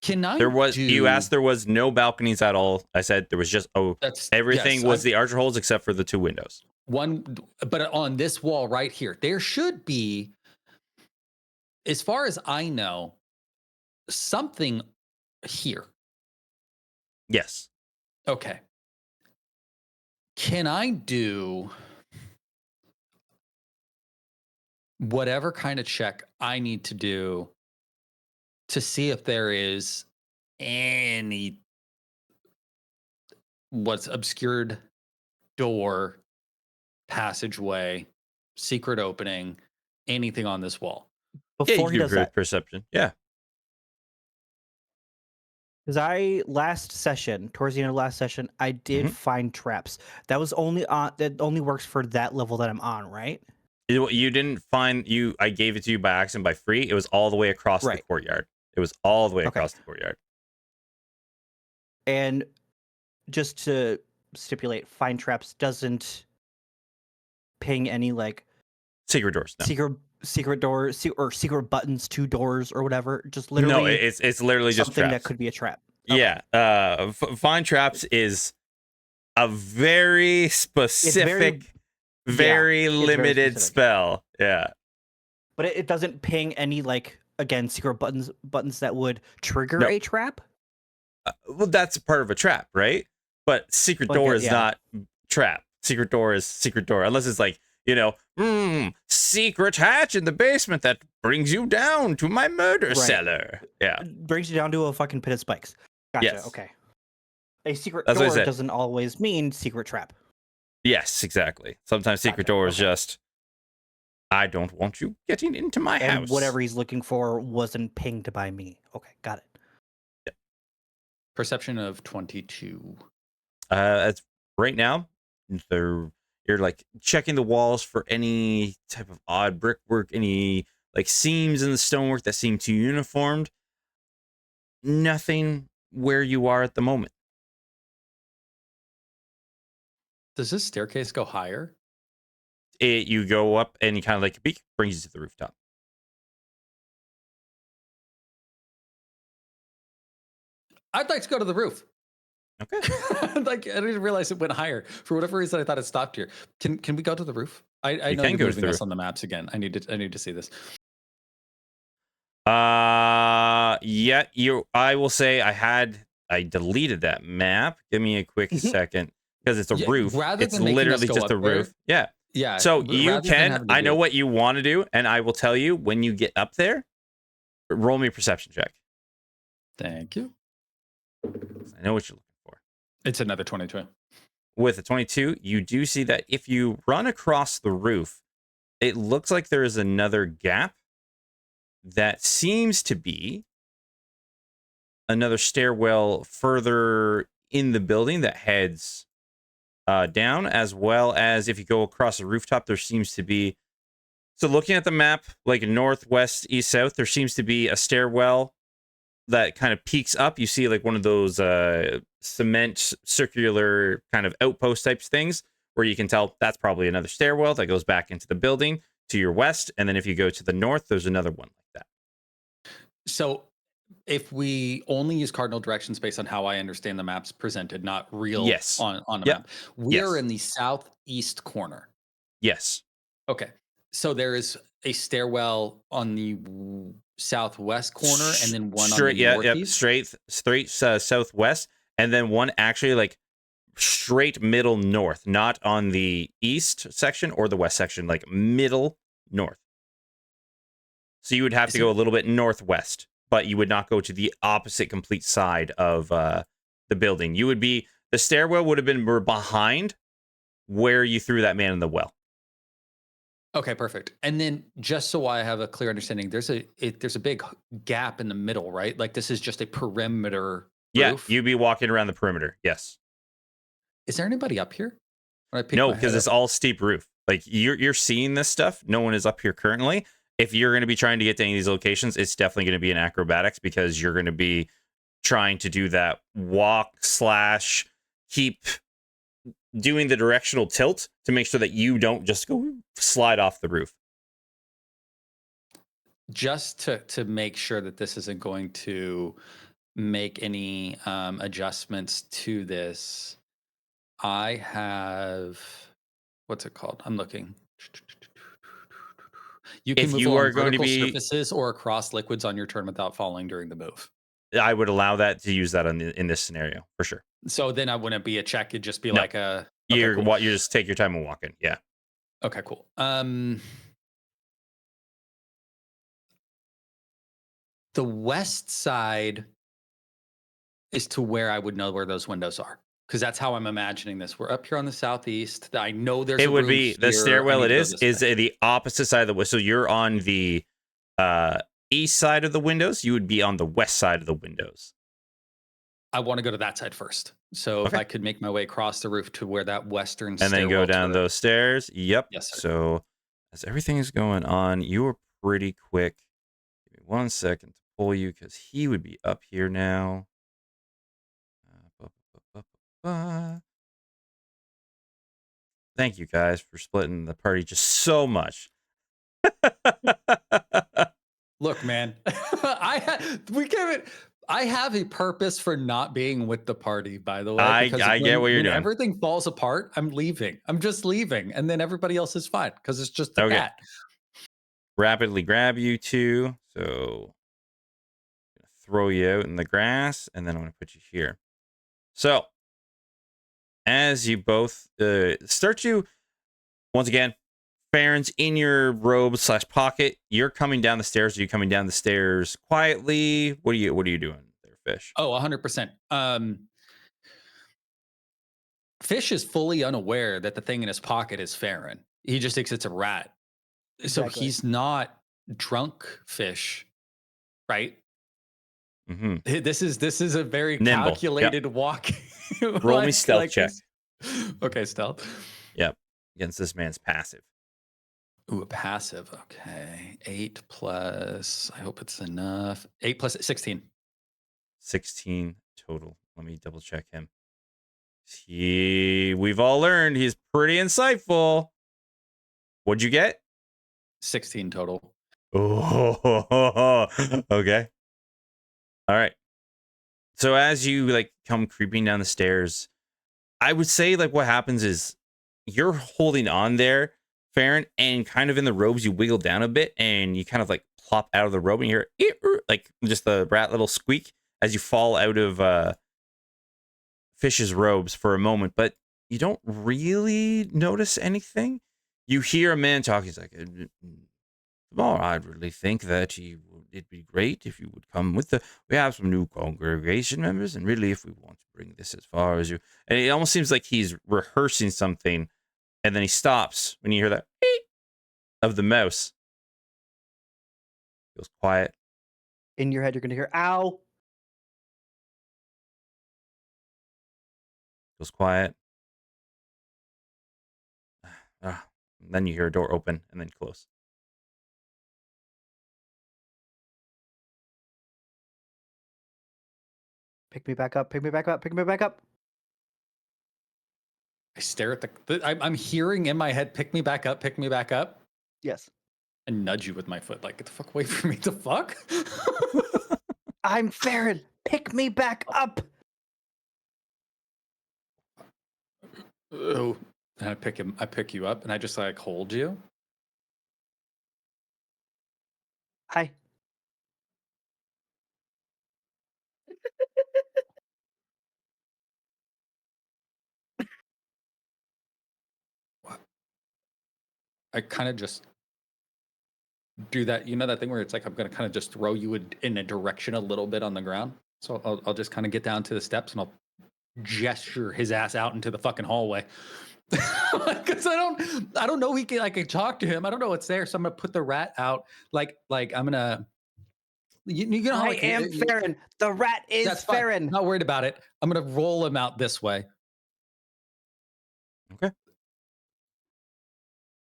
Can I There was. do, You asked. There was no balconies at all. I said there was just. Oh, that's everything yes, was the archer holes except for the 2 windows. one, but on this wall right here, there should be, as far as I know, something here. Yes. Okay. Can I do whatever kind of check I need to do to see if there is any what's obscured door, passageway, secret opening, anything on this wall? Before he you does do that, perception. Yeah. because last session, towards the end of last session, I did find traps. That was only that only works for that level that I'm on, right? You didn't find you. I gave it to you by accident by free. It was all the way across the Right. courtyard. It was all the way Okay. across the courtyard. And just to stipulate, find traps doesn't ping any like Secret doors. No. secret doors or secret buttons to doors or whatever. Just No, literally it's literally just something traps. that could be a trap. Okay. Yeah. Find traps is a very specific, very it's very limited specific. spell. Yeah. But it doesn't ping any like again secret buttons that would trigger No. a trap. Well, that's part of a trap, right? But secret Like door a- is yeah. not trap. Secret door is secret door, unless it's like, secret hatch in the basement that brings you down to my murder Right. cellar. Yeah. It brings you down to a fucking pit of spikes. Gotcha. Yes. Okay. A secret That's what I door said. doesn't always mean secret trap. Yes, exactly. Sometimes secret Gotcha, door is okay. just, I don't want you getting into my And house. whatever he's looking for wasn't pinged by me. Okay, got it. Perception of 22. It's right now. You're like checking the walls for any type of odd brickwork, any like seams in the stonework that seem too uniformed. Nothing where you are at the moment. Does this staircase go higher? You go up and you kind of like a peek, brings you to the rooftop. I'd like to go to the roof. Okay. Like I didn't realize it went higher. For whatever reason, I thought it stopped here. Can we go to the roof? I You know can you're go to moving the us roof. on the maps again. I need to see this. Yeah, I will say I deleted that map. Give me a quick second because it's a Yeah, roof. rather It's than making us literally go just a up there, roof. Yeah. yeah. So you Rather than can, having to I do know it. what you want to do, and I will tell you when you get up there, roll me a perception check. Thank you. I know what you're looking for. It's another 22. With a 22, you do see that if you run across the roof, it looks like there is another gap that seems to be another stairwell further in the building that heads down, as well as if you go across the rooftop, there seems to be. So looking at the map, like northwest, east, south, there seems to be a stairwell that kind of peaks up. You see like one of those cement circular kind of outpost types things where you can tell that's probably another stairwell that goes back into the building to your west. And then if you go to the north, there's another one like that. So if we only use cardinal directions based on how I understand the maps presented, not real Yes. on a Yep. map, we are Yes. in the southeast corner. Yes. Okay. So there is a stairwell on the southwest corner and then one straight, on the yeah, northeast. straight southwest, and then one actually like straight middle north, not on the east section or the west section, like middle north. So you would have to go a little bit northwest, but you would not go to the opposite complete side of the building. You would be, the stairwell would have been behind where you threw that man in the well. Okay, perfect. And then just so I have a clear understanding, there's a big gap in the middle, right? Like this is just a perimeter Yeah, roof. you'd be walking around the perimeter. Yes. Is there anybody up here? When I peek No, my because head it's up? all steep roof. Like you're seeing this stuff. No one is up here currently. If you're going to be trying to get to any of these locations, it's definitely going to be in acrobatics because you're going to be trying to do that walk / keep doing the directional tilt to make sure that you don't just go slide off the roof. Just to make sure that this isn't going to make any adjustments to this, I have, what's it called? I'm looking. You can If move you along are going to vertical be, surfaces or across liquids on your turn without falling during the move. I would allow that to use that in this scenario for sure. So then I wouldn't be a check. It'd just be No. like a. Okay, You're cool. you just take your time and walk in. Yeah. Okay, cool. The west side is to where I would know where those windows are, because that's how I'm imagining this. We're up here on the southeast. I know there's It a would room be the here. I stairwell. need It to go is this way. the opposite side of the. So you're on the east side of the windows. You would be on the west side of the windows. I want to go to that side first. So if Okay. I could make my way across the roof to where that western And then go down those stairs. Yep. Yes, sir. So as everything is going on, you were pretty quick. Give me 1 second to pull you because he would be up here now. Thank you guys for splitting the party just so much. Look, man, I have a purpose for not being with the party, by the way. I Because get what you're when doing. everything falls apart, I'm leaving. I'm just leaving. And then everybody else is fine because it's just a Okay. cat. Rapidly grab you two. So throw you out in the grass, and then I'm going to put you here. So as you both start to, once again, Farron's in your robe / pocket. You're coming down the stairs. Are you coming down the stairs quietly? What are you doing there, Fish? Oh, 100%. Fish is fully unaware that the thing in his pocket is Farron. He just thinks it's a rat. So Exactly. he's not drunk Fish, right? This is a very Nimble. Yep. calculated walk. Roll me stealth check. Okay, stealth. Yep. Against this man's passive. Ooh, a passive. Okay. 8 plus, I hope it's enough. 8 plus 16. 16 total. Let me double check him. We've all learned he's pretty insightful. What'd you get? 16 total. Oh, okay. All right. So as you like come creeping down the stairs, I would say like what happens is you're holding on there, Farron, and kind of in the robes you wiggle down a bit and you kind of like plop out of the robe and you hear like just the rat little squeak as you fall out of Fish's robes for a moment, but you don't really notice anything. You hear a man talk. He's like, "Oh, I really think that it'd be great if you would come with the. We have some new congregation members, and really, if we want to bring this as far as you." And it almost seems like he's rehearsing something, and then he stops when you hear that beep of the mouse. Goes quiet. In your head, you're gonna hear "ow." Goes quiet. Then you hear a door open and then close. Pick me back up. Pick me back up. Pick me back up. I stare at I'm hearing in my head, pick me back up, pick me back up. Yes. And nudge you with my foot. Like, get the fuck away from me. The fuck? I'm Farron. Pick me back up. Oh. And I pick you up and I just like hold you. Hi. What? I kind of just do that. You know that thing where it's like I'm gonna kind of just throw you in a direction a little bit on the ground. So I'll just kind of get down to the steps and I'll gesture his ass out into the fucking hallway. Because I don't know I can talk to him. I don't know what's there. So I'm gonna put the rat out. Like I'm gonna. You know how I am Farron. The rat is that's fine. Farron. I'm not worried about it. I'm gonna roll him out this way. Okay.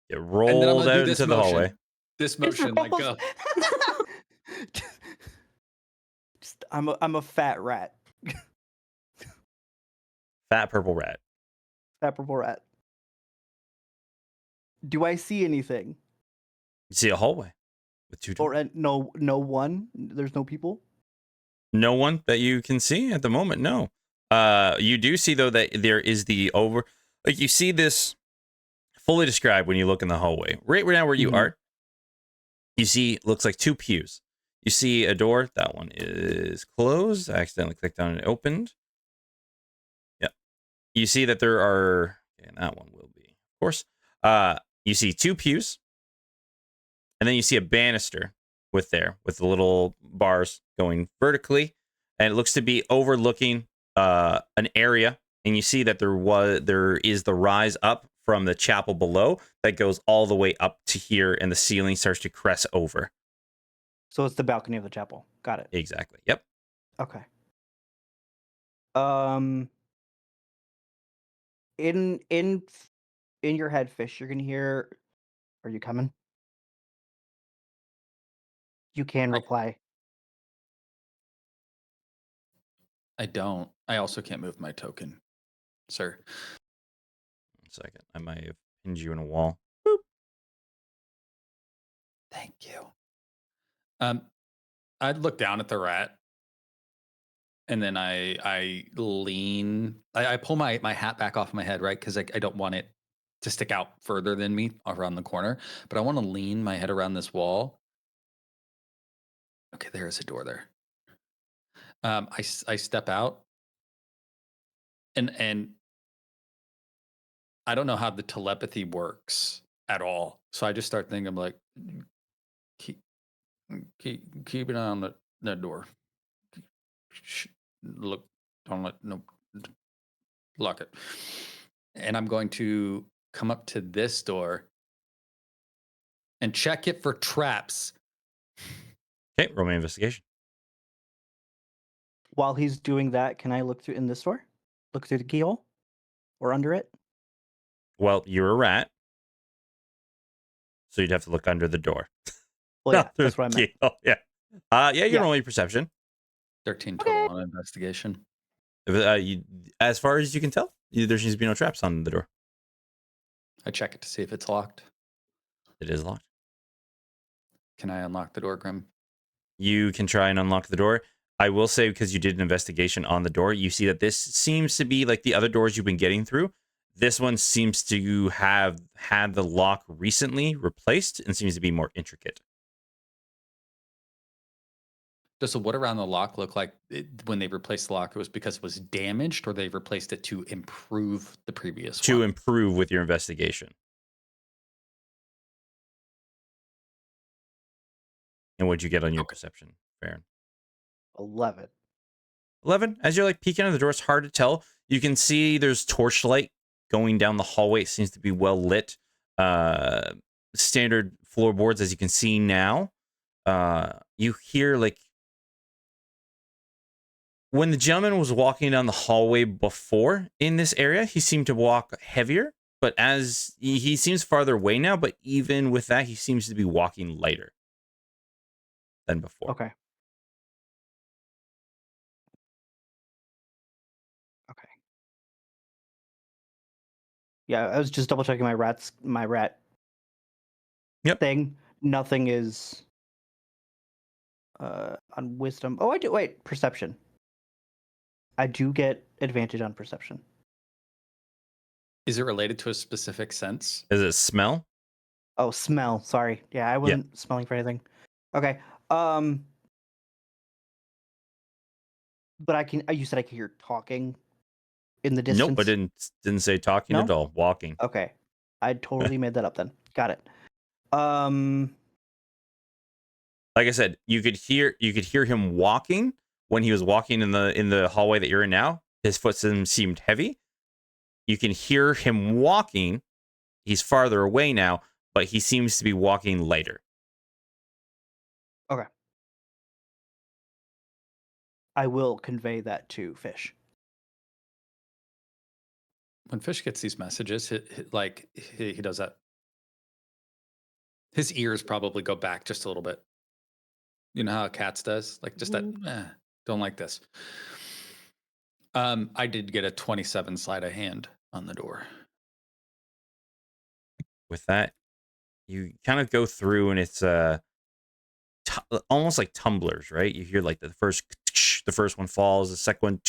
Get rolled out into the hallway. This motion, like go. I'm a fat rat. Fat purple rat. Fat purple rat. Do I see anything? You see a hallway with two doors. Or no one. There's no people. No one that you can see at the moment. No. You do see though that there is like you see this fully described when you look in the hallway. Right now where you are, you see looks like 2 pews. You see a door. That one is closed. I accidentally clicked on it and opened. Yeah. You see that there are, and that one will be, of course. You see 2 pews. And then you see a banister with the little bars going vertically. And it looks to be overlooking an area. And you see that there is the rise up from the chapel below that goes all the way up to here, and the ceiling starts to crest over. So it's the balcony of the chapel. Got it. Exactly. Yep. Okay. In your head, Fish, you're gonna hear. Are you coming? You can reply. I don't. I also can't move my token, sir. 1 second. I might have pinned you in a wall. Thank you. I'd look down at the rat, and then I lean. I pull my hat back off my head, right? Because I don't want it to stick out further than me around the corner. But I want to lean my head around this wall. Okay, there is a door there. I step out, and I don't know how the telepathy works at all. So I just start thinking, I'm like, keep an eye on that door. Look, don't let no lock it. and I'm going to come up to this door and check it for traps. Okay, roll me investigation. While he's doing that, can I look through in this door? Look through the keyhole? Or under it? Well, you're a rat, so you'd have to look under the door. Well, yeah, Not through that's what I the meant. keyhole, yeah. Yeah, you Yeah. roll your perception. 13 total on investigation. As far as you can tell, there seems to be no traps on the door. I check it to see if it's locked. It is locked. Can I unlock the door, Grim? You can try and unlock the door. I will say, because you did an investigation on the door, you see that this seems to be like the other doors you've been getting through. This one seems to have had the lock recently replaced and seems to be more intricate. Does the wood around the lock look like when they replaced the lock, it was because it was damaged, or they replaced it to improve the previous one? To improve with your investigation. And what'd you get on your perception, Farron? 11. 11. As you're like peeking under the door, it's hard to tell. You can see there's torchlight going down the hallway. It seems to be well lit. Standard floorboards, as you can see now. You hear like when the gentleman was walking down the hallway before in this area, he seemed to walk heavier. But as he seems farther away now, but even with that, he seems to be walking lighter than before. Okay. Okay. Yeah, I was just double checking my rat Yep. thing. Nothing is on wisdom. Oh, I do. Wait, perception. I do get advantage on perception. Is it related to a specific sense? Is it smell? Oh, smell. Sorry. Yeah, I wasn't smelling for anything. Okay. But you said I could hear talking in the distance. Nope, I didn't say talking No? at all. Walking. Okay. I totally made that up then. Got it. Like I said, you could hear him walking when he was walking in the hallway that you're in now. His footsteps seemed heavy. You can hear him walking. He's farther away now, but he seems to be walking lighter. Okay. I will convey that to Fish. When Fish gets these messages, he does that. His ears probably go back just a little bit. You know how cats does? Like just that, don't like this. I did get a 27 sleight of hand on the door. With that, you kind of go through, and it's almost like tumblers, right? You hear like the first one falls, the second one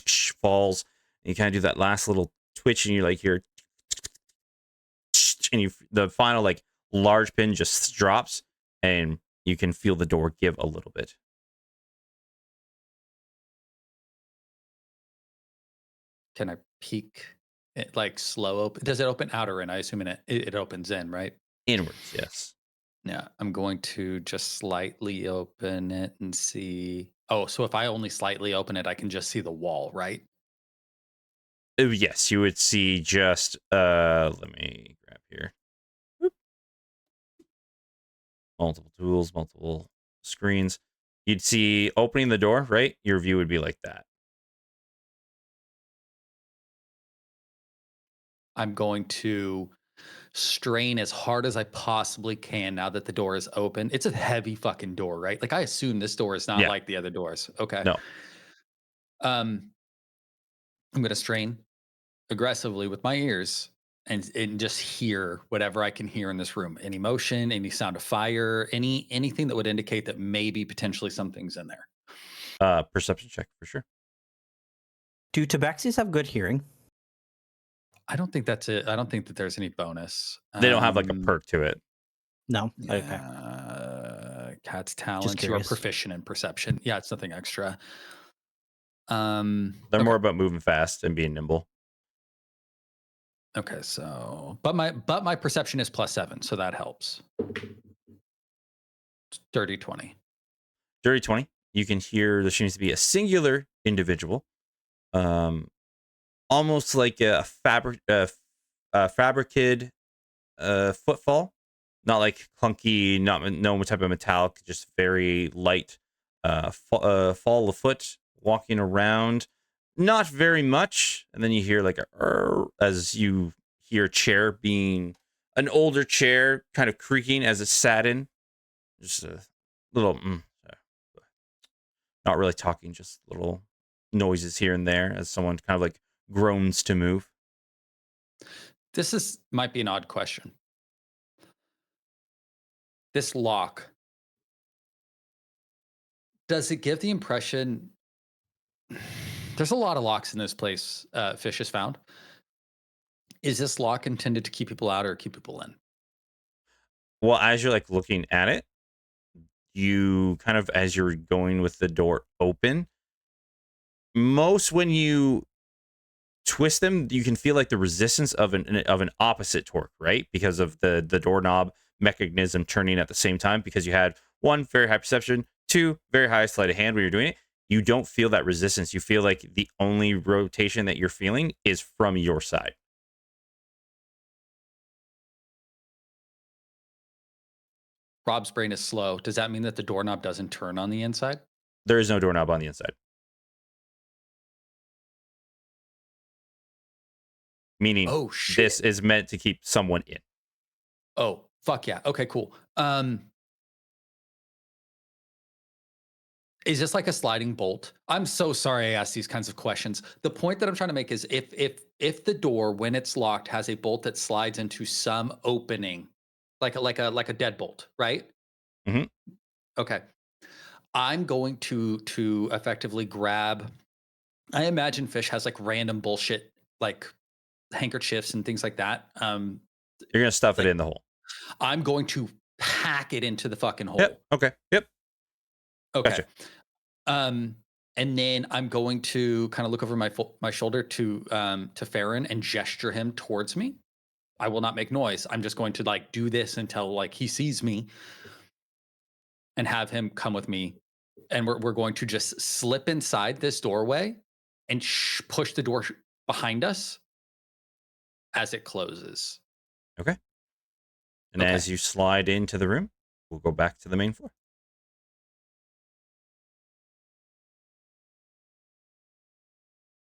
falls, and you kind of do that last little twitch, and you like hear, and the final like large pin just drops, and you can feel the door give a little bit. Can I peek? It, like slow open? Does it open out or in? I assume it opens in, right? Inwards, yes. Yeah, I'm going to just slightly open it and see. Oh, so if I only slightly open it, I can just see the wall, right? Yes, you would see just let me grab here. Whoop. Multiple tools, multiple screens. You'd see opening the door, right? Your view would be like that. I'm going to strain as hard as I possibly can now that the door is open. It's a heavy fucking door, right? Like I assume this door is not like the other doors. Okay. No. I'm going to strain aggressively with my ears and just hear whatever I can hear in this room. Any motion, any sound of fire, anything that would indicate that maybe potentially something's in there. Perception check for sure. Do tabaxis have good hearing? I don't think that's it. I don't think that there's any bonus. They don't have like a perk to it. No. Okay. Cat's talents. You are curious. proficient in perception. Yeah, it's nothing extra. They're more about moving fast and being nimble. Okay, so but my perception is +7, so that helps. Dirty 20. Dirty 20. You can hear there seems to be a singular individual, almost like a fabricated footfall, not like clunky, not no type of metallic, just very light fall of foot walking around. Not very much, and then you hear like as you hear chair being an older chair kind of creaking as it sat in. Just a little, not really talking, just little noises here and there as someone kind of like groans to move. This might be an odd question. This lock, does it give the impression? There's a lot of locks in this place. Fish has found. Is this lock intended to keep people out or keep people in? Well, as you're like looking at it, you kind of, as you're going with the door open, most when you twist them, you can feel like the resistance of an opposite torque, right? Because of the doorknob mechanism turning at the same time, because you had one, very high perception, two, very high sleight of hand when you're doing it. You don't feel that resistance. You feel like the only rotation that you're feeling is from your side. Rob's brain is slow. Does that mean that the doorknob doesn't turn on the inside? There is no doorknob on the inside. Meaning, this is meant to keep someone in. Oh, fuck yeah. Okay, cool. Is this like a sliding bolt? I'm so sorry I asked these kinds of questions. The point that I'm trying to make is if the door, when it's locked, has a bolt that slides into some opening, like a deadbolt, right? Mm-hmm. Okay. I'm going to effectively grab. I imagine Fish has like random bullshit, like handkerchiefs and things like that. You're gonna stuff it in the hole. I'm going to pack it into the fucking hole. Yep. Okay. Yep. Okay. Gotcha. And then I'm going to kind of look over my shoulder to Farron and gesture him towards me. I will not make noise. I'm just going to like do this until like he sees me, and have him come with me. And we're going to just slip inside this doorway and push the door behind us as it closes. Okay. And as you slide into the room, we'll go back to the main floor.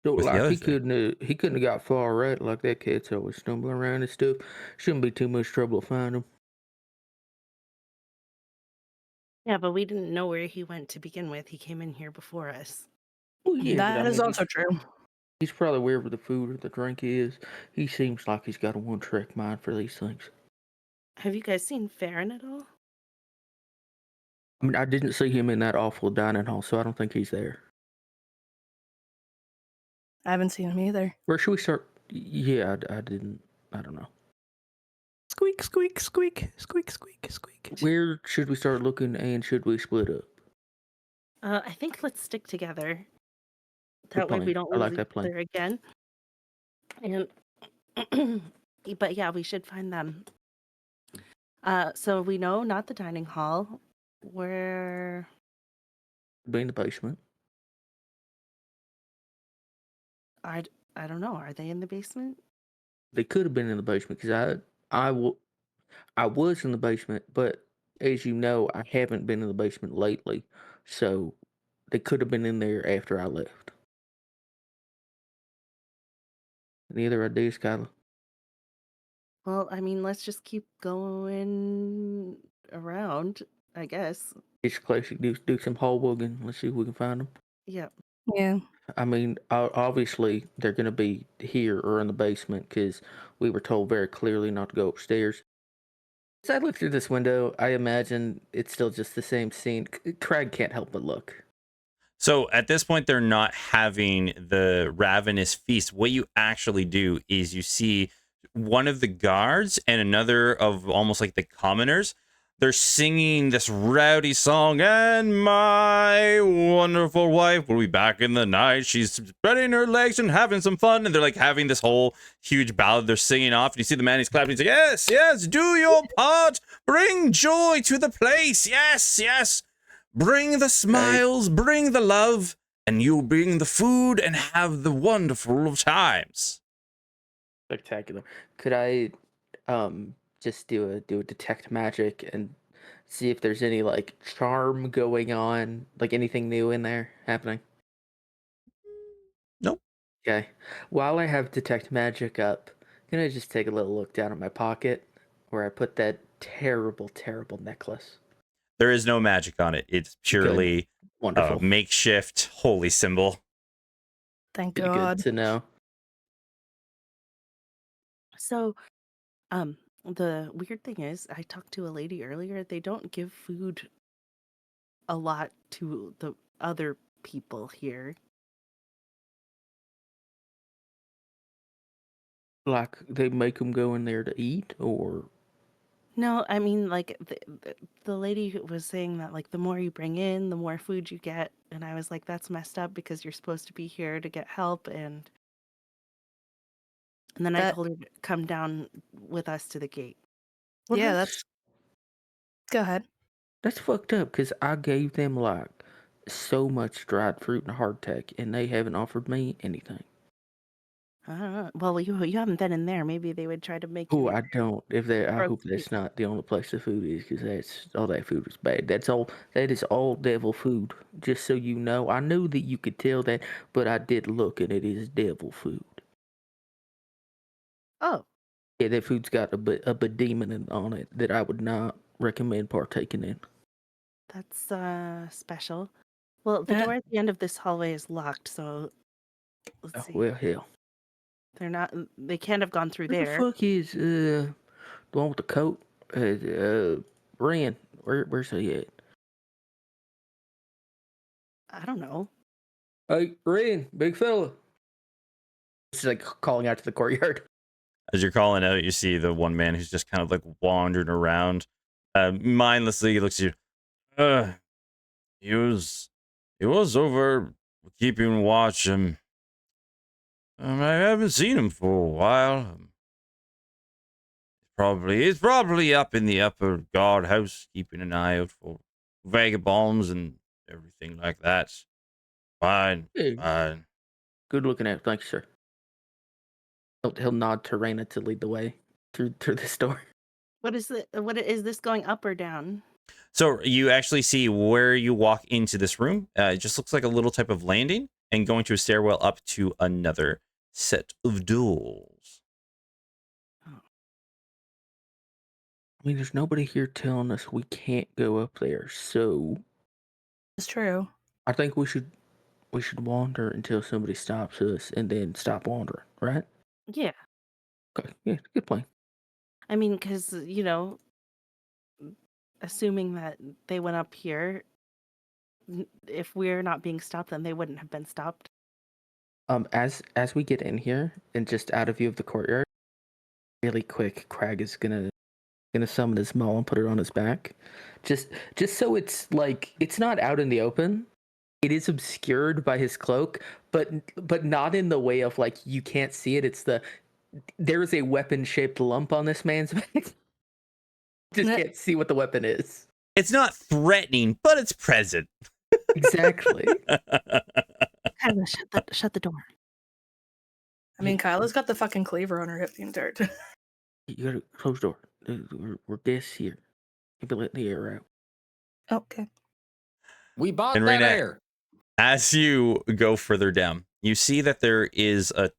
So like he couldn't have got far right, like that cat's always stumbling around and stuff. Shouldn't be too much trouble to find him. Yeah, but we didn't know where he went to begin with. He came in here before us. Well, yeah, that is also true. He's probably wherever the food or the drink is. He seems like he's got a one-trick mind for these things. Have you guys seen Farron at all? I mean, I didn't see him in that awful dining hall, so I don't think he's there. I haven't seen him either. Where should we start? Yeah, I didn't. I don't know. Squeak, squeak, squeak, squeak, squeak, squeak. Where should we start looking, and should we split up? I think let's stick together. That way we don't lose each other again. And but yeah, we should find them. So we know not the dining hall. Where? Be in the basement. I don't know. Are they in the basement? They could have been in the basement because I was in the basement, but as you know, I haven't been in the basement lately, so they could have been in there after I left. Any other ideas, Kyla? Well, I mean, let's just keep going around, I guess. It's classic. Do some hole wugging. Let's see if we can find them. Yeah. Yeah. I mean, obviously they're going to be here or in the basement because we were told very clearly not to go upstairs. As I look through this window, I imagine it's still just the same scene. Craig can't help but look. So at this point, they're not having the ravenous feast. What you actually do is you see one of the guards and another of almost like the commoners. They're singing this rowdy song, and my wonderful wife will be back in the night. She's spreading her legs and having some fun. And they're like having this whole huge ballad they're singing off. And you see the man, he's clapping. He's like, yes, yes, do your part. Bring joy to the place. Yes, yes. Bring the smiles, bring the love, and you bring the food and have the wonderful of times. Spectacular. Could I just do a detect magic and see if there's any like charm going on, like anything new in there happening? Nope. Okay. While I have detect magic up, can I just take a little look down at my pocket where I put that terrible, terrible necklace? There is no magic on it. It's Good. purely a Wonderful. makeshift holy symbol. Thank Good God. to know. So, the weird thing is, I talked to a lady earlier. They don't give food a lot to the other people here. Like they make them go in there to eat, or No, I mean, like the lady who was saying that, like, the more you bring in, the more food you get. And I was like, that's messed up because you're supposed to be here to get help. And then I That told her to come down with us to the gate. well, yeah, that's go ahead. that's fucked up. Because I gave them like so much dried fruit and hardtack, and they haven't offered me anything. I don't know. Well, you haven't been in there. Maybe they would try to make Oh, you I don't. If they, I broke hope free. that's not the only place the food is, because that's all that food was bad. That's all. That is all devil food. Just so you know, I knew that you could tell that, but I did look, and it is devil food. Oh, Yeah, that food's got a demon on it that I would not recommend partaking in. that's special. Well, the Eh, door at the end of this hallway is locked, so let's Oh, see. well, hell. They're not. They can't have gone through Where the there. fuck is the one with the coat? Ren. Where's he at? I don't know. Hey, Ren, big fella. It's like calling out to the courtyard. As you're calling out, you see the one man who's just kind of like wandering around. Mindlessly, he looks at you. He was over keeping watch. I haven't seen him for a while. He's probably up in the upper guardhouse, keeping an eye out for vagabonds and everything like that. Fine, Hey, fine. good looking out. Thank you, sir. He'll nod to Raina to lead the way through this door. What is this going up or down? So you actually see where you walk into this room. It just looks like a little type of landing and going to a stairwell up to another set of doors. I mean, there's nobody here telling us we can't go up there, so it's true. I think we should wander until somebody stops us, and then stop wandering. Right? Yeah, Okay. Yeah. Good plan. I mean, because assuming that they went up here, if we're not being stopped, then they wouldn't have been stopped. As we get in here and just out of view of the courtyard, really quick, Crag is gonna summon his maul and put it on his back, just so it's like it's not out in the open. It is obscured by his cloak, but not in the way of like you can't see it. It's there is a weapon shaped lump on this man's back. Just Eh, can't see what the weapon is. It's not threatening, but it's present. Exactly. Kyla, shut the door. I mean, Kyla's got the fucking cleaver on her hip the entire time. You gotta close the door. We're guests here. You can let the air out. Okay. We bought And that Raina, air. as you go further down, you see that there is a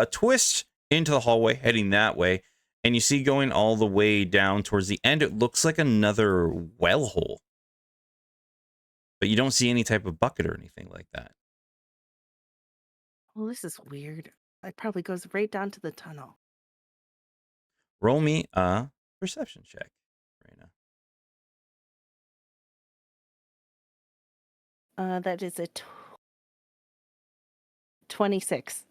twist into the hallway heading that way, and you see going all the way down towards the end, it looks like another well hole. But you don't see any type of bucket or anything like that. Well, this is weird. It probably goes right down to the tunnel. Roll me a perception check, Raina. That is a 26.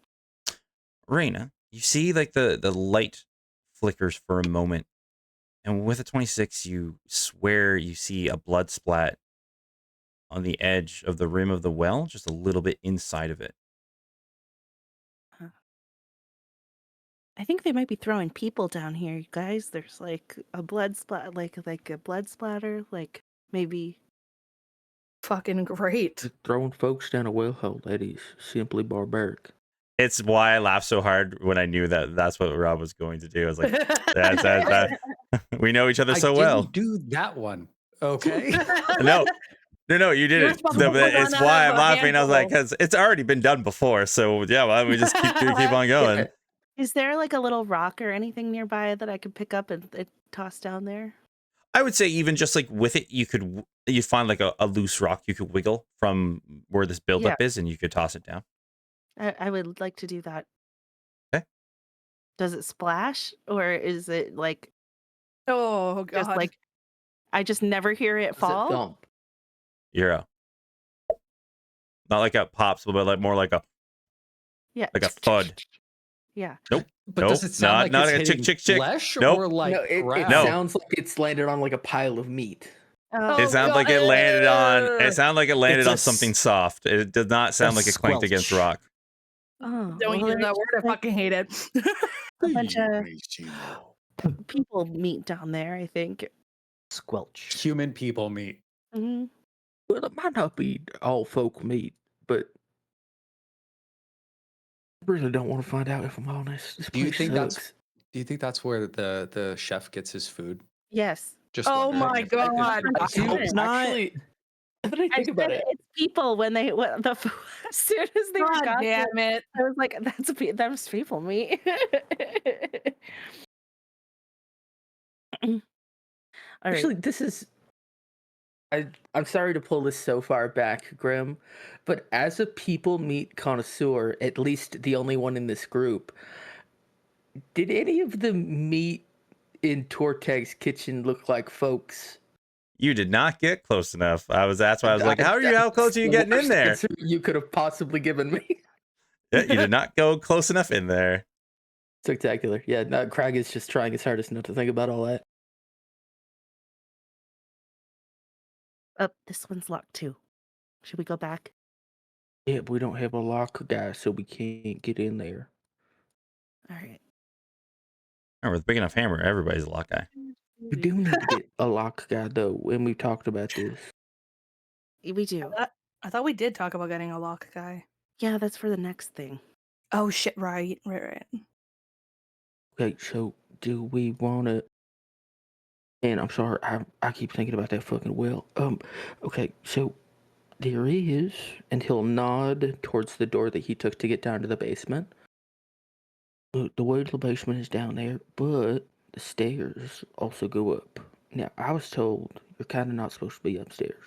Raina, you see like the light flickers for a moment, and with a 26, you swear you see a blood splat on the edge of the rim of the well, just a little bit inside of it. Huh. I think they might be throwing people down here, you guys. There's like a blood splat, like a blood splatter, like maybe. Fucking great. Throwing folks down a well hole, that is simply barbaric. it's why I laughed so hard when I knew that that's what Rob was going to do. I was like, that. We know each other I so didn't well. do that one. Okay. No, you You were didn't. supposed to pull It's one out why of I'm a laughing. I was like, handful. because it's already been done before. So yeah, why don't we just keep on going? Is there like a little rock or anything nearby that I could pick up and toss down there? I would say even just like with it, you find like a loose rock you could wiggle from where this buildup is, and you could toss it down. I would like to do that. Okay. Does it splash or is it like Oh just god. like I just never hear it It's a fall? thump. Euro. Not like a pops, but like more like a Yeah. thud. Yeah. Nope. But does it sound like not it's a hitting chick. flesh Nope. or like No, it ground? No. sounds like it's landed on like a pile of meat. It sounds like it landed on. It sounded like it landed It's a on something soft. It did not sound like it clanked against squelch. rock. Oh, Don't use there's that word. I like fucking hate it. a bunch of people meet down there, I think. Squelch. Human people meat. Mhm. Well, it might not be all folk meat, but I really don't want to find out if I'm honest. This Do you place think sucks. that's where the chef gets his food? Yes. Just Oh wondering my if- god. I I hope did. not. actually, now that I I think about said it, it's people when they as soon as they God got there, damn it. I was like, that's people meat. All right. actually, this is. I'm sorry to pull this so far back, Grim, but as a people meat connoisseur, at least the only one in this group, did any of the meat in Torteg's kitchen look like folks? You did not get close enough. That's why I was like, how That's close are you the getting in worst there? answer you could have possibly given me. Yeah, you did not go close enough in there. Spectacular. Yeah, no, Craig is just trying his hardest not to think about all that. Oh, this one's locked too. Should we go back? Yeah, but we don't have a lock guy, so we can't get in there. All right. Remember, with a big enough hammer, everybody's a lock guy. We do need to get a lock guy, though, and we've talked about this. We do. I thought we did talk about getting a lock guy. Yeah, that's for the next thing. Oh shit, right. Okay, so do we want to... And I'm sorry, I keep thinking about that fucking well. Okay, so there is, and he'll nod towards the door that he took to get down to the basement. Look, the way to the basement is down there, but the stairs also go up. Now, I was told you're kind of not supposed to be upstairs.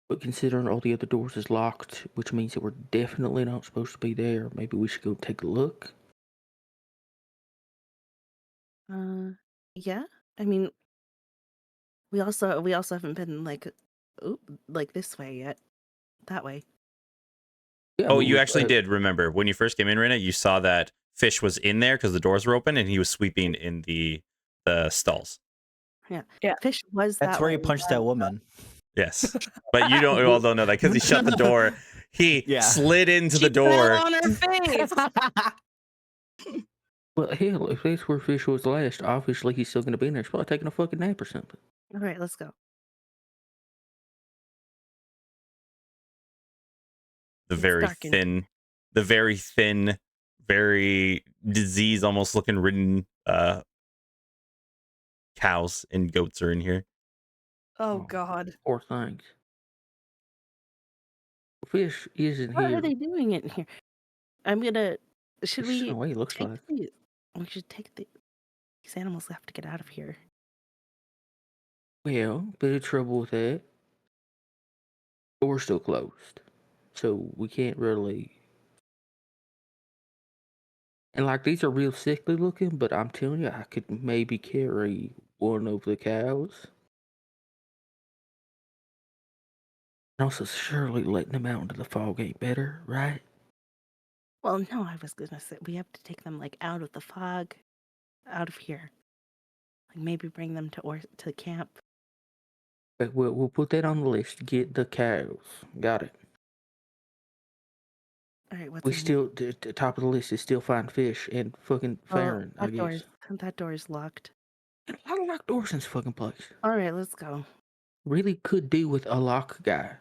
But considering all the other doors is locked, which means that we're definitely not supposed to be there, maybe we should go take a look. Yeah. I mean, we also haven't been like this way yet. That way. Yeah, Oh, but you we- actually did remember when you first came in, Rena. You saw that Fish was in there because the doors were open, and he was sweeping in the stalls. Yeah. Yeah. Fish was That's that where he way, punched that woman. Yes, but you all don't know that because he shut the door. He Yeah. slid into She the door. fell on her face. Well, hell, if that's where Fish was last, obviously he's still going to be in there. He's probably taking a fucking nap or something. All right, let's go. The It's very dark in thin, very disease almost looking ridden cows and goats are in here. Oh god. Poor things. Fish isn't What here. are they doing in here? I'm gonna. Should That's we the way it looks take like. these? We should take these animals have to get out of here. Well, bit of trouble with that. Door's still closed. So we can't really... And like, these are real sickly looking, but I'm telling you, I could maybe carry one of the cows. And also, surely letting them out into the fog ain't better, right? Well, no, I was gonna say we have to take them like out of the fog, out of here. Like maybe bring them to camp. But we'll put that on the list. Get the cows. Got it. All right, what's We in still, the top of the list is still find Fish and fucking here? Farron, I guess. That door is locked. And a lot of locked doors in this fucking place. All right, let's go. Really could do with a lock guy.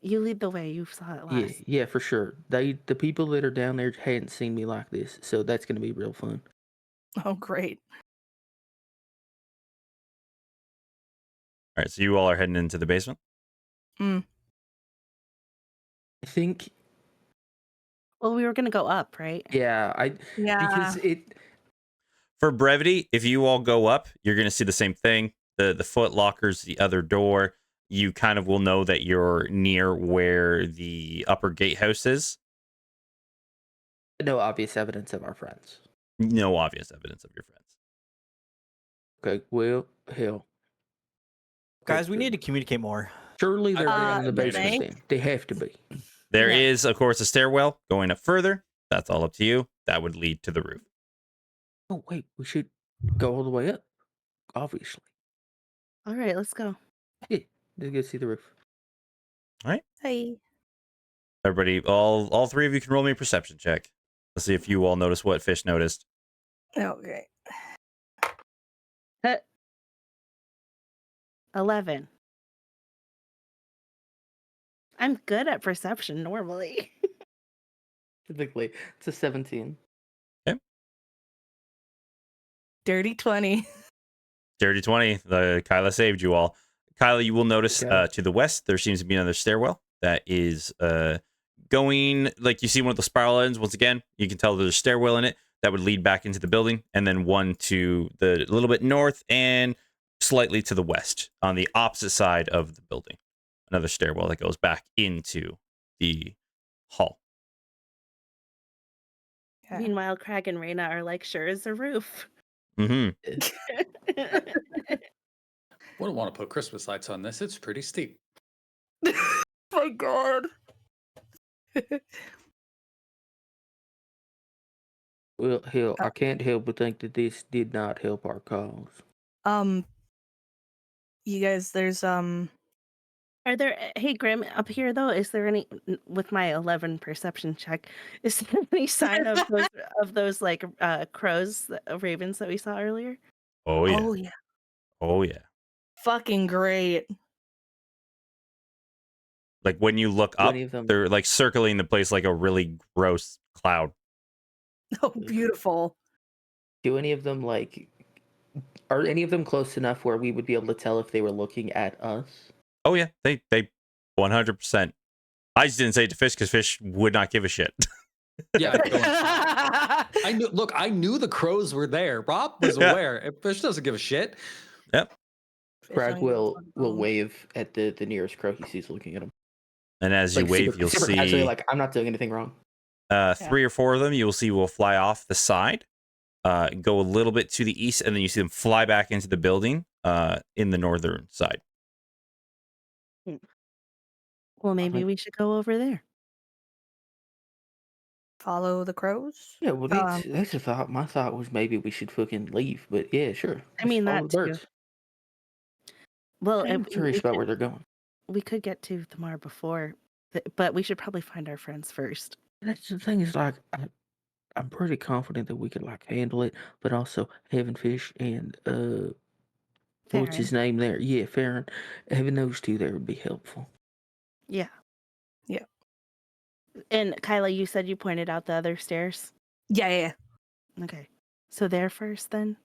You lead the way. You saw it Yeah, last. yeah, for sure. The people that are down there hadn't seen me like this, so that's gonna be real fun. Oh, great. All right, so you all are heading into the basement. Mm. I think, Well, we were gonna go up, right? yeah, because Yeah. For brevity, if you all go up, you're going to see the same thing. The foot lockers, the other door. You kind of will know that you're near where the upper gatehouse is. no obvious evidence of our friends. No obvious evidence of your friends. Okay, well, hell. Guys, we need to communicate more. Surely they're down in the made basement it. then. They have to be. There Yeah. is, of course, a stairwell going up further. That's all up to you. That would lead to the roof. Oh, wait, we should go all the way up, obviously. All right, let's go. Yeah, let's go see the roof. Hey. Everybody, all three of you can roll me a perception check. Let's see if you all notice what Fish noticed. Okay. 11. I'm good at perception normally. Typically, it's a 17. Dirty 20. Dirty 20. Kyla saved you all. Kyla, you will notice Okay. to the west, there seems to be another stairwell that is going, like you see one of the spiral ends. Once again, you can tell there's a stairwell in it that would lead back into the building, and then one to the little bit north and slightly to the west on the opposite side of the building. Another stairwell that goes back into the hall. Yeah. Meanwhile, Crag and Reyna are like, sure as a roof. Mm-hmm. Wouldn't want to put Christmas lights on this. It's pretty steep. My God. Well, hell, I can't help but think that this did not help our cause. You guys, there's Are there, hey Grim, up here though, is there any, with my 11 perception check, is there any sign of those like crows, ravens that we saw earlier? Oh, yeah. Oh yeah. Oh, yeah. Fucking great. Like when you look Do up, any of them- they're like circling the place like a really gross cloud. Oh, beautiful. Do any of them, like, are any of them close enough where we would be able to tell if they were looking at us? Oh yeah, they 100%. I just didn't say it to Fish because Fish would not give a shit. Yeah. I knew the crows were there. Rob was Yeah. aware. If Fish doesn't give a shit. Yep. Brad will wave at the nearest crow he sees looking at him. And as you wave, you'll super casually, see like, I'm not doing anything wrong. 3 or 4 of them. You will see will fly off the side, go a little bit to the east, and then you see them fly back into the building in the northern side. Well, maybe Like- we should go over there. Follow the crows. Yeah, well, that's a thought. My thought was maybe we should fucking leave, but yeah, sure. I mean, Let's follow that the too. birds. Well, I'm curious about where they're going. we could get to Thamar before, but we should probably find our friends first. That's the thing is, like, I'm pretty confident that we could, like, handle it, but also having Fish and what's his name there? Yeah, Farron. Having those two there would be helpful. Yeah. Yeah. And Kyla, you said you pointed out the other stairs. Yeah. Okay. So there first, then.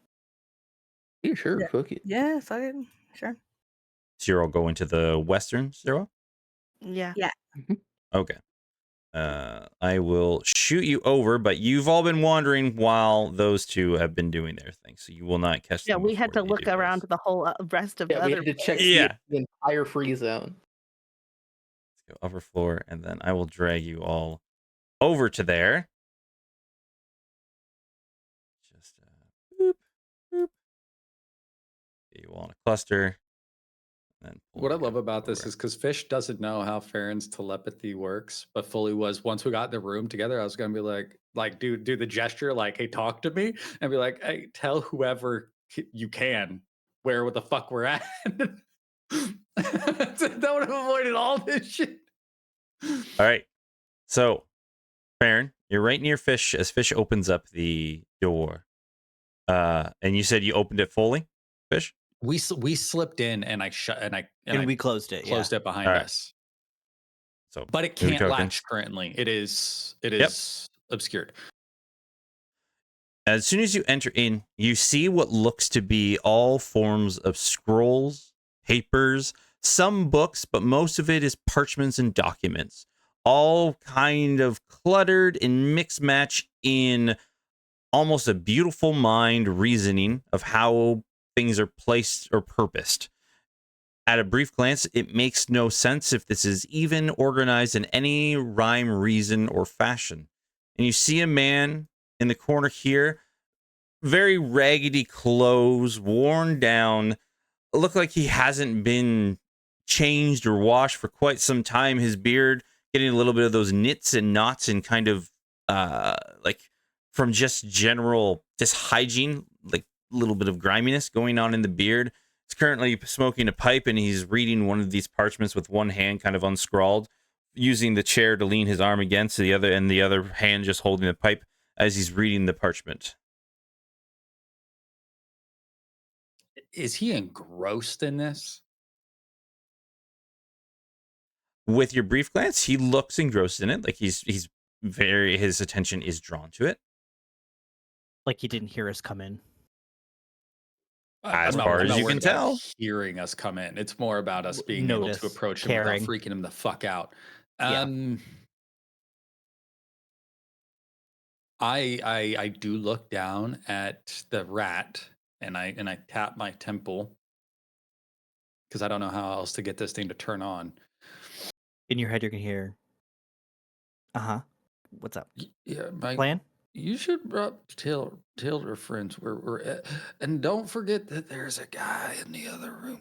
Yeah, sure. Yeah. Fuck it. Yeah, fuck it. Sure. So you're all going to the western stairwell? Yeah. Okay. I will shoot you over, but you've all been wandering while those two have been doing their thing, so you will not catch Yeah, them. we had to before they look do around this. the whole rest of the Yeah, we other. had to check Yeah. the entire free zone. Let's go upper floor, and then I will drag you all over to there. Just boop, boop. Get you all in a cluster. And then pull What I you love about this over. is because Fish doesn't know how Farron's telepathy works, but fully was once we got in the room together, I was gonna be like, do the gesture, like, hey, talk to me, and be like, hey, tell whoever you can where the fuck we're at. That would have avoided all this shit. All right. So, Farron, you're right near Fish as Fish opens up the door. And you said you opened it fully, Fish? We slipped in and I shut and I And we closed it. closed it behind All right. us. So, but it movie can't token. latch currently. It is obscured. As soon as you enter in, you see what looks to be all forms of scrolls, papers, some books, but most of it is parchments and documents, all kind of cluttered and mix match in almost a beautiful mind reasoning of how things are placed or purposed. At a brief glance, it makes no sense if this is even organized in any rhyme, reason, or fashion. And you see a man in the corner here, very raggedy clothes, worn down, look like he hasn't been changed or washed for quite some time. His beard getting a little bit of those knits and knots and kind of like from just general hygiene, like a little bit of griminess going on in the beard. He's currently smoking a pipe and he's reading one of these parchments with one hand kind of unscrawled, using the chair to lean his arm against the other, and the other hand just holding the pipe as he's reading the parchment. Is he engrossed in this? With your brief glance, he looks engrossed in it. Like he's his attention is drawn to it. Like he didn't hear us come in. As far as you can tell, hearing us come in. It's more about us being able to approach him without freaking him the fuck out. I do look down at the rat and I tap my temple because I don't know how else to get this thing to turn on. In your head, you can hear, what's up? Yeah, plan? You should tell our friends where we're at. And don't forget that there's a guy in the other room.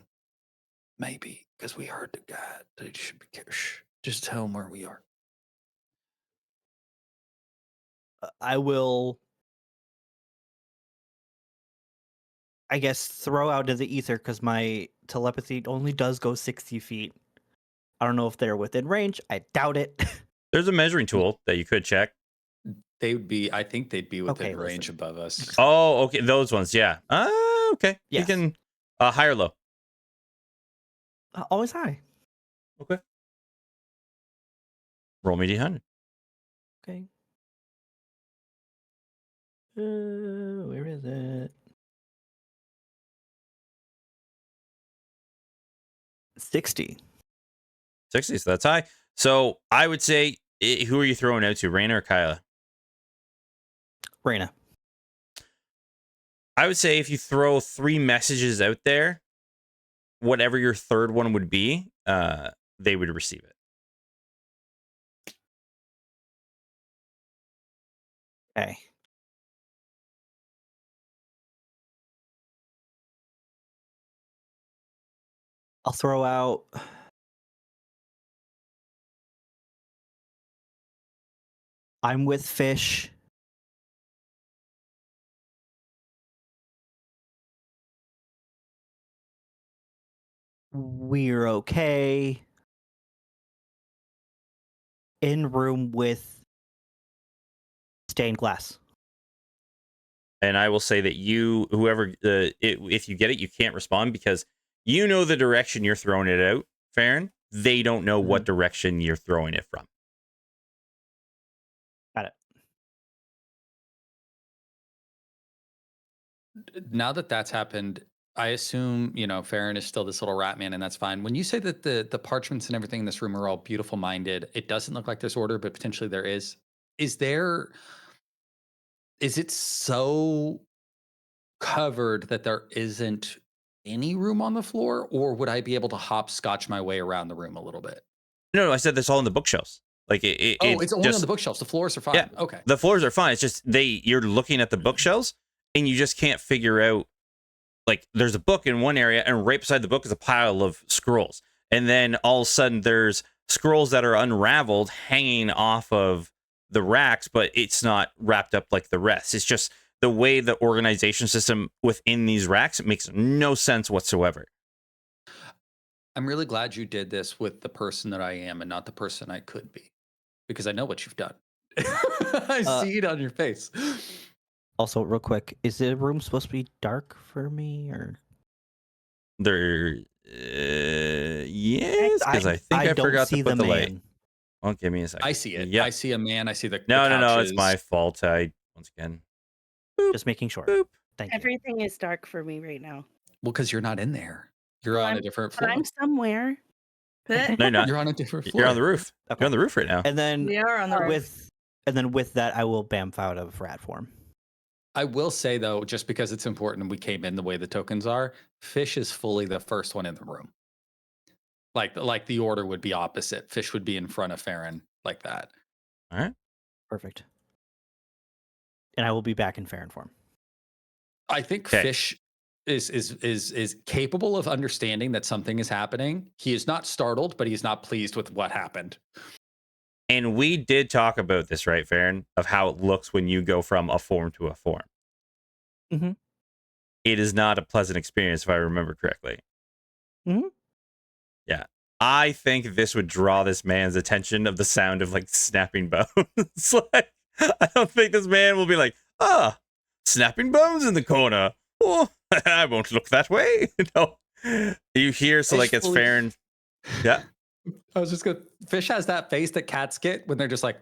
Maybe, because we heard the guy. They should be careful. Just tell them where we are. I will, I guess, throw out of the ether because my telepathy only does go 60 feet. I don't know if they're within range. I doubt it. There's a measuring tool that you could check. They would be, I think they'd be within range above us. Oh, okay. Those ones, yeah. Okay. Yes. You can high or low. Always high. Okay. Roll me D100. Okay. Where is it? 60. 60, so that's high. So I would say, who are you throwing out to, Raina or Kyla? Raina. I would say if you throw 3 messages out there, whatever your third one would be, they would receive it. Okay. I'll throw out I'm with fish. We're okay. In room with stained glass. And I will say that whoever, if you get it, you can't respond because you know the direction you're throwing it out, Farron. They don't know what direction you're throwing it from. Got it. Now that that's happened, I assume, Farron is still this little rat man, and that's fine. When you say that the parchments and everything in this room are all beautiful minded, it doesn't look like there's order, but potentially there is. Is it so covered that there isn't any room on the floor, or would I be able to hopscotch my way around the room a little bit? No, I said that's all in the bookshelves. Like it's only on the bookshelves. The floors are fine. Yeah, okay. The floors are fine. It's just you're looking at the bookshelves and you just can't figure out. Like there's a book in one area, and right beside the book is a pile of scrolls, and then all of a sudden there's scrolls that are unraveled hanging off of the racks, but it's not wrapped up like the rest. It's just the way the organization system within these racks, it makes no sense whatsoever. I'm really glad you did this with the person that I am and not the person I could be, because I know what you've done. I see it on your face. Also, real quick, is the room supposed to be dark for me, or? Yes, because I think I forgot to put the light. Well, give me a second. I see it. Yep. I see a man. I see the No, couches. it's my fault. Once again. Just making sure. Boop. Thank you. Everything is dark for me right now. Well, because you're not in there. You're on a different But floor. I'm somewhere. No, you're not. You're on a different floor. You're on the roof. Okay. You're on the roof right now. And then We are on the roof. with that, I will bamf out of rat form. I will say though, just because it's important and we came in the way the tokens are, Fish is fully the first one in the room. Like the order would be opposite. Fish would be in front of Farron like that. All right. Perfect. And I will be back in Farron form. I think Okay. Fish is capable of understanding that something is happening. He is not startled, but he's not pleased with what happened. And we did talk about this, right, Farron, of how it looks when you go from a form to a form. Mhm. It is not a pleasant experience, if I remember correctly. Mhm. Yeah. I think this would draw this man's attention of the sound of like snapping bones. Like, I don't think this man will be like, snapping bones in the corner. Oh, I won't look that way. No. You hear, so like it's Fish Farron. Yeah. I was just gonna. Fish has that face that cats get when they're just like,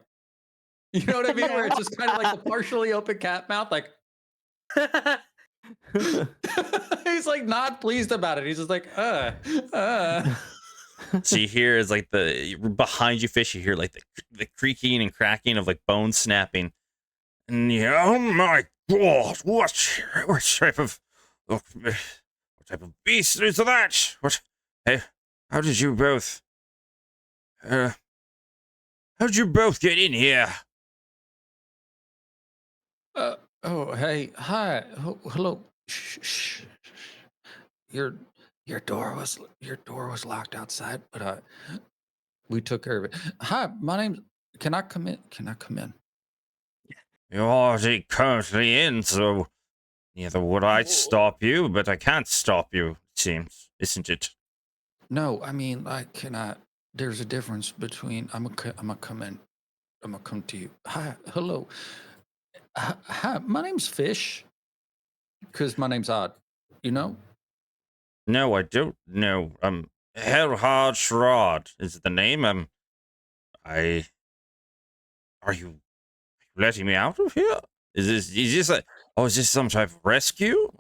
you know what I mean, where it's just kind of like the partially open cat mouth, like. He's like not pleased about it. He's just like, So you hear is like behind you, Fish. You hear like the creaking and cracking of like bone snapping. And oh my God, what type of beast is that? What? Hey, how did you both? How did you both get in here? Oh, hey, hi, hello. Shh. Your door was locked outside, but we took care of it. Hi, my name's. Can I come in? You're already currently in, so neither would I stop you, but I can't stop you, it seems, isn't it? No, I mean, I cannot. There's a difference between. I'm gonna come in. I'm gonna come to you. Hi, hello. Hi, my name's Fish. Because my name's Odd. You know? No, I don't know. Hellhard Shrod is the name. Are you letting me out of here? Is this is this some type of rescue?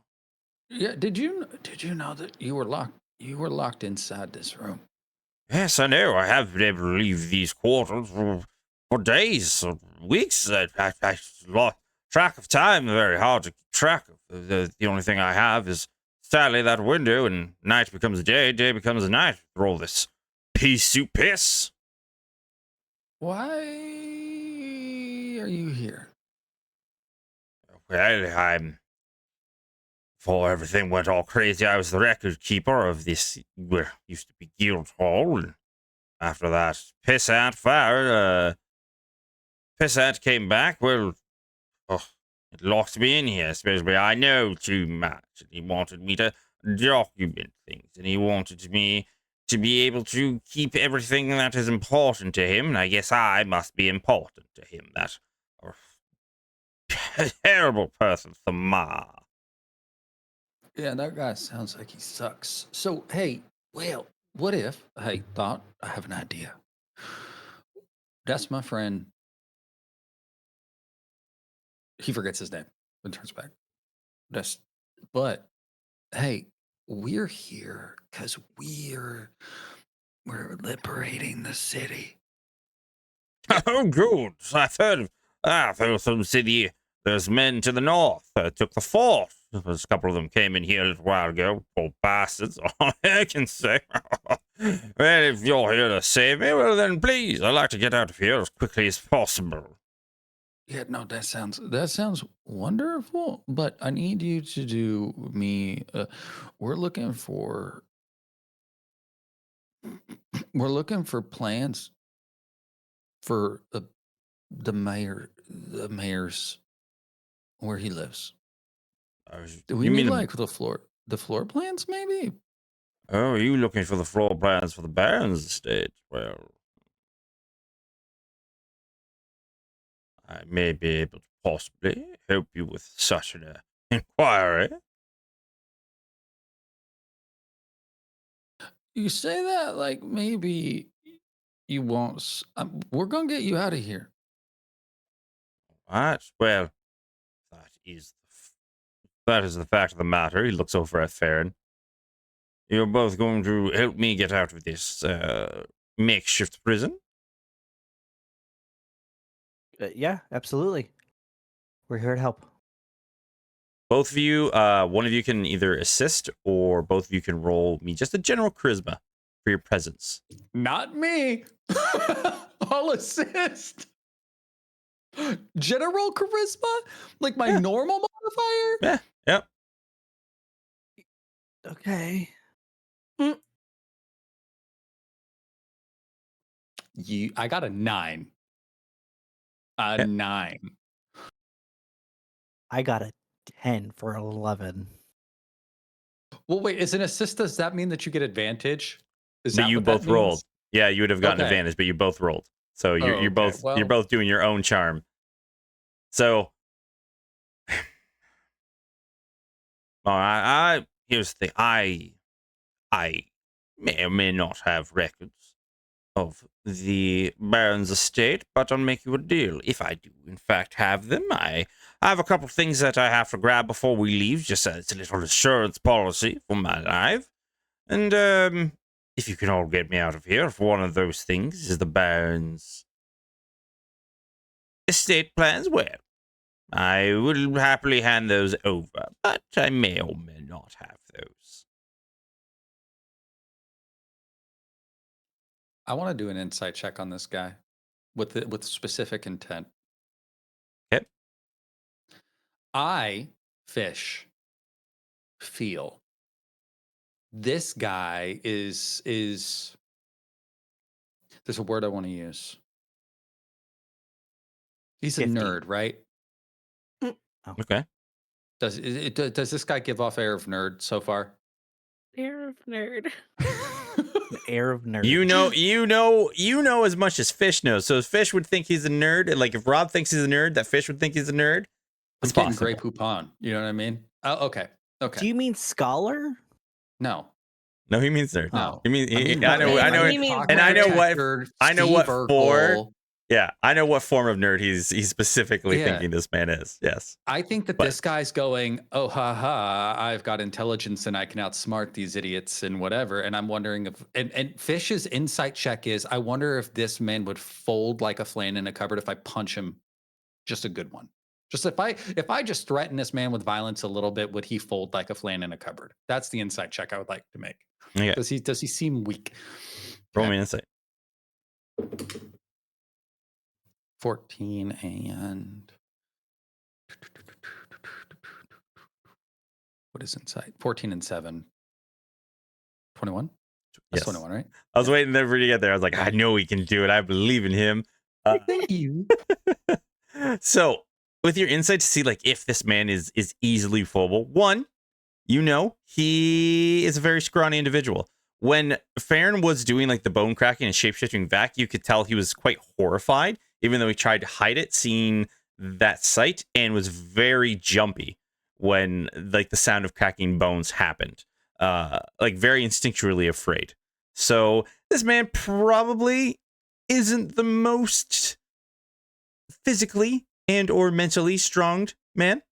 Yeah. Did you know that you were locked inside this room? Yes, I know. I have been able to leave these quarters for days or weeks. I lost track of time. Very hard to keep track of. The only thing I have is sadly that window, and night becomes day, day becomes night for all this pea soup piss. Why are you here? Well, before everything went all crazy, I was the record keeper of this, where used to be Guild Hall, and after that pissant fire, pissant came back, well, it locked me in here, especially I know too much, and he wanted me to document things, and he wanted me to be able to keep everything that is important to him, and I guess I must be important to him, that terrible person, Thamar. Yeah, that guy sounds like he sucks. So, hey, well, what if, I have an idea. That's my friend. He forgets his name and turns back. But hey, we're here because we're liberating the city. Oh, good. I've heard of some city. There's men to the north took the fort. There's a couple of them came in here a little while ago. Poor bastards. All I can say. Well, if you're here to save me, well then please, I'd like to get out of here as quickly as possible. Yeah, no, that sounds wonderful. But I need you to do me. We're looking for plans for the mayor's where he lives. Do we You need mean like the floor plans maybe? oh, are you looking for the floor plans for the Baron's estate? Well, I may be able to possibly help you with such an inquiry. You say that like maybe You won't. We're gonna get you out of here. What? Well, that is that is the fact of the matter. He looks over at Farron. You're both going to help me get out of this makeshift prison? Yeah, absolutely. We're here to help. Both of you, one of you can either assist or both of you can roll me just a general charisma for your presence. Not me. I'll assist. General charisma? Like my normal modifier? Yeah, yep. Okay. I got a 9. A 9. I got a 10 for 11. Well, wait, is an assist, does that mean that you get advantage? Is But that you what that both rolled. means? Yeah, you would have gotten Okay. advantage, but you both rolled. So you're Okay, both well, you're both doing your own charm. So well, I here's the thing. I may or may not have records of the Baron's estate, but I'll make you a deal. If I do, in fact, have them, I have a couple things that I have to grab before we leave, just as a little assurance policy for my life. And if you can all get me out of here, if one of those things is the Baron's estate plans, well, I will happily hand those over, but I may or may not have those. I want to do an insight check on this guy with specific intent. Okay. I feel this guy is there's a word I want to use. He's a 50. nerd, right? Okay. Does this guy give off air of nerd so far? Air of nerd. An air of nerd. You know as much as Fish knows. So if Fish would think he's a nerd, and like if Rob thinks he's a nerd, that Fish would think he's a nerd. I'm It's getting possible. Grey Poupon. You know what I mean? Oh, okay. Okay. Do you mean scholar? No. No, he means nerd. No. He means I no, know, he means and I know nerd. what for. Yeah, I know what form of nerd he's specifically thinking this man is. Yes. I think that this guy's going, oh, ha, ha, I've got intelligence and I can outsmart these idiots and whatever. And I'm wondering if, and Fish's insight check is, I wonder if this man would fold like a flan in a cupboard if I punch him just a good one. Just if I just threaten this man with violence a little bit, would he fold like a flan in a cupboard? That's the insight check I would like to make. Okay. Does he seem weak? Roll me insight. 14 and what is insight? 14 and 7. 21? That's Yes. 21, right? I was waiting there for you to get there. I was like, I know he can do it. I believe in him. Thank you. So with your insight to see like if this man is easily foolable, one, you know, he is a very scrawny individual. When Farron was doing like the bone cracking and shape-shifting vac, you could tell he was quite horrified, even though he tried to hide it, seeing that sight, and was very jumpy when like the sound of cracking bones happened. Like very instinctually afraid. So this man probably isn't the most physically and or mentally strong man.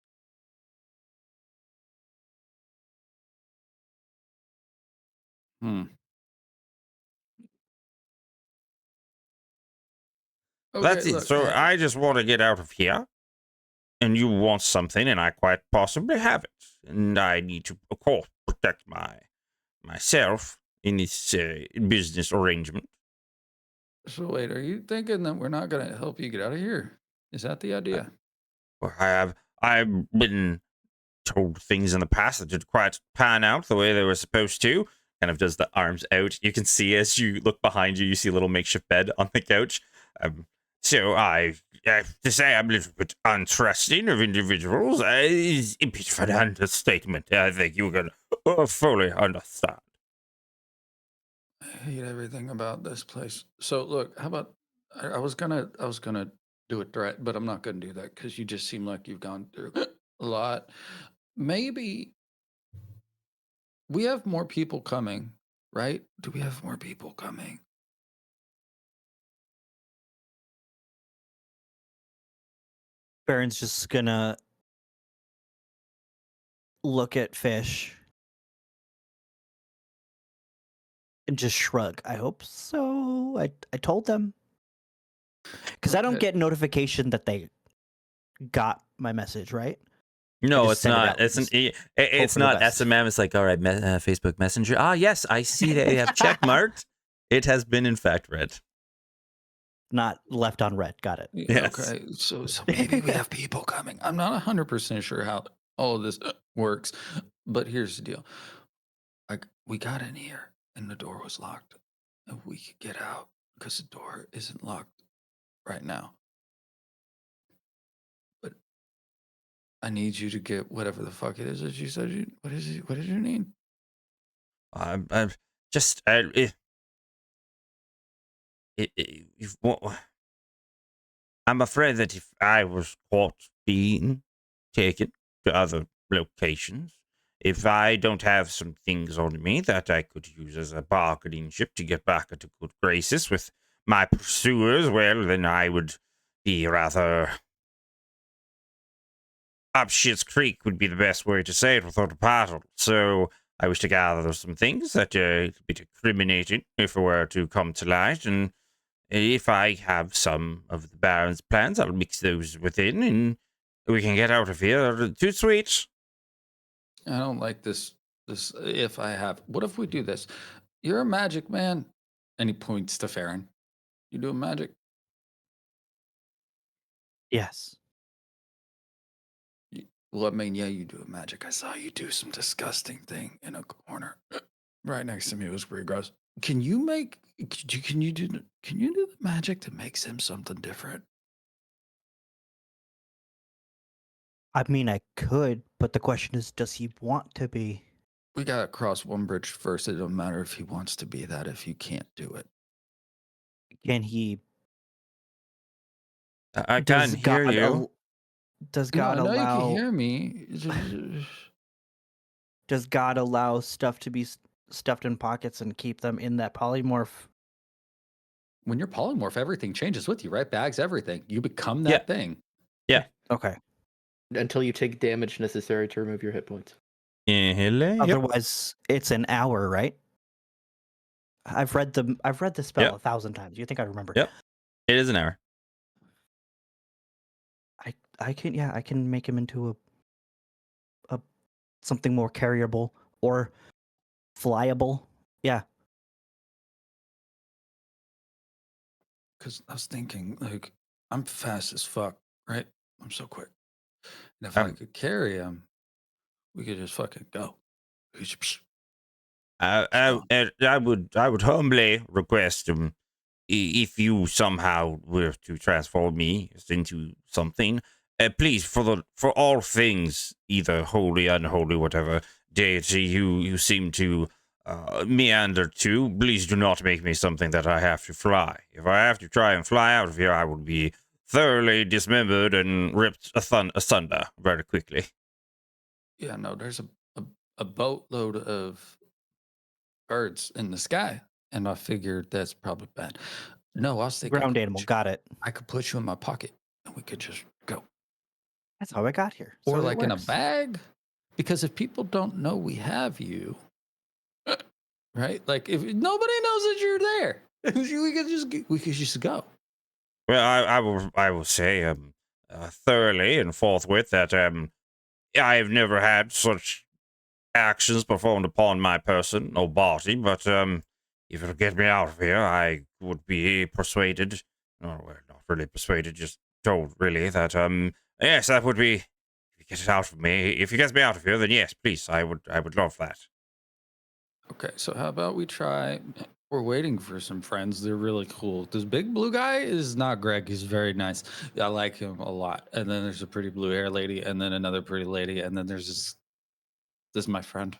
Okay, That's it. look, So I just want to get out of here, and you want something, and I quite possibly have it, and I need to, of course, protect myself in this business arrangement. So wait, are you thinking that we're not going to help you get out of here? Is that the idea? I've been told things in the past that didn't quite pan out the way they were supposed to. Kind of does the arms out. You can see as you look behind you, you see a little makeshift bed on the couch. So I have to say I'm a little bit untrusting of individuals. It's a bit of an understatement. I think you can fully understand. I hate everything about this place. So look, how about I was gonna do a threat, but I'm not gonna do that because you just seem like you've gone through a lot. Maybe we have more people coming, right? Do we have more people coming? Baron's just gonna look at Fish and just shrug. I hope so. I told them. Because I don't Okay. get notification that they got my message, right? No, just it's send it not. out. It's an. Just It's for the not best. SMM. It's like, all right, Facebook Messenger. Ah, yes, I see they have check marked. It has been in fact read. Not left on red. Got it. Yes. Okay. So maybe we have people coming. I'm not 100% sure how all of this works, but here's the deal. Like we got in here and the door was locked, and we could get out because the door isn't locked right now. But I need you to get whatever the fuck it is that you said you. What is it? What did you need? I'm just. I'm afraid that if I was caught being taken to other locations, if I don't have some things on me that I could use as a bargaining chip to get back into good graces with my pursuers, well, then I would be rather up shit's creek would be the best way to say it without a paddle. So I wish to gather some things that could be incriminating if it were to come to light, and if I have some of the Baron's plans, I'll mix those within, and we can get out of here. Too sweet. I don't like this. If I have, what if we do this? You're a magic man, and he points to Farron. You doing magic? Yes. Well, I mean, yeah, you do a magic. I saw you do some disgusting thing in a corner right next to me. It was pretty gross. Can you make? Can you do? Can you do the magic that makes him something different? I mean, I could, but the question is, does he want to be? We gotta cross one bridge first. It don't matter if he wants to be that. If you can't do it, Can he? I Does can't hear God? you. Does no, God I know you can allow? hear me. Does God allow stuff to be stuffed in pockets and keep them in that polymorph? When you're polymorph, everything changes with you, right? Bags, everything. You become Yeah. that thing. Yeah. Okay. Until you take damage necessary to remove your hit points. Hello. Otherwise, it's an hour, right? I've read the spell Yep. 1,000 times. You think I remember? Yep. It is an hour. I can make him into a something more carryable or flyable. Yeah. Because I was thinking, like, I'm fast as fuck, right? I'm so quick. And if I could carry him, we could just fucking go. We could just, I would humbly request if you somehow were to transform me into something, please for all things, either holy, unholy, whatever deity you seem to meander to, please do not make me something that I have to fly. If I have to try and fly out of here, I will be thoroughly dismembered and ripped asunder very quickly. yeah, no, there's a boatload of birds in the sky. And I figured that's probably bad. No, I was thinking Ground animal. Got it. I could put you in my pocket and we could just go. That's how I got here. Or So it like in a works. bag. Because if people don't know we have you, right? Like if nobody knows that you're there, we could just go. Well, I will say thoroughly and forthwith that I have never had such actions performed upon my person or body, but if it'll get me out of here, I would be persuaded. No, well, not really persuaded, just told really that yes, that would be. If you get it out of me, if you get me out of here, then yes, please, I would love that. Okay, so how about we try? We're waiting for some friends. They're really cool. This big blue guy is not Greg. He's very nice. I like him a lot. And then there's a pretty blue hair lady, and then another pretty lady, and then there's this is my friend.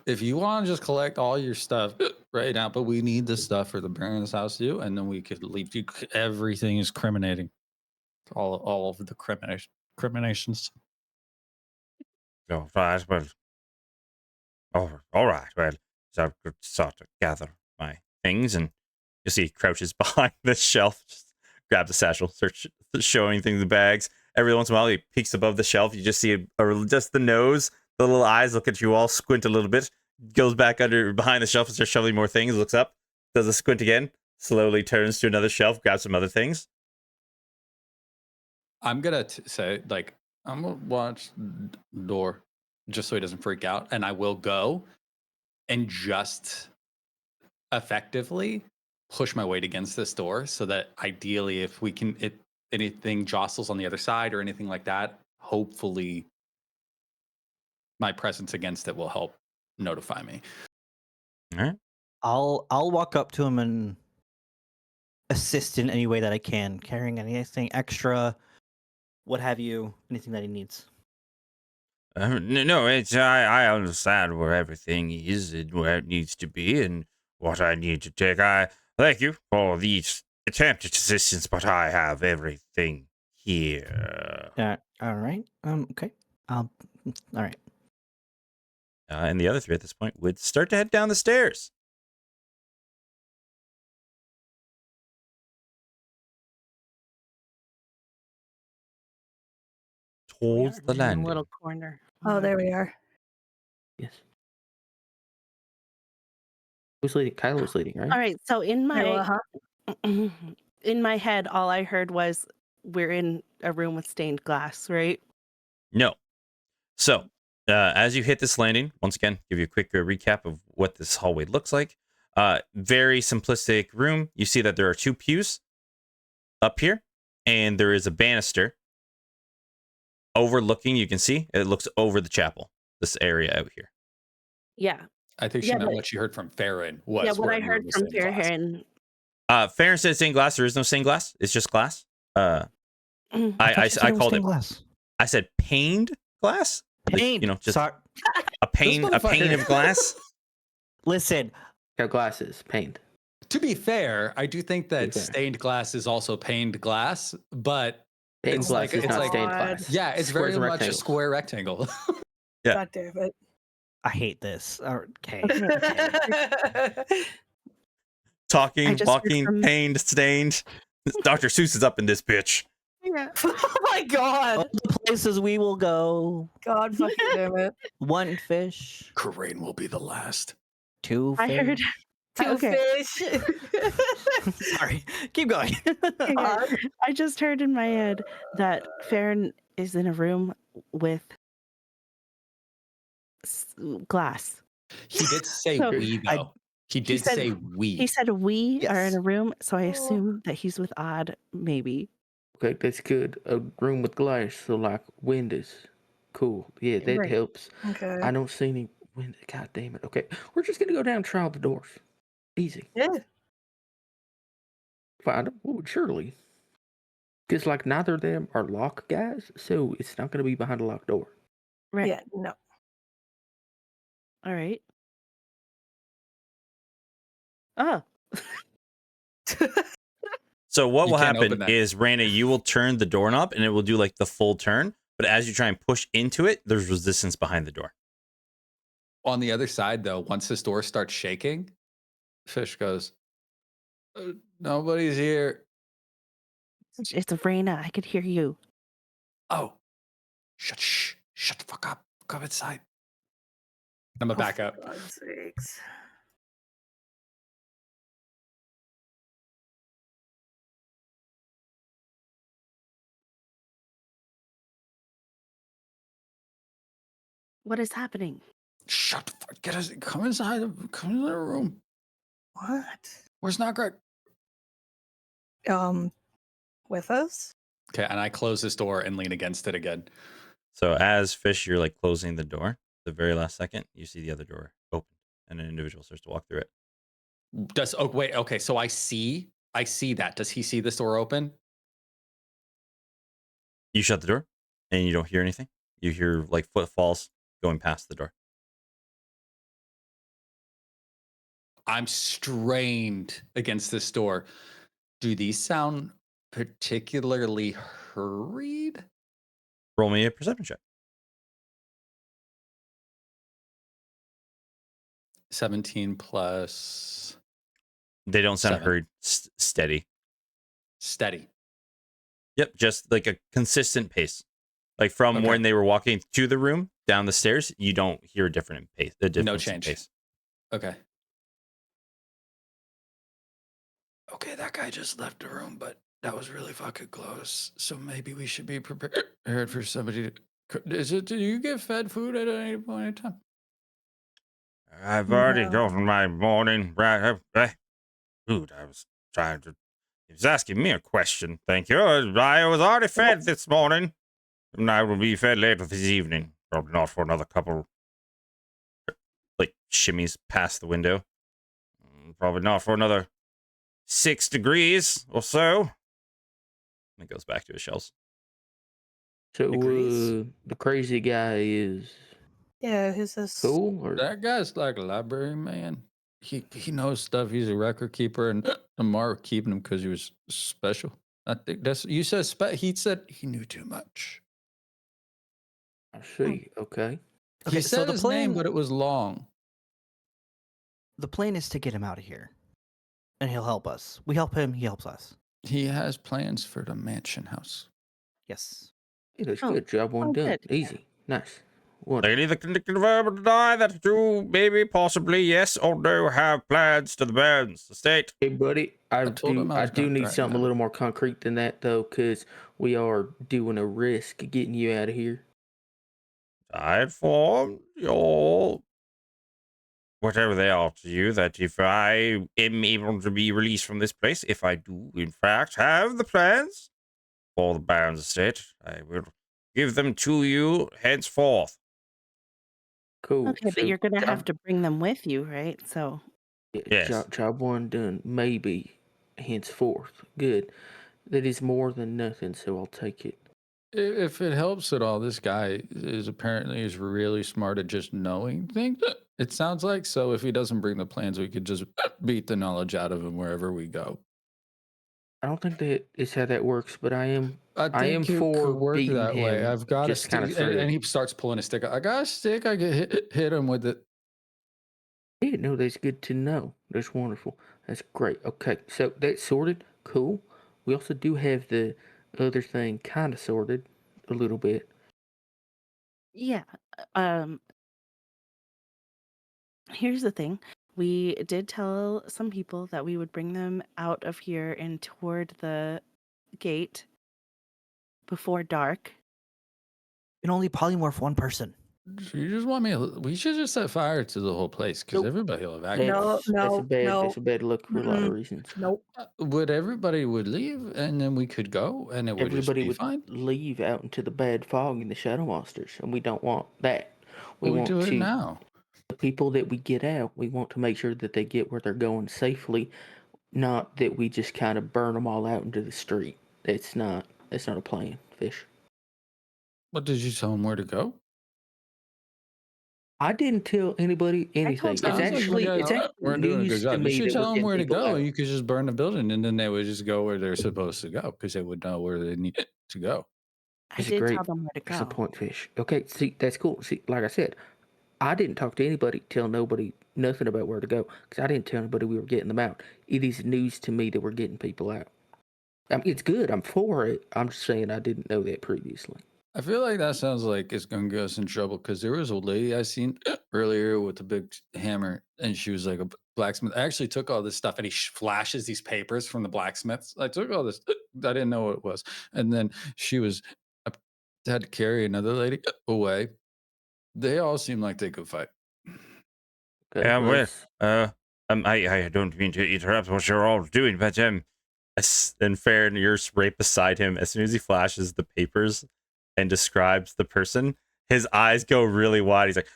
If you want to just collect all your stuff right now, but we need this stuff for the Baron's house too, and then we could leave you. Everything is criminating. All of the criminations. All right, well, all right, well, so I'll start to gather my things, and you see he crouches behind the shelf, just grab the satchel, starts showing things in the bags. every once in a while he peeks above the shelf. You just see or just the nose, the little eyes look at you all, squint a little bit, goes back under behind the shelf and starts shoveling more things, looks up, does a squint again, slowly turns to another shelf, grabs some other things. I'm gonna say, like, I'm gonna watch door just so he doesn't freak out, and I will go and just effectively push my weight against this door so that ideally, if we can, if anything jostles on the other side or anything like that, hopefully my presence against it will help notify me. All right. I'll walk up to him and assist in any way that I can, carrying anything extra, what have you, anything that he needs. No, it's I understand where everything is and where it needs to be and what I need to take. I thank you for these attempted assistance, but I have everything here. All right. Okay. All right. And the other three at this point would start to head down the stairs. Towards the In a landing. little corner. Oh, there we are. Yes. Who's leading? Kyla was leading, right? All right. So in my Uh-huh. in my head, all I heard was we're in a room with stained glass, right? No. So, as you hit this landing, once again, give you a quick recap of what this hallway looks like. Very simplistic room. You see that there are 2 pews up here, and there is a banister overlooking. You can see it looks over the chapel. This area out here. Yeah. I think she Yeah, meant but- what she heard from Farron was. Yeah, what we're I in a heard room with from stained glass. Farron. Farron said stained glass. There is no stained glass. It's just glass. I called it. glass. I said paned glass. Like, Pain. just Sorry. a pane of glass. Listen. Got glasses, paint. To be fair, I do think that To be fair. stained glass is also paned glass, but Paint It's glass like- is it's not like- stained glass. yeah, it's Squares very and much a rectangles. square rectangle. Yeah. God damn it. I hate this. Okay. Talking, just heard walking, from- pained, stained. Dr. Seuss is up in this bitch. Yeah. Oh my god. All the places we will go. God fucking damn it. 1 fish. Corain will be the last. 2 I fish. heard. Two Okay. fish. Sorry. Keep going. I just heard in my head that Farron is in a room with glass. He did say So, we I- though. He did said- say we. He said we are in Yes. a room, so I Oh. assume that he's with Odd, maybe. Okay, that's good. A room with glass, so like windows. Cool. Yeah, that Right. helps. Okay. I don't see any windows. God damn it. Okay, we're just gonna go down and try all the doors. Easy. Yeah. Find them. Oh, surely. Because like neither of them are lock guys, so it's not gonna be behind a locked door. Right. Yeah, no. All right. Oh. So what You will can't happen open that. is, Rana, you will turn the doorknob and it will do like the full turn. But as you try and push into it, there's resistance behind the door. On the other side, though, once this door starts shaking, Fish goes, nobody's here. It's Raina. I could hear you. Oh, shut the fuck up. Come inside. I'm gonna back up. For God's sakes. What is happening? Shut the fuck. Come inside. Come in the room. What? Where's not Greg? With us? Okay, and I close this door and lean against it again. So as Fish, you're like closing the door. The very last second, you see the other door open and an individual starts to walk through it. Okay, so I see that. Does he see this door open? You shut the door and you don't hear anything. You hear like footfalls going past the door. I'm strained against this door. Do these sound particularly hurried? Roll me a perception check. 17 plus They don't sound 7. hurried, steady. Steady. Yep, just like a consistent pace. Like from Okay. when they were walking to the room down the stairs, you don't hear a different pace. A difference No in change. pace. Okay. Okay, that guy just left the room, but that was really fucking close. So maybe we should be prepared for somebody to. Is it? Do you get fed food at any point in time? I've already No. gotten my morning food. I was trying to. He was asking me a question. Thank you. I was already fed this morning, and I will be fed later this evening. Probably not for another couple. Like shimmies past the window. Probably not for another 6 degrees or so. And it goes back to his shells. So Degrees? the crazy guy is Yeah, who's this? cool, or That guy's like a library man. He knows stuff. He's a record keeper, and Mark keeping him because he was special. I think that's you said. He said he knew too much. I see. Okay. Okay, He so said the his plan name, but it was long. the plan is to get him out of here, and he'll help us. We help him, he helps us. He has plans for the mansion house. Yes. Yeah, that's Oh, good. Job one oh, done. good. Easy. Nice. Wonderful. They neither can confirm or deny that you, maybe, possibly, yes or no, have plans to the Burns estate. Hey, buddy, I told him I I was do gonna need threaten something a him. little more concrete than that, though, because we are doing a risk getting you out of here. I informed your whatever they are to you that if I am able to be released from this place, if I do in fact have the plans for the Barons estate, I will give them to you henceforth. Cool. Okay, but So you're gonna have job, to bring them with you, right? So yeah, Yes. job one done. Maybe henceforth. Good. That is more than nothing, so I'll take it. If it helps at all, this guy is really smart at just knowing things. It sounds like so. If he doesn't bring the plans, we could just beat the knowledge out of him wherever we go. I don't think that is how that works, but I am I think it for could work beating that way. him I've got a just kind of stick, and straight up. he starts pulling a stick. I got a stick. I get hit him with it. Yeah, no, that's good to know. That's wonderful. That's great. Okay, so that's sorted. Cool. We also do have the other thing kind of sorted a little bit. yeah. Um Here's the thing. We did tell some people that we would bring them out of here and toward the gate before dark. You can only polymorph one person. So you just want me? We should just set fire to the whole place because Nope. everybody will evacuate. No, That's a bad look for a lot of Mm-mm. reasons. Nope. Would everybody would leave, and then we could go, and it would Everybody just be would fine. leave out into the bad fog and the shadow monsters, and we don't want that. We Well, we want do it to now. the people that we get out. We want to make sure that they get where they're going safely, not that we just kind of burn them all out into the street. That's not a plan, Fish. What did you tell them where to go? I didn't tell anybody anything. told them Sounds like you It's guys actually weren't doing a good news to job. You me should that tell we're them getting where to people go, out. and you could just burn the building, and then they would just go where they're supposed to go because they would know where they need to go. I It's a did great tell them where to That's a go. point, Fish. Okay, see, that's cool. See, like I said, I didn't talk to anybody, tell nobody nothing about where to go, because I didn't tell anybody we were getting them out. It is news to me that we're getting people out. I mean, it's good. I'm for it. I'm just saying I didn't know that previously. I feel like that sounds like it's gonna get us in trouble because there was a lady I seen earlier with a big hammer, and she was like a blacksmith. I actually took all this stuff, and he flashes these papers from the blacksmiths. I took all this. I didn't know what it was, and then she was I had to carry another lady away. They all seem like they could fight. Okay, Yeah, well, let's- I don't mean to interrupt what you're all doing, but and Farron, you're right beside him. As soon as he flashes the papers and describes the person, his eyes go really wide. He's like,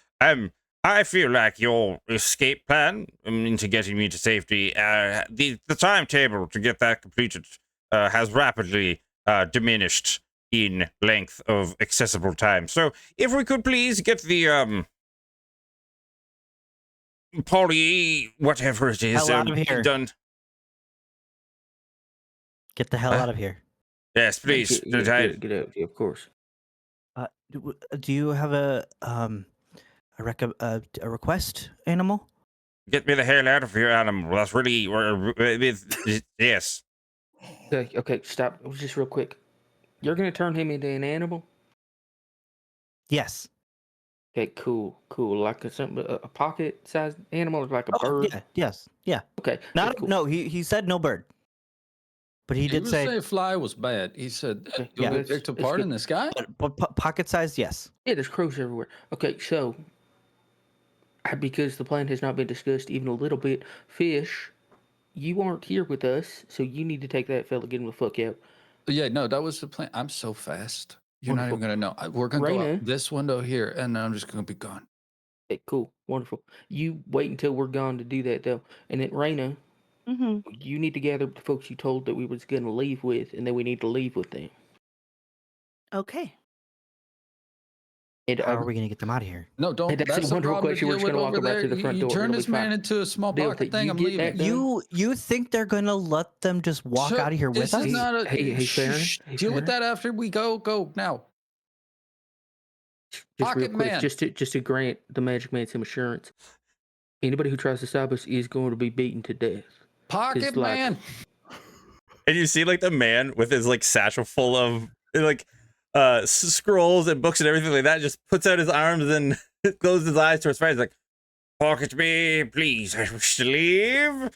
I feel like your escape plan into getting me to safety, the timetable to get that completed, has rapidly diminished in length of accessible time. So if we could please get the whatever it is, Hell out of here. done. Get the hell out of here. Yes, please. get out. Yeah, of course. Do you have a request, animal? Get me the hell out of here, animal. That's really yes. Okay, stop. Just real quick. You're gonna turn him into an animal? Yes. Okay, cool. Like a pocket-sized animal, or like a bird? Yeah. Yes. Yeah. Okay. Not cool. no. He said no bird, but he did didn't say fly was bad. He said, Okay, "You'll yeah, be picked apart in the sky." but pocket sized. Yes. Yeah, there's crows everywhere. Okay, so because the plan has not been discussed even a little bit, Fish, you aren't here with us, so you need to take that fella, get him the fuck out. Yeah, no, that was the plan. I'm so fast. You're not Wonderful. even gonna know. We're gonna go Raina. out this window here, and then I'm just gonna be gone. Okay, cool, wonderful. You wait until we're gone to do that, though. And then, Raina, Mm-hmm. you need to gather up the folks you told that we was going to leave with, and then we need to leave with them. Okay. And, How are we gonna get them out of here? No, don't. That's a That's a wonderful problem to question. We're deal just with gonna walk over them out there. to the front door. Turn It'll be this man fine. into a small Deal with pocket it. thing. You I'm get leaving. that done? You think they're gonna let them just walk So, out of here with this us? is not a. Hey, Farron. shh, Hey, deal with Farron. that after we go. Go now. Just real Pocket quick, man. just to grant the Magic Man some assurance, anybody who tries to stop us is going to be beaten to death. Pocket like- man. And you see like the man with his like satchel full of like scrolls and books and everything like that, just puts out his arms and closes his eyes towards fire. He's like, "Pocket me, please. I wish to leave."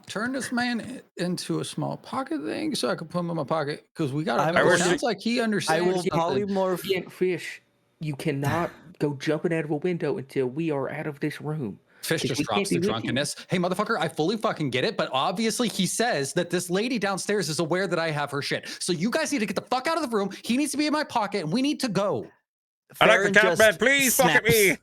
Turn this man into a small pocket thing so I can put him in my pocket because we got. I'm It going sounds to- like he I understands. will something. polymorph. Yeah, Fish, you cannot go jumping out of a window until we are out of this room. Fish Because just we drops can't be the with you. drunkenness. Hey, motherfucker, I fully fucking get it, but obviously he says that this lady downstairs is aware that I have her shit. So you guys need to get the fuck out of the room. He needs to be in my pocket, and we need to go. I like Farron the cat just bed, please pocket me. snaps.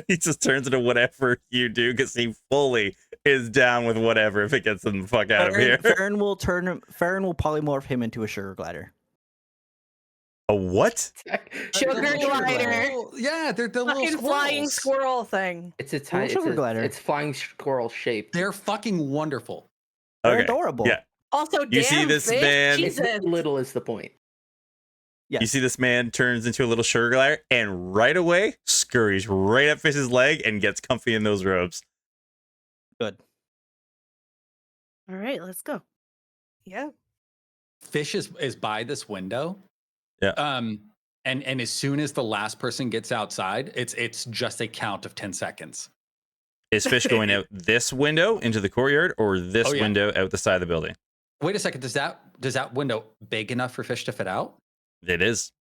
He just turns into whatever you do because he fully is down with whatever if it gets him the fuck out of here. Farron will polymorph him into a sugar glider. A what? Sugar The little- glider. Yeah, they're the Fucking little flying squirrels. squirrel thing. It's a Little tiny, sugar glider. it's flying squirrel shaped. They're fucking wonderful. They're Okay. adorable. Yeah. Also, You see damn this fish, man- It's Jesus. little is the point. Yes. You see this man turns into a little sugar glider and right away scurries right up Fish's leg and gets comfy in those robes. Good. All right, let's go. Yeah. Fish is by this window. Yeah. And as soon as the last person gets outside, it's just a count of 10 seconds. Is Fish going out this window into the courtyard or this Oh, yeah. window out the side of the building? Wait a second. Does that window big enough for Fish to fit out? It is.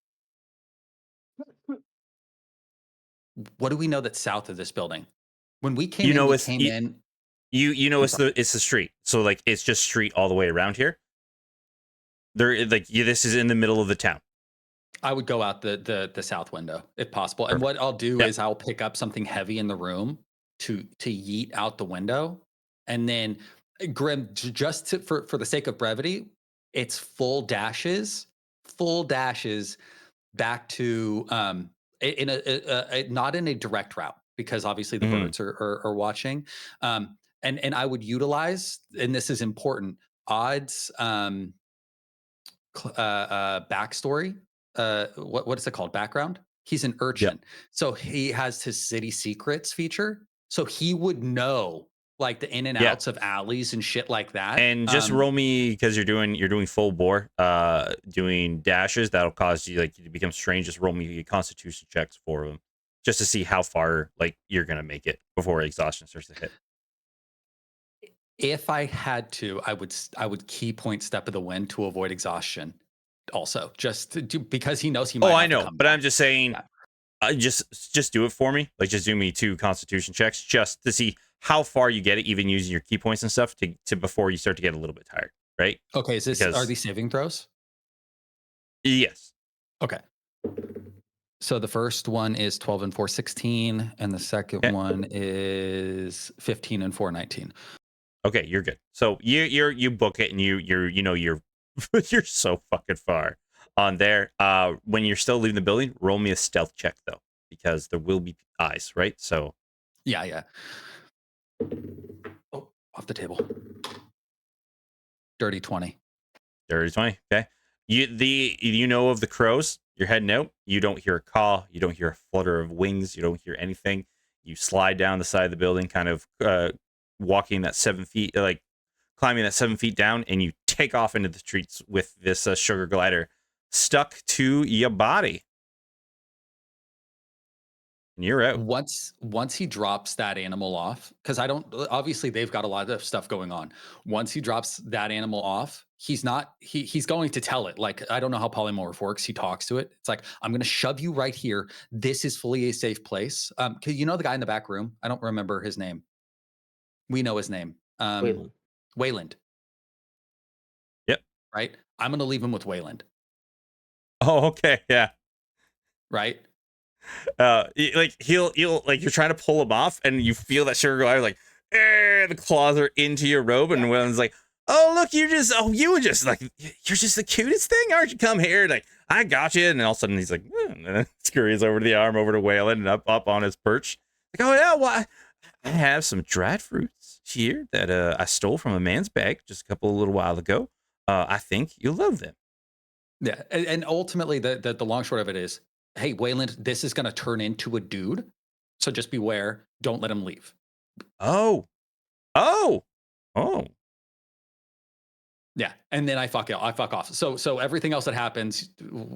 What do we know that's south of this building? When we came You know, we it's- came you- in. You know it's the street. So like it's just street all the way around here. This is in the middle of the town. I would go out the south window if possible. And what I'll do Yeah. is I'll pick up something heavy in the room to yeet out the window, and then Grim, just for the sake of brevity, it's full dashes back to in a not in a direct route because obviously the Mhm. birds are watching, and I would utilize, and this is important, Odd's backstory. What is it called? Background. He's an urchin, so he has his city secrets feature. So he would know like the in and Yeah. outs of alleys and shit like that. And just roll me because you're doing full bore, doing dashes. That'll cause you to become strange. Just roll me constitution checks for them, just to see how far you're gonna make it before exhaustion starts to hit. If I had to, I would key point step of the wind to avoid exhaustion. Also, because he knows he might. Oh, have I to know, come but I'm back. just saying, Yeah. just do it for me. Just do me 2 constitution checks just to see how far you get it, even using your key points and stuff to before you start to get a little bit tired, right? Okay, are because- these saving throws? Yes. Okay. So the first one is 12 and 4, 16, and the second Okay. one is 15 and 4, 19. Okay, you're good. So you book it and you're you're so fucking far on there. When you're still leaving the building, roll me a stealth check though, because there will be eyes, right? So Yeah. Oh, off the table. Dirty 20. Dirty 20. Okay. You know of the crows. You're heading out. You don't hear a call. You don't hear a flutter of wings. You don't hear anything. You slide down the side of the building, kind of walking that 7 feet, climbing that 7 feet down, and you take off into the streets with this sugar glider stuck to your body. And you're out. Once he drops that animal off, because I don't obviously they've got a lot of stuff going on. Once he drops that animal off, he's going to tell it. Like, I don't know how polymorph works. He talks to it. It's like, I'm gonna shove you right here. This is fully a safe place. 'Cause you know the guy in the back room? I don't remember his name. We know his name. Waylon. Wayland. Yep. Right? I'm gonna leave him with Wayland. Oh, okay, yeah. Right? Like he'll like you're trying to pull him off, and you feel that sugar glider like the claws are into your robe, and Wayland's like, "Oh, look, you were just like you're just the cutest thing, aren't you? Come here, like I got you." And all of a sudden he's like, and then scurries over to the arm over to Wayland and up on his perch. Like, oh yeah, well, I have some dried fruits here that I stole from a man's bag just a little while ago. I think you'll love them. Yeah, and ultimately, the long short of it is, hey, Wayland, this is going to turn into a dude, so just beware. Don't let him leave. Oh. Yeah, and then I fuck off. So everything else that happens,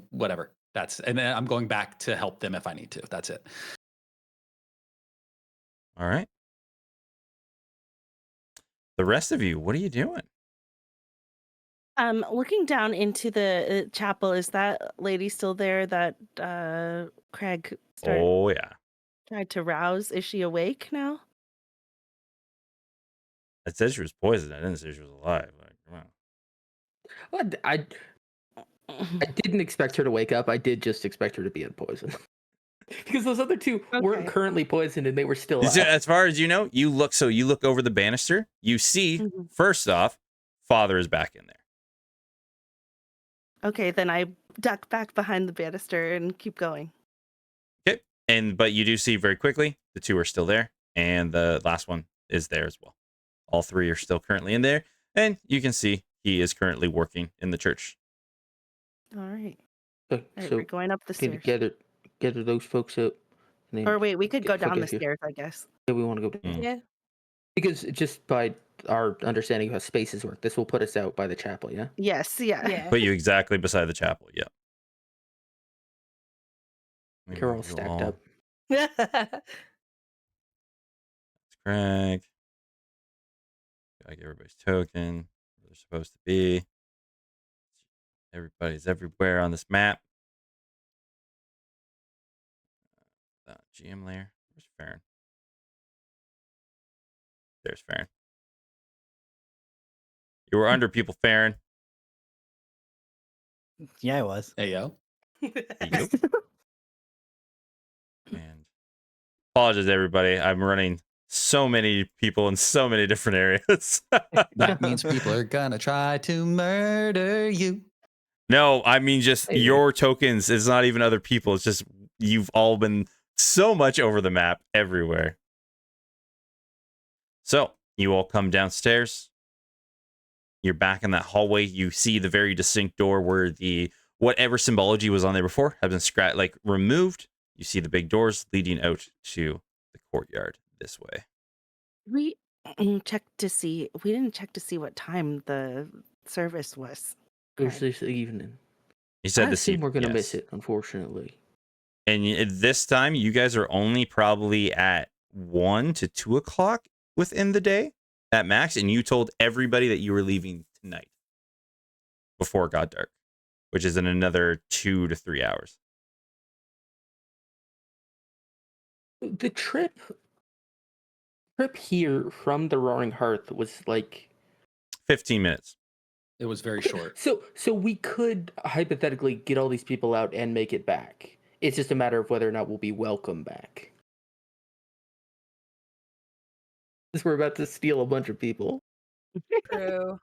whatever. And then I'm going back to help them if I need to. That's it. All right. The rest of you, what are you doing? Looking down into the chapel, is that lady still there that Craig Oh yeah. tried to rouse? Is she awake now? It says she was poisoned. I didn't say she was alive. Like, come on. Well, I didn't expect her to wake up. I did just expect her to be unpoisoned. Because those other two weren't currently poisoned and they were still alive. As far as you know, you look over the banister. You see, first off, Father is back in there. Okay, then I duck back behind the banister and keep going. Okay. But you do see very quickly, the two are still there, and the last one is there as well. All three are still currently in there, and you can see he is currently working in the church. All right. So We're going up the stairs. Gather those folks up. Or wait, we could go down the stairs, I guess. Yeah, we want to go down. Yeah. Because just by our understanding of how spaces work, this will put us out by the chapel, yeah? Yes, yeah. Put you exactly beside the chapel, yeah. They're all stacked up. That's Craig. Gotta get everybody's token where they're supposed to be. Everybody's everywhere on this map. GM layer. Where's Farron? There's Farron. You were under people, Farron. Yeah, I was. Hey, yo. Yep. And apologies, everybody. I'm running so many people in so many different areas. That means people are gonna try to murder you. No, I mean just your tokens. It's not even other people. It's just you've all been so much over the map everywhere. So you all come downstairs. You're back in that hallway. You see the very distinct door where the whatever symbology was on there before has been removed. You see the big doors leading out to the courtyard this way. We didn't check to see what time the service was. It was this evening. He said I this assume evening. We're gonna miss it, unfortunately. And this time, you guys are only probably at 1 to 2 o'clock within the day at max. And you told everybody that you were leaving tonight before it got dark, which is in another 2 to 3 hours. The trip here from the Roaring Hearth was like 15 minutes. It was very short. So we could hypothetically get all these people out and make it back. It's just a matter of whether or not we'll be welcome back. Because we're about to steal a bunch of people. True.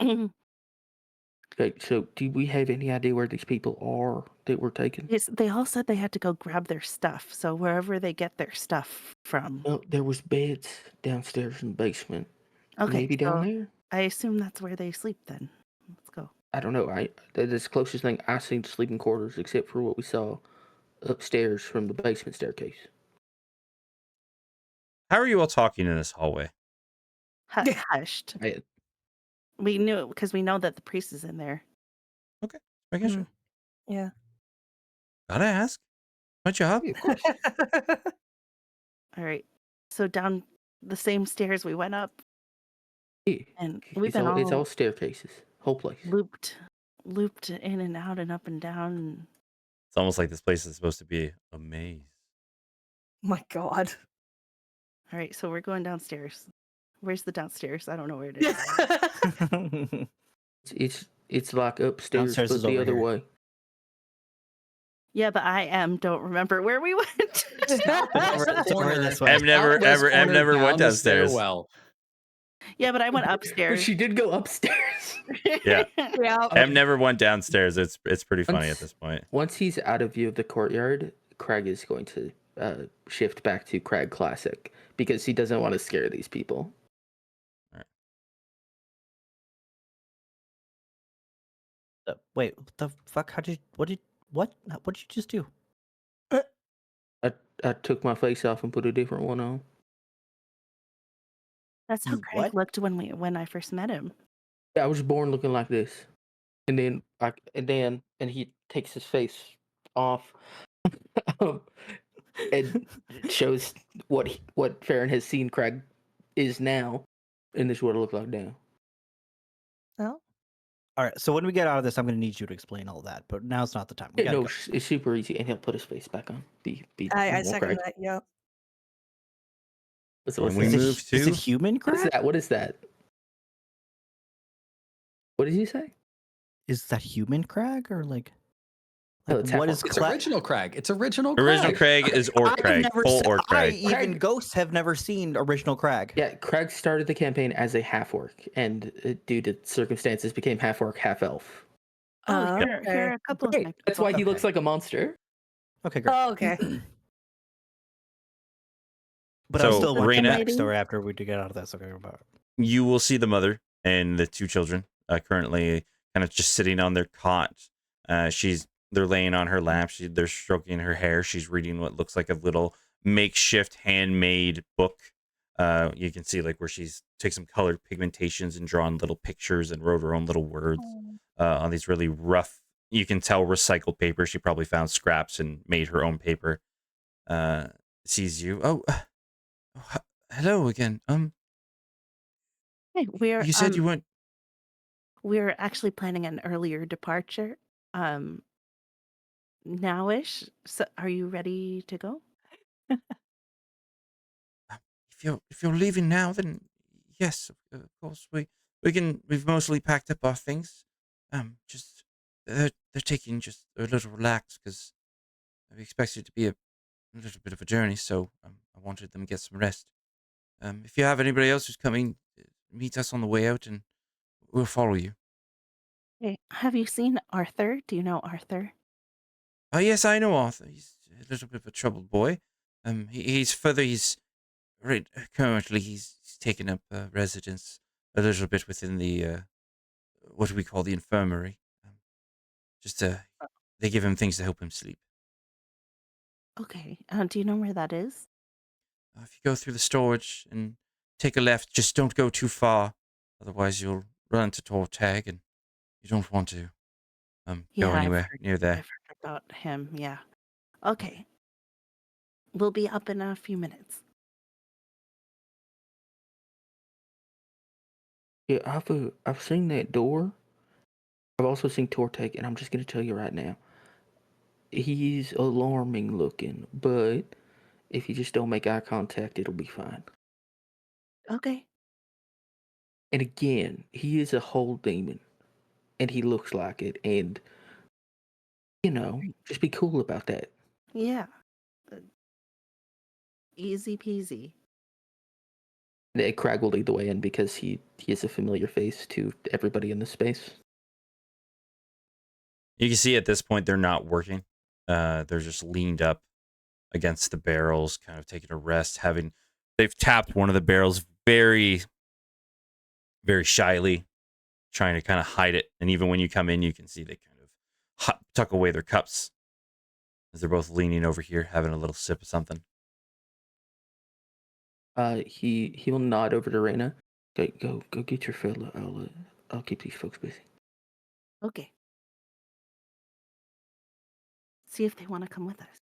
Okay, so do we have any idea where these people are that we're taking? Yes, they all said they had to go grab their stuff. So wherever they get their stuff from. Well, there was beds downstairs in the basement. Okay, Maybe down there? I assume that's where they sleep then. Let's go. I don't know. That's the closest thing I've seen to sleeping quarters, except for what we saw upstairs from the basement staircase. How are you all talking in this hallway? Hushed. We knew because we know that the priest is in there. Making sure. Yeah. Gotta ask. My job. Of course. All right. So down the same stairs we went up, Yeah, and we've it's been all all staircases. Whole place. looped in and out and up and down. And It's almost like this place is supposed to be a maze. My God. all right, so we're going downstairs. Where's the downstairs? I don't know where it is. It's like upstairs, Downstairs but is the over other here. way. Yeah, but don't remember where we went. Over this way. I've never went downstairs. Well, Yeah, but I went But upstairs. she did go upstairs. Yeah. Yeah. I've never went downstairs. It's pretty funny at Once- this point. Once he's out of view of the courtyard, Craig is going to shift back to Craig Classic because he doesn't want to scare these people. Wait, what the fuck? What did you just do? I took my face off and put a different one on. That's how You Craig what? looked when I first met him. Yeah, I was born looking like this, and then he takes his face off, and shows what Farron has seen Craig is now, and this is what it looked like now. Oh. All right. So when we get out of this, I'm going to need you to explain all that. But now's not the time. We Yeah, gotta no, go. it's super easy, and he'll put his face back on. Be I normal second Craig. that. Yeah. What's And that? we Is move it, is to- it human What is Craig? that? What is that? What did you say? Is that human Craig or like No, it's what half is it's Cla- original Craig. It's original Craig. Original Craig is Orc I've Craig. never Full se- Orc Craig. even Craig- ghosts have never seen original Craig. Yeah, Craig started the campaign as a half orc, and due to circumstances, became half orc, half elf. Oh, here okay. are a couple Great. of my That's people. why he looks Okay. like a monster. Okay, great. Oh, okay. But I So, still want the Raina- backstory after we get out of this. Okay, about You will see the mother and the two children currently kind of just sitting on their cot. They're laying on her lap. They're stroking her hair. She's reading what looks like a little makeshift handmade book. You can see like where she's took some colored pigmentations and drawn little pictures and wrote her own little words on these really rough, you can tell, recycled paper. She probably found scraps and made her own paper. Sees you. Hello again. Hey, You said you went. we're actually planning an earlier departure. Nowish. So are you ready to go? If you're leaving now, then yes, of course we've mostly packed up our things. Just they're taking just a little relax because we expected it to be a little bit of a journey, so I wanted them to get some rest. If you have anybody else who's coming, meet us on the way out, and we'll follow you. Okay. Have you seen Arthur? Do you know Arthur? Oh yes, I know Arthur. He's a little bit of a troubled boy. He's right currently he's taken up residence a little bit within the what do we call the infirmary. They give him things to help him sleep. Okay. Do you know where that is? If you go through the storage and take a left, just don't go too far, otherwise you'll run into Tortag, and you don't want to go I've anywhere heard- near there. I've heard about him. Yeah. Okay. We'll be up in a few minutes. Yeah, I've seen that door. I've also seen Torteg, and I'm just gonna tell you right now, he's alarming looking, but if you just don't make eye contact, it'll be fine. Okay. And again, he is a whole demon, and he looks like it, and just be cool about that. Yeah. Easy peasy. And Crag will lead the way in because he is a familiar face to everybody in this space. You can see at this point they're not working. They're just leaned up against the barrels, kind of taking a rest. They've tapped one of the barrels very, very shyly, trying to kind of hide it. And even when you come in, you can see they kind of tuck away their cups as they're both leaning over here, having a little sip of something. He will nod over to Raina. Go get your fella. I'll keep these folks busy. Okay. See if they want to come with us.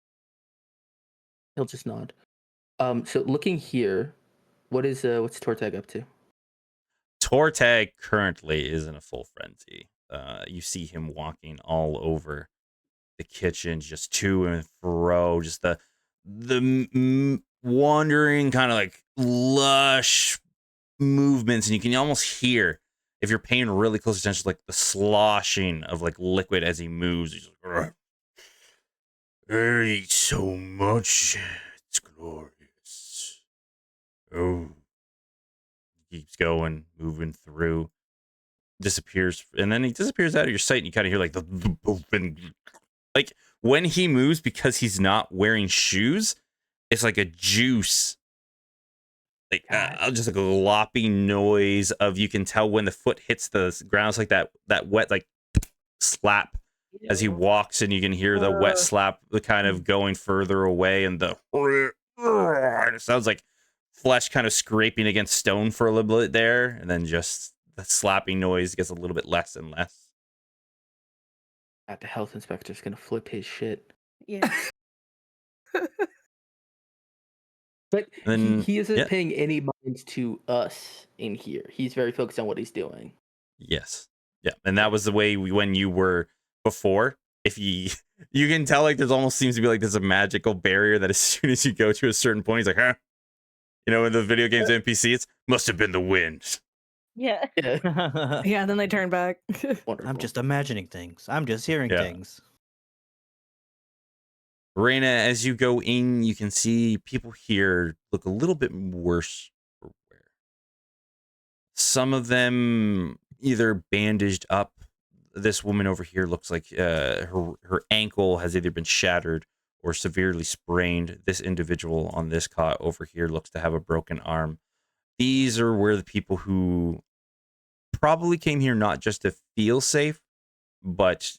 He'll just nod. So looking here, what's Tortag up to? Tortag currently is in a full frenzy. You see him walking all over the kitchen, just to and fro, just the wandering kind of like lush movements, and you can almost hear, if you're paying really close attention, like the sloshing of like liquid as he moves. He's like, I eat so much, it's glorious. Oh, keeps going, moving through, disappears, and then he disappears out of your sight, and you kind of hear like the moving. Like when he moves, because he's not wearing shoes, it's like a juice, like just like a loppy noise of, you can tell when the foot hits the ground. It's like that wet like slap as he walks, and you can hear the wet slap, the kind of going further away, and it sounds like flesh kind of scraping against stone for a little bit there, and then just the slapping noise gets a little bit less and less. The health inspector's gonna flip his shit. Yeah. But then, he isn't yeah. paying any mind to us in here. He's very focused on what he's doing. Yes. Yeah. And that was the way when you were before. If you can tell, like, there's almost seems to be like there's a magical barrier that as soon as you go to a certain point, he's like, huh? You know, in the video games NPC, it's must have been the wind. Yeah. Yeah, then they turn back. Wonderful. I'm just imagining things. I'm just hearing things. Raina, as you go in, you can see people here look a little bit worse for wear. Some of them either bandaged up. This woman over here looks like her ankle has either been shattered or severely sprained. This individual on this cot over here looks to have a broken arm. These are where the people who probably came here not just to feel safe, but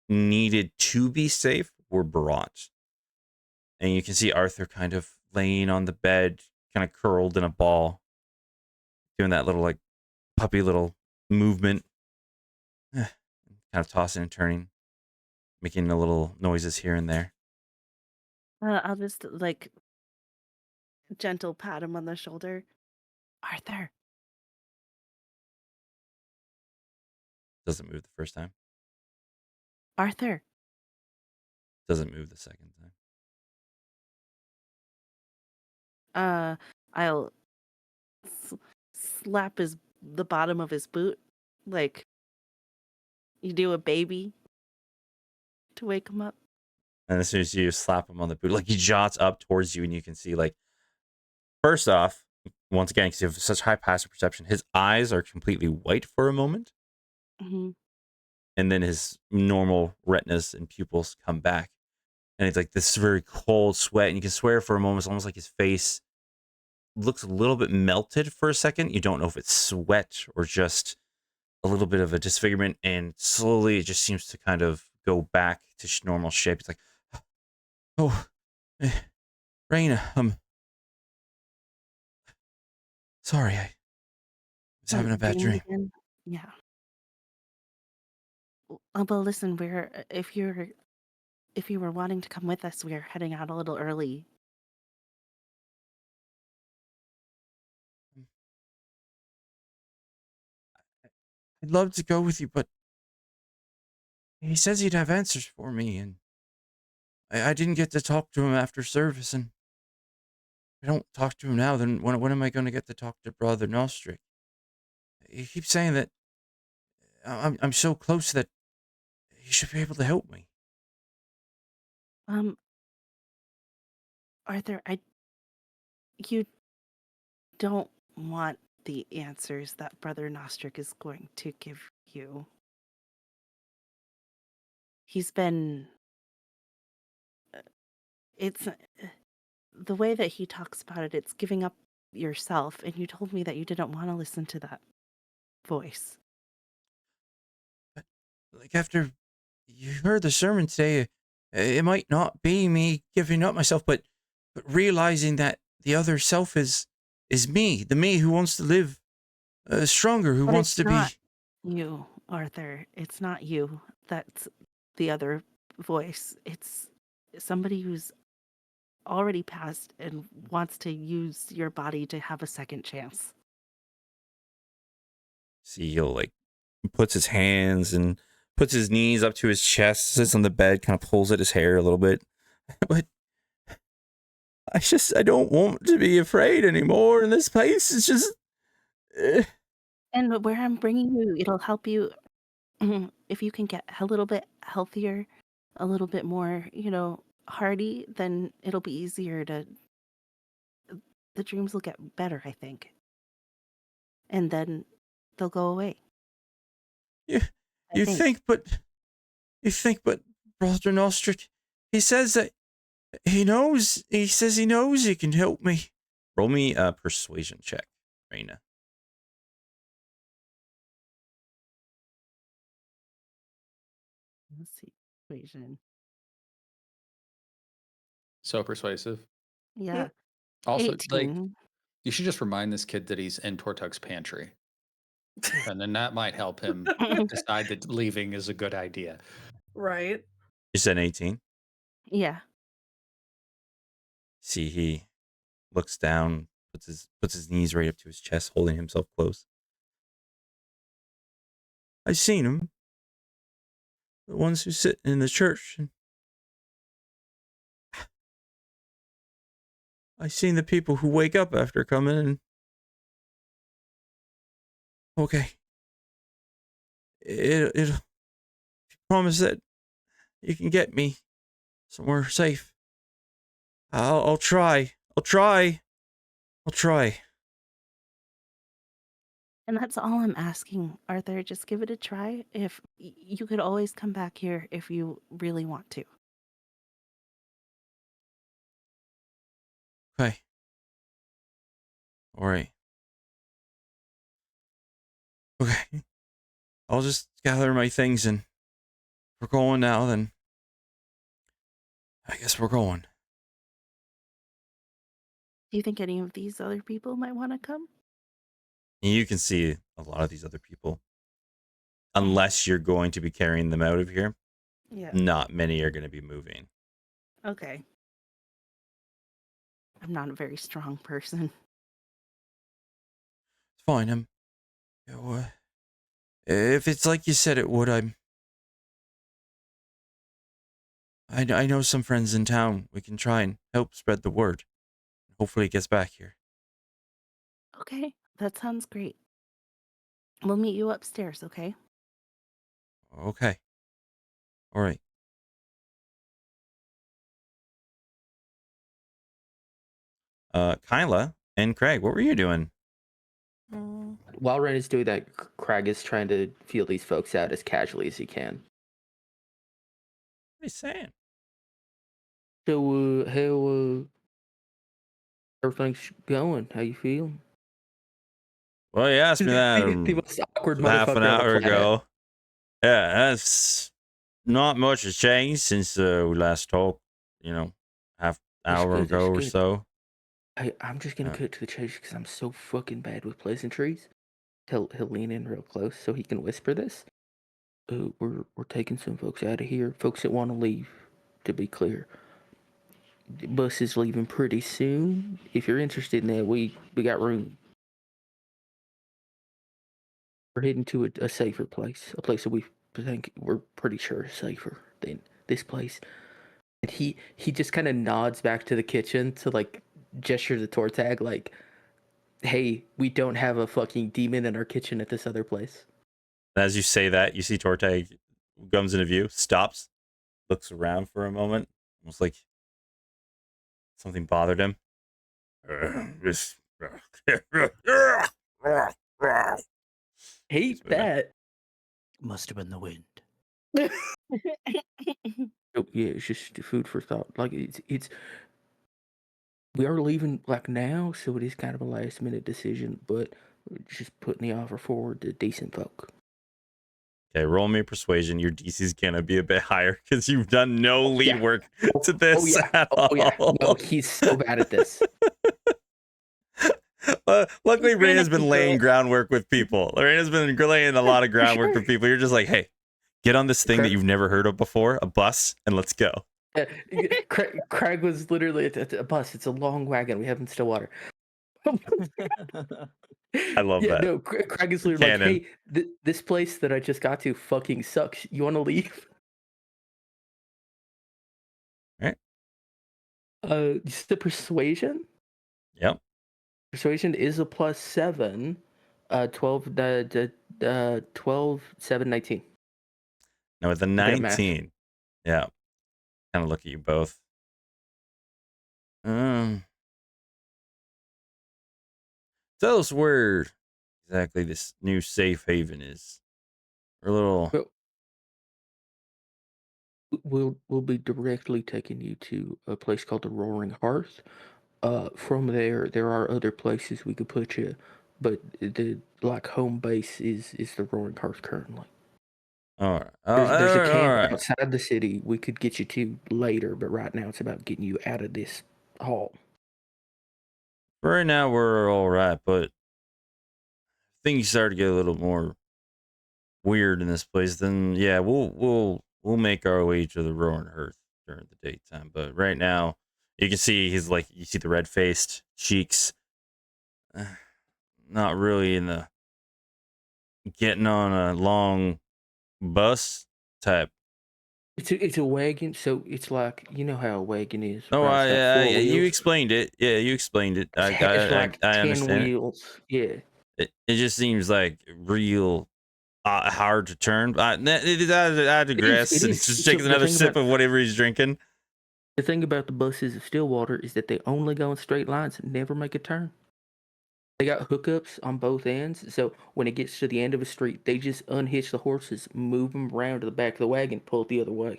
needed to be safe were brought. And you can see Arthur kind of laying on the bed, kind of curled in a ball, doing that little like puppy little movement, kind of tossing and turning, making the little noises here and there. I'll just like gentle pat him on the shoulder. Arthur. Doesn't move the first time. Arthur. Doesn't move the second time. I'll slap the bottom of his boot, like you do a baby, to wake him up. And as soon as you slap him on the boot, like he jots up towards you, and you can see, like, first off, once again, because you have such high passive perception, his eyes are completely white for a moment. Mm-hmm. And then his normal retinas and pupils come back. And it's like this very cold sweat. And you can swear for a moment, it's almost like his face looks a little bit melted for a second. You don't know if it's sweat or just a little bit of a disfigurement. And slowly it just seems to kind of go back to normal shape. It's like, oh, Raina, sorry, I was having a bad dream. Again? Yeah. Well, listen, if you were wanting to come with us, we're heading out a little early. I'd love to go with you, but he says he'd have answers for me, and I didn't get to talk to him after service, and if I don't talk to him now, then when am I going to get to talk to Brother Nostrick? He keeps saying that I'm so close that he should be able to help me. Arthur, you don't want the answers that Brother Nostrick is going to give you. He's been... It's... the way that he talks about it, it's giving up yourself, and you told me that you didn't want to listen to that voice. But, like, after you heard the sermon today, it might not be me giving up myself, but realizing that the other self is me, the me who wants to live stronger, who But wants it's to not. be... You, Arthur. It's not you. That's the other voice. It's somebody who's already passed and wants to use your body to have a second chance. See, he'll like puts his hands and puts his knees up to his chest, sits on the bed, kind of pulls at his hair a little bit. But I don't want to be afraid anymore. And this place is just. And where I'm bringing you, it'll help you if you can get a little bit healthier, a little bit more, hardy, then it'll be easier the dreams will get better, I think. And then they'll go away. You think, but Brother Nostric, he says that he says he knows he can help me. Roll me a persuasion check, Raina. Let's see. Persuasion. So persuasive. Yeah. Also, 18. you should just remind this kid that he's in Tortug's pantry. And then that might help him decide that leaving is a good idea. Right. You said 18? Yeah. See, he looks down, puts his knees right up to his chest, holding himself close. I seen him. The ones who sit in the church. And I seen the people who wake up after coming and okay. It'll promise that you can get me somewhere safe. I'll try. And that's all I'm asking, Arthur. Just give it a try. If you could always come back here if you really want to. Okay. All right. Okay. I'll just gather my things and we're going now then. I guess we're going. Do you think any of these other people might want to come? You can see a lot of these other people. Unless you're going to be carrying them out of here, Yeah. not many are going to be moving. Okay. I'm not a very strong person. It's fine. If it's like you said it would, I know some friends in town. We can try and help spread the word. Hopefully it gets back here. Okay, that sounds great. We'll meet you upstairs, okay? Okay. All right. Kyla and Craig, what were you doing? While Ren is doing that, Craig is trying to feel these folks out as casually as he can. What are you saying? So, how everything's going? How you feel? Well, you asked me that The most awkward half an motherfucker on the hour planet. ago. Yeah, that's not much has changed since we last talked. Half That's hour good, ago or that's good. so. I'm just gonna cut to the chase because I'm so fucking bad with pleasantries. He'll lean in real close so he can whisper this. We're taking some folks out of here. Folks that want to leave. To be clear, the bus is leaving pretty soon. If you're interested in that, we got room. We're heading to a safer place, a place that we're pretty sure is safer than this place. And he just kind of nods back to the kitchen to like gesture the tour tag, like, "Hey, we don't have a fucking demon in our kitchen at this other place." As you say that, you see Tortag comes into view, stops, looks around for a moment, almost like something bothered him. Hate that. Must have been the wind. Oh, yeah, it's just food for thought. Like it's we are leaving like now, so it is kind of a last minute decision, but we're just putting the offer forward to decent folk. Okay, roll me persuasion. Your DC's gonna be a bit higher because you've done no lead work to this at all. No, he's so bad at this. Luckily, Trying to Raina's been keep laying it. groundwork with people. Raina's been laying a lot of groundwork sure. for people. You're just like, hey, get on this thing that you've never heard of before, a bus, and let's go. Yeah, Craig was literally a bus. It's a long wagon. We have in Stillwater. I love Yeah, that. no, Craig is literally like, Canon. hey, this place that I just got to fucking sucks. You want to leave? Right. Just the persuasion. Yep. Persuasion is a +7. 12, 12, 7, 19. Now with the Good at math. 19, yeah, kind of look at you both. Tell us where exactly this new safe haven is. We're a little. We'll be directly taking you to a place called the Roaring Hearth. From there are other places we could put you, but the home base is the Roaring Hearth currently. All right. There's a camp all right. outside the city we could get you to later, but right now it's about getting you out of this hall. For right now, we're all right, but things start to get a little more weird in this place. Then yeah, we'll make our way to the Roaring Hearth during the daytime. But right now, you can see he's like, you see the red faced cheeks. Not really in the getting on a long bus type. It's a wagon, so it's like, you know how a wagon is. Oh, right? It's got 4 you wheels. explained it. Yeah, you explained it. It's like I 10 understand wheels. Yeah. it. It just seems like real hard to turn. I digress. It And is. he's just So taking the another thing sip about of whatever he's drinking. the thing about the buses of Stillwater is that they only go in straight lines and never make a turn. They got hookups on both ends, so when it gets to the end of a street, they just unhitch the horses, move them around to the back of the wagon, pull it the other way.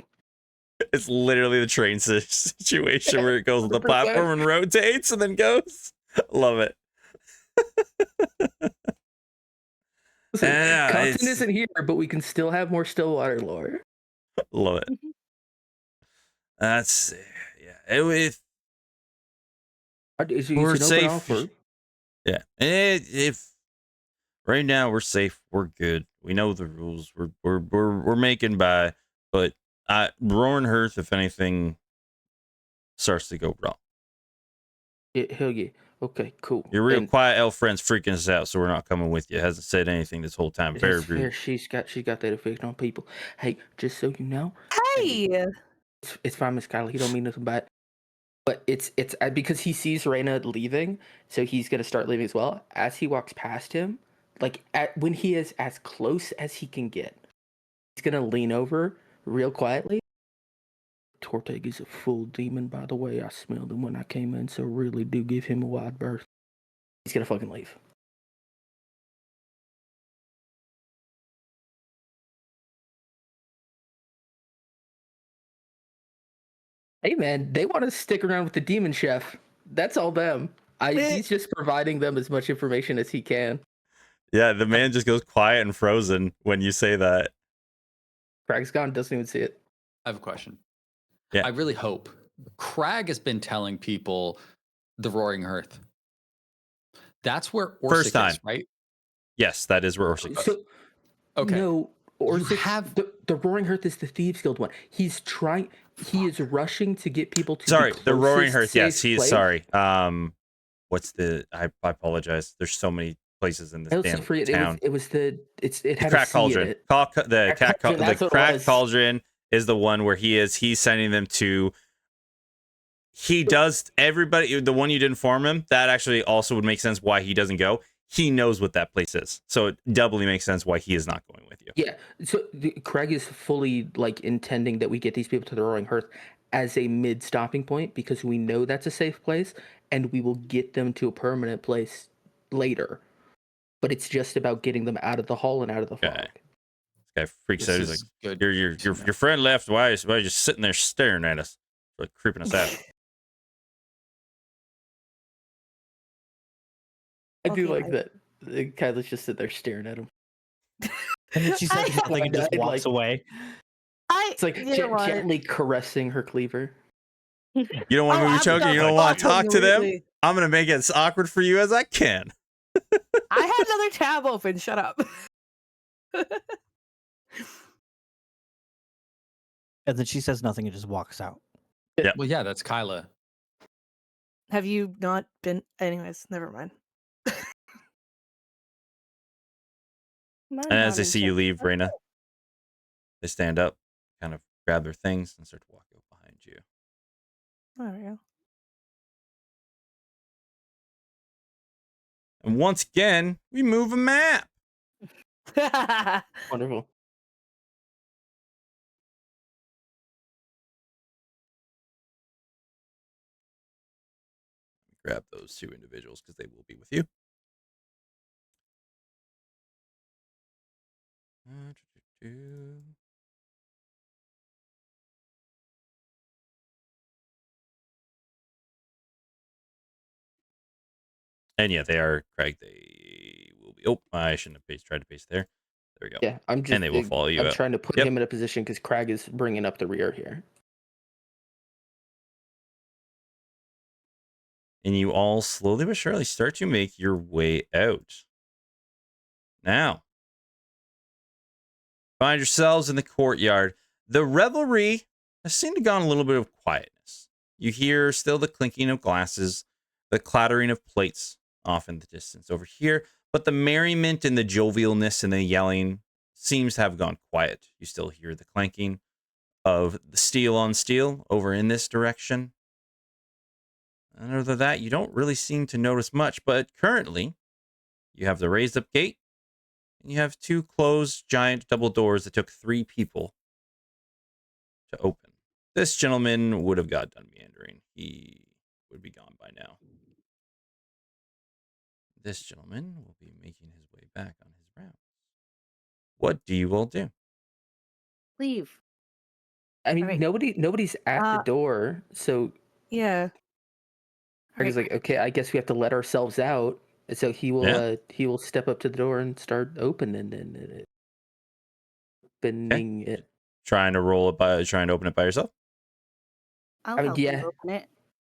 It's literally the train situation where it goes on the 100%. platform and rotates and then goes. Love it. Listen, Yeah, content isn't here, but we can still have more Stillwater lore. love it. That's yeah. We're It's an open safe. offer. Yeah. If right now we're safe, we're good. We know the rules. We're making by, but Roaring Hearth, if anything starts to go wrong. Yeah, hell yeah. Okay, cool. Your real Then quiet elf friend's freaking us out, so we're not coming with you. Hasn't said anything this whole time. Very that's fair. rude. She's got that effect on people. Hey, just so you know, Hey, it's fine, Miss Kylie. He don't mean nothing by it. But it's because he sees Reina leaving, so he's gonna start leaving as well. As he walks past him, when he is as close as he can get, he's gonna lean over real quietly. Torteg is a full demon, by the way. I smelled him when I came in, so really do give him a wide berth. He's gonna fucking leave. Hey man, they want to stick around with the demon chef. That's all them. He's just providing them as much information as he can. Yeah, the man just goes quiet and frozen when you say that. Craig's gone, doesn't even see it. I have a question. Yeah. I really hope Crag has been telling people the Roaring Hearth. That's where Orsic First time. is, right? Yes, that is where Orsic is. So, Okay. no, Orsic, have- the Roaring Hearth is the Thieves Guild one. He is rushing to get people to Sorry, the the Roaring closest Hearth. Yes, safe he's place. sorry. What's the? I apologize. There's so many places in this Also, damn forget, town. it was the had Crack a C in Cauldron. it. The Crack Cauldron, that's what it Crack was. Cauldron is the one where he's sending them to. He does everybody. The one you didn't inform him, that actually also would make sense why he doesn't go. He knows what that place is, so it doubly makes sense why he is not going with you. Yeah, so Craig is fully intending that we get these people to the Roaring Hearth as a mid stopping point because we know that's a safe place and we will get them to a permanent place later. But it's just about getting them out of the hall and out of the fog. Okay. This guy freaks This out. He's is like, good. your friend left. Why is you just sitting there staring at us, like creeping us out? I do Okay, like that. Kyla's just sit there staring at him. And then she says nothing and just walks away. It's like You know what? gently caressing her cleaver. You don't want to move your choker. You don't want to talk to them. Absolutely. I'm gonna make it as awkward for you as I can. I had another tab open. Shut up. And then she says nothing and just walks out. Yep. Well, yeah, that's Kyla. Have you not been? Anyways, never mind. I'm And as not they see you interested. leave, Raina, they stand up, kind of grab their things, and start to walk out behind you. There we go. And once again, we move a map. Wonderful. Grab those two individuals because they will be with you. And yeah, they are Craig. They will be. Oh, I shouldn't have tried to paste there. There we go. Yeah, I'm just. And they will follow you I'm out. trying to put Yep. him in a position because Crag is bringing up the rear here. And you all slowly but surely start to make your way out. Now, find yourselves in the courtyard. The revelry has seemed to gone a little bit of quietness. You hear still the clinking of glasses, the clattering of plates off in the distance over here, but the merriment and the jovialness and the yelling seems to have gone quiet. You still hear the clanking of the steel on steel over in this direction. And other than that, you don't really seem to notice much, but currently you have the raised up gate and you have two closed giant double doors that took 3 people to open. This gentleman would have got done meandering. He would be gone by now. This gentleman will be making his way back on his rounds. What do you all do? Leave. I mean, Alright. nobody's at the Uh, door, so Yeah. Crag is like, okay, I guess we have to let ourselves out. And so he will step up to the door and start opening it. Opening it. Trying to open it by yourself? I'll I mean, help you yeah. open it.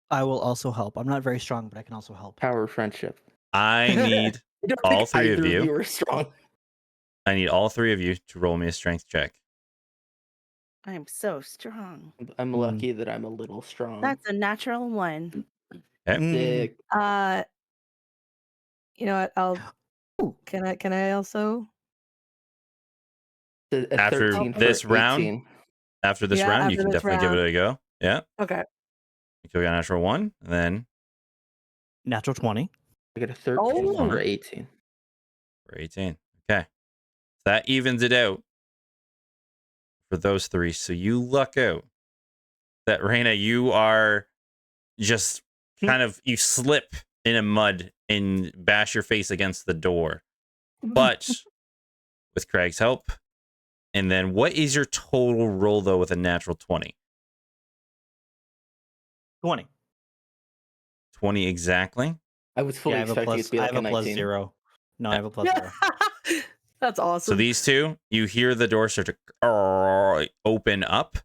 I will also help. I'm not very strong, but I can also help. Power of friendship. I need I don't all think 3 of either you. are strong. I need all 3 of you to roll me a strength check. I'm so strong. I'm lucky that I'm a little strong. That's a natural 1. Sick. You know what? I'll. Can I also? A After 13 this for round? 18. After this Yeah, round, you after can this definitely give round. it a go. Yeah. Okay. You got a natural 1, and then Natural 20. I got a 13 Oh. for 18. for 18. Okay. That evens it out for those 3. So you luck out that Raina, you are just kind of, you slip in a mud and bash your face against the door. But with Craig's help. And then what is your total roll, though, with a natural 20? 20. 20 exactly? I was fully Yeah, I have a expecting it plus. to be I like have a a plus 19. 0. No, I have a plus 0. That's awesome. So these 2, you hear the door start to open up.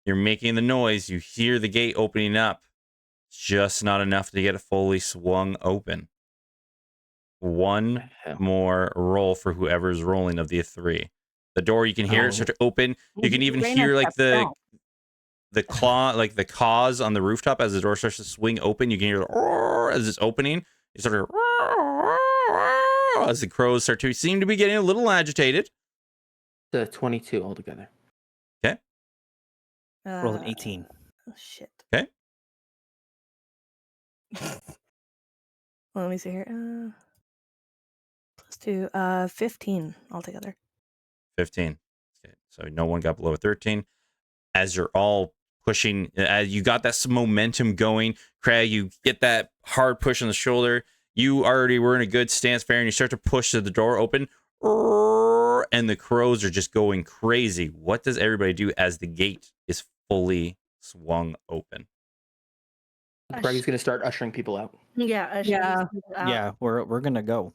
You're making the noise. You hear the gate opening up. Just not enough to get it fully swung open. One more roll for whoever's rolling of the 3. The door, you can hear it start to open. You can even hear like the claw, like the caws on the rooftop as the door starts to swing open. You can hear as it's opening. You start to as the crows start to seem to be getting a little agitated. The 22 altogether. Okay. Roll an 18. Oh, shit. Okay. Well, let me see here. Plus 2. 15 altogether. 15. Okay. So no one got below a 13. As you're all pushing, as you got that momentum going, Craig, you get that hard push on the shoulder. You already were in a good stance, Fair, and you start to push the door open, and the crows are just going crazy. What does everybody do as the gate is fully swung open? Craig is going to start ushering people out. Yeah. Yeah. Yeah, we're gonna go.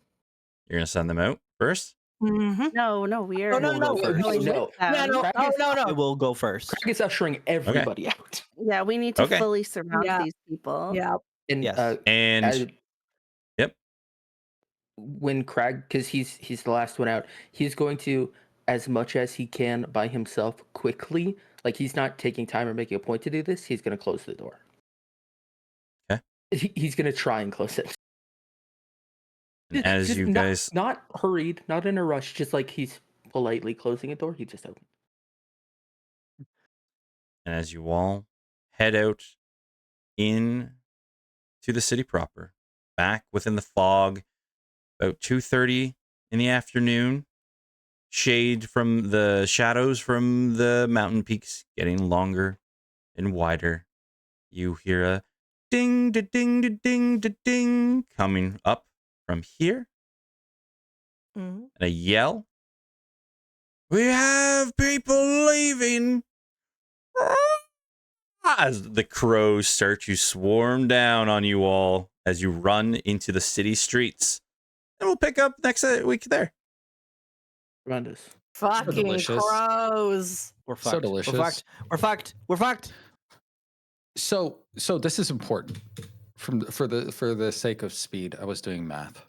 You're gonna send them out first? Mm-hmm. No, we are. No, no, we're first. going No. with them. no. I will go first. Craig is ushering everybody out. Yeah, we need to Okay. fully surround Yeah. these people. Yeah. And, Yes. And yep. when Crag, because he's the last one out, he's going to, as much as he can by himself, quickly. Like he's not taking time or making a point to do this. He's going to close the door. Okay. He's going to try and close it. And as Just you guys, not hurried, not in a rush, just like he's politely closing a door. He just opened. and as you all head out in to the city proper, back within the fog, about 2:30 in the afternoon, shade from the shadows from the mountain peaks getting longer and wider. You hear a ding, da ding, da ding, da ding coming up from here, Mhm. and a yell. We have people leaving. As the crows start to swarm down on you all as you run into the city streets. And we'll pick up next week there. Tremendous. Fucking delicious. crows. We're So fucked. delicious. We're fucked. We're fucked. We're fucked. So this is important for the sake of speed. I was doing math.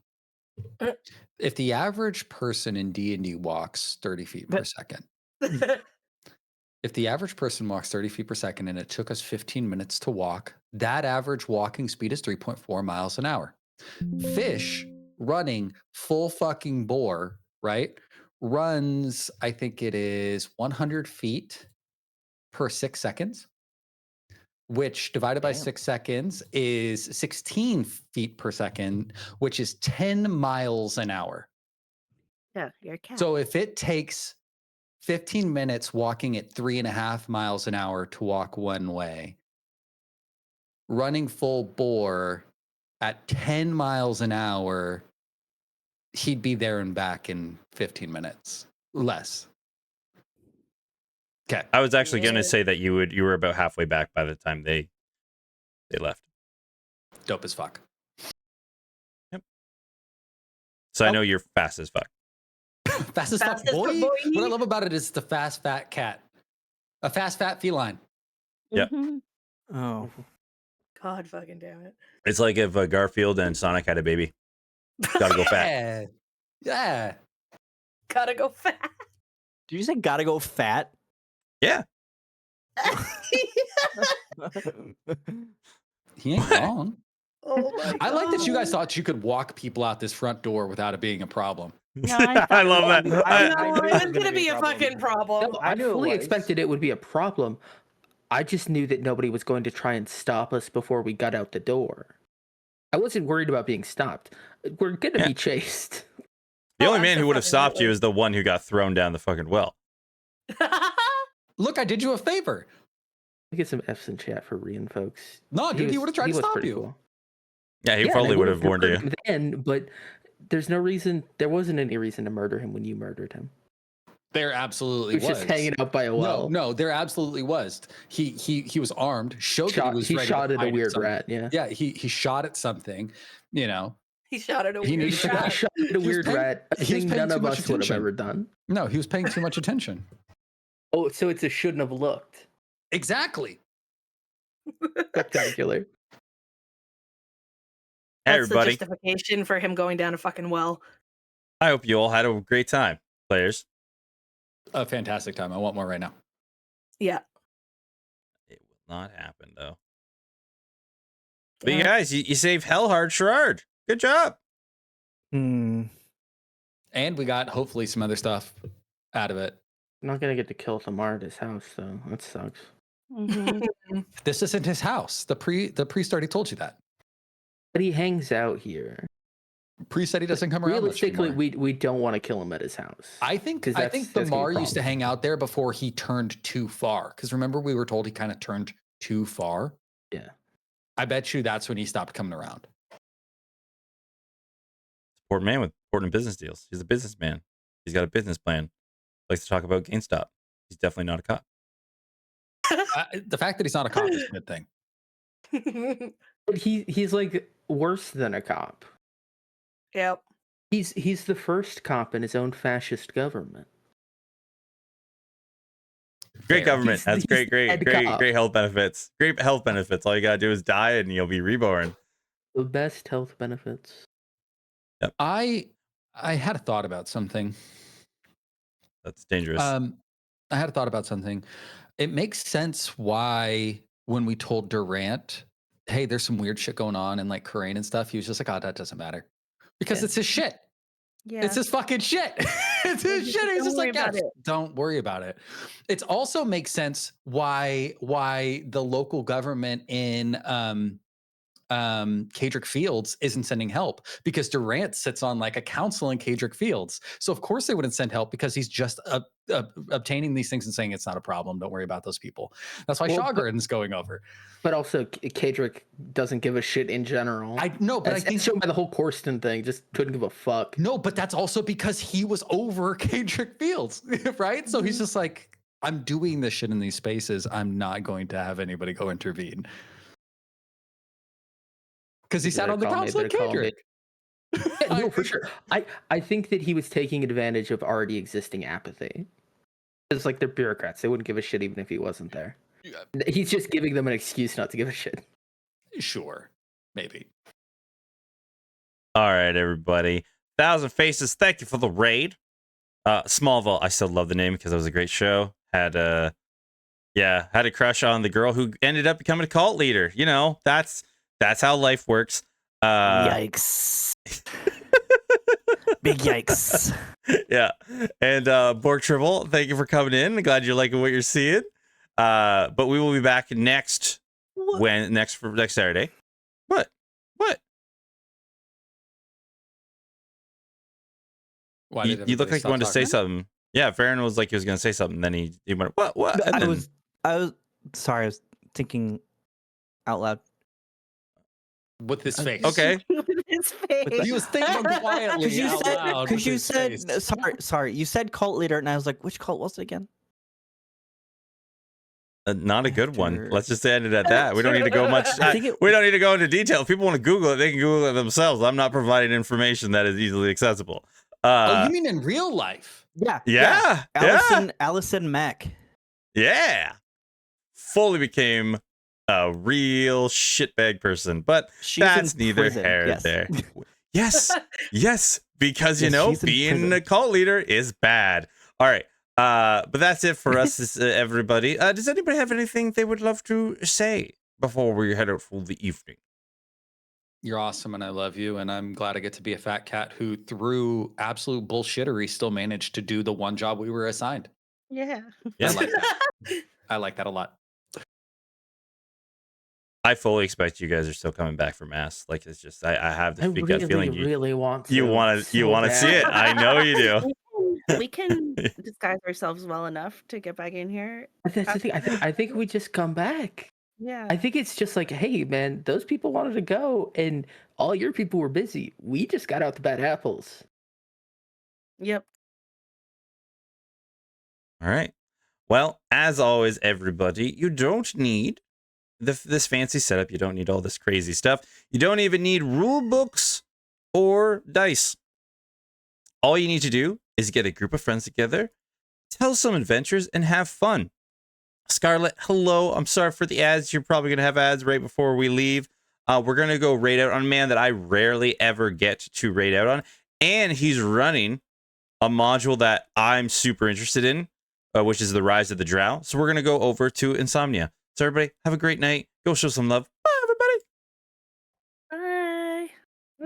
If the average person in D&D walks 30 feet per second, if the average person walks 30 feet per second and it took us 15 minutes to walk, that average walking speed is 3.4 miles an hour. Fish running full fucking bore, right? Runs, I think it is 100 feet per 6 seconds, which divided by Damn. 6 seconds is 16 feet per second, which is 10 miles an hour. Yeah, you're a cat. So if it takes 15 minutes walking at 3.5 miles an hour to walk one way, running full bore at 10 miles an hour, he'd be there and back in 15 minutes less. Okay. I was actually going to say that you were about halfway back by the time they left. Dope as fuck. So I know you're fast as fuck. Fast as fuck, Fast as boy. fuck, boy. What I love about it is the fast, fat cat. A fast, fat feline. Yep. Mhm. Oh. God fucking damn it. It's like if Garfield and Sonic had a baby. Gotta go fat. Yeah. Yeah. Gotta go fast. Did you say gotta go fat? Yeah. He ain't wrong. Oh my God. I like that you guys thought you could walk people out this front door without it being a problem. No, I I thought- love that. No, I knew it was it's gonna be a fucking problem. No, I I knew it fully was. expected it would be a problem. I just knew that nobody was going to try and stop us before we got out the door. I wasn't worried about being stopped. We're gonna Yeah. be chased. The only Oh, man who would have stopped you absolutely. is the one who got thrown down the fucking well. Look, I did you a favor. We get some F's in chat for Rian, folks. No, dude, he would have tried to was stop pretty you. cool. Yeah, he Yeah, and probably I would have warned you. murdered him then, but there's no reason. There wasn't any reason to murder him when you murdered him. There He absolutely was just hanging out by a well. No, there absolutely was. He was armed. Showed that he was He ready shot to at a fight weird something. rat. Yeah. Yeah, he shot at something. You know, He shot at a He weird needed to rat. He shot at a was weird paying- rat. A he was thing paying none too of much us would have attention. ever done. no, he was paying too much attention. Oh, so it's a shouldn't have looked. Exactly. Spectacular. Hey, That's the everybody. justification for him going down a fucking well. I hope you all had a great time, players. A fantastic time. I want more right now. Yeah. It will not happen, though. But you Yeah. guys, you saved Hellhard Sherrard. Good job. Hmm. And we got hopefully some other stuff out of it. I'm not gonna get to kill Thamar at his house, though. That sucks. Mhm. This isn't his house. The priest already told you that. But he hangs out here. Priest said he doesn't come around much Realistically, anymore. we don't want to kill him at his house. I think 'Cause the that's gonna be a Mar used to problem. hang out there before he turned too far. Because remember, we were told he kind of turned too far. Yeah. I bet you that's when he stopped coming around. Important man with important business deals. He's a businessman. He's got a business plan. Likes to talk about GameStop. He's definitely not a cop. The fact that he's not a cop is a good thing. But he's like worse than a cop. Yep. He's the first cop in his own fascist government. Great Fair. government. He's- That's he's great, great, head great, cop. great health benefits. Great health benefits. All you gotta do is die and you'll be reborn. The best health benefits. I had a thought about something. That's dangerous. I had a thought about something. It makes sense why when we told Durant, hey, there's some weird shit going on in like Korean and stuff, he was just like, oh, that doesn't matter. Because it's his shit. Yeah. It's his fucking shit. It's his shit. He's just like, yeah, don't worry about it. It also makes sense why the local government in Cadric Fields isn't sending help, because Durant sits on like a council in Cadric Fields. So of course they wouldn't send help, because he's just obtaining these things and saying it's not a problem. Don't worry about those people. That's why Shogren's going over. But also, Cadric doesn't give a shit in general. I know, but I think shown by the whole Corsten thing, just couldn't give a fuck. No, but that's also because he was over Cadric Fields, right? So he's just like, I'm doing this shit in these spaces. I'm not going to have anybody go intervene. Because he sat on the council at Cadric. Yeah, no, for sure. I think that he was taking advantage of already existing apathy. It's like they're bureaucrats. They wouldn't give a shit even if he wasn't there. Yeah. He's just giving them an excuse not to give a shit. Sure. Maybe. All right, everybody. 1,000 Faces, thank you for the raid. Smallville, I still love the name because it was a great show. Had a crush on the girl who ended up becoming a cult leader. You know, that's how life works. Yikes. Big yikes. Yeah. And Borg Tribble, thank you for coming in. Glad you're liking what you're seeing. But we will be back next Saturday. What? You look like you wanted to say something. Yeah, Farron was like he was going to say something. Then he went, what? And I was sorry. I was thinking out loud. With his face. Okay. With his face. He was thinking quietly Because you said, sorry. You said cult leader, and I was like, which cult was it again? Not a good one. Let's just end it at that. We don't need to go much. We don't need to go into detail. If people want to Google it, they can Google it themselves. I'm not providing information that is easily accessible. You mean in real life? Yeah. Allison Mack. Yeah. Fully became a real shitbag person, but that's neither here nor there. Yes, because being a cult leader is bad. All right, but that's it for us, everybody. Does anybody have anything they would love to say before we head out for the evening? You're awesome, and I love you, and I'm glad I get to be a fat cat who, through absolute bullshittery, still managed to do the one job we were assigned. Yeah. I like that. I like that a lot. I fully expect you guys are still coming back for mass. Like, it's just I have this big gut feeling you want to see it. I know you do. We can disguise ourselves well enough to get back in here. That's the thing. I think we just come back. Yeah. I think it's just like, hey, man, those people wanted to go, and all your people were busy. We just got out the bad apples. Yep. All right. Well, as always, everybody, you don't need this fancy setup. You don't need all this crazy stuff. You don't even need rule books or dice. All you need to do is get a group of friends together, tell some adventures, and have fun. Scarlett, hello. I'm sorry for the ads. You're probably going to have ads right before we leave. We're going to go raid out on a man that I rarely ever get to raid out on. And he's running a module that I'm super interested in, which is the Rise of the Drow. So we're going to go over to Insomnia. So everybody, have a great night. Go show some love. Bye.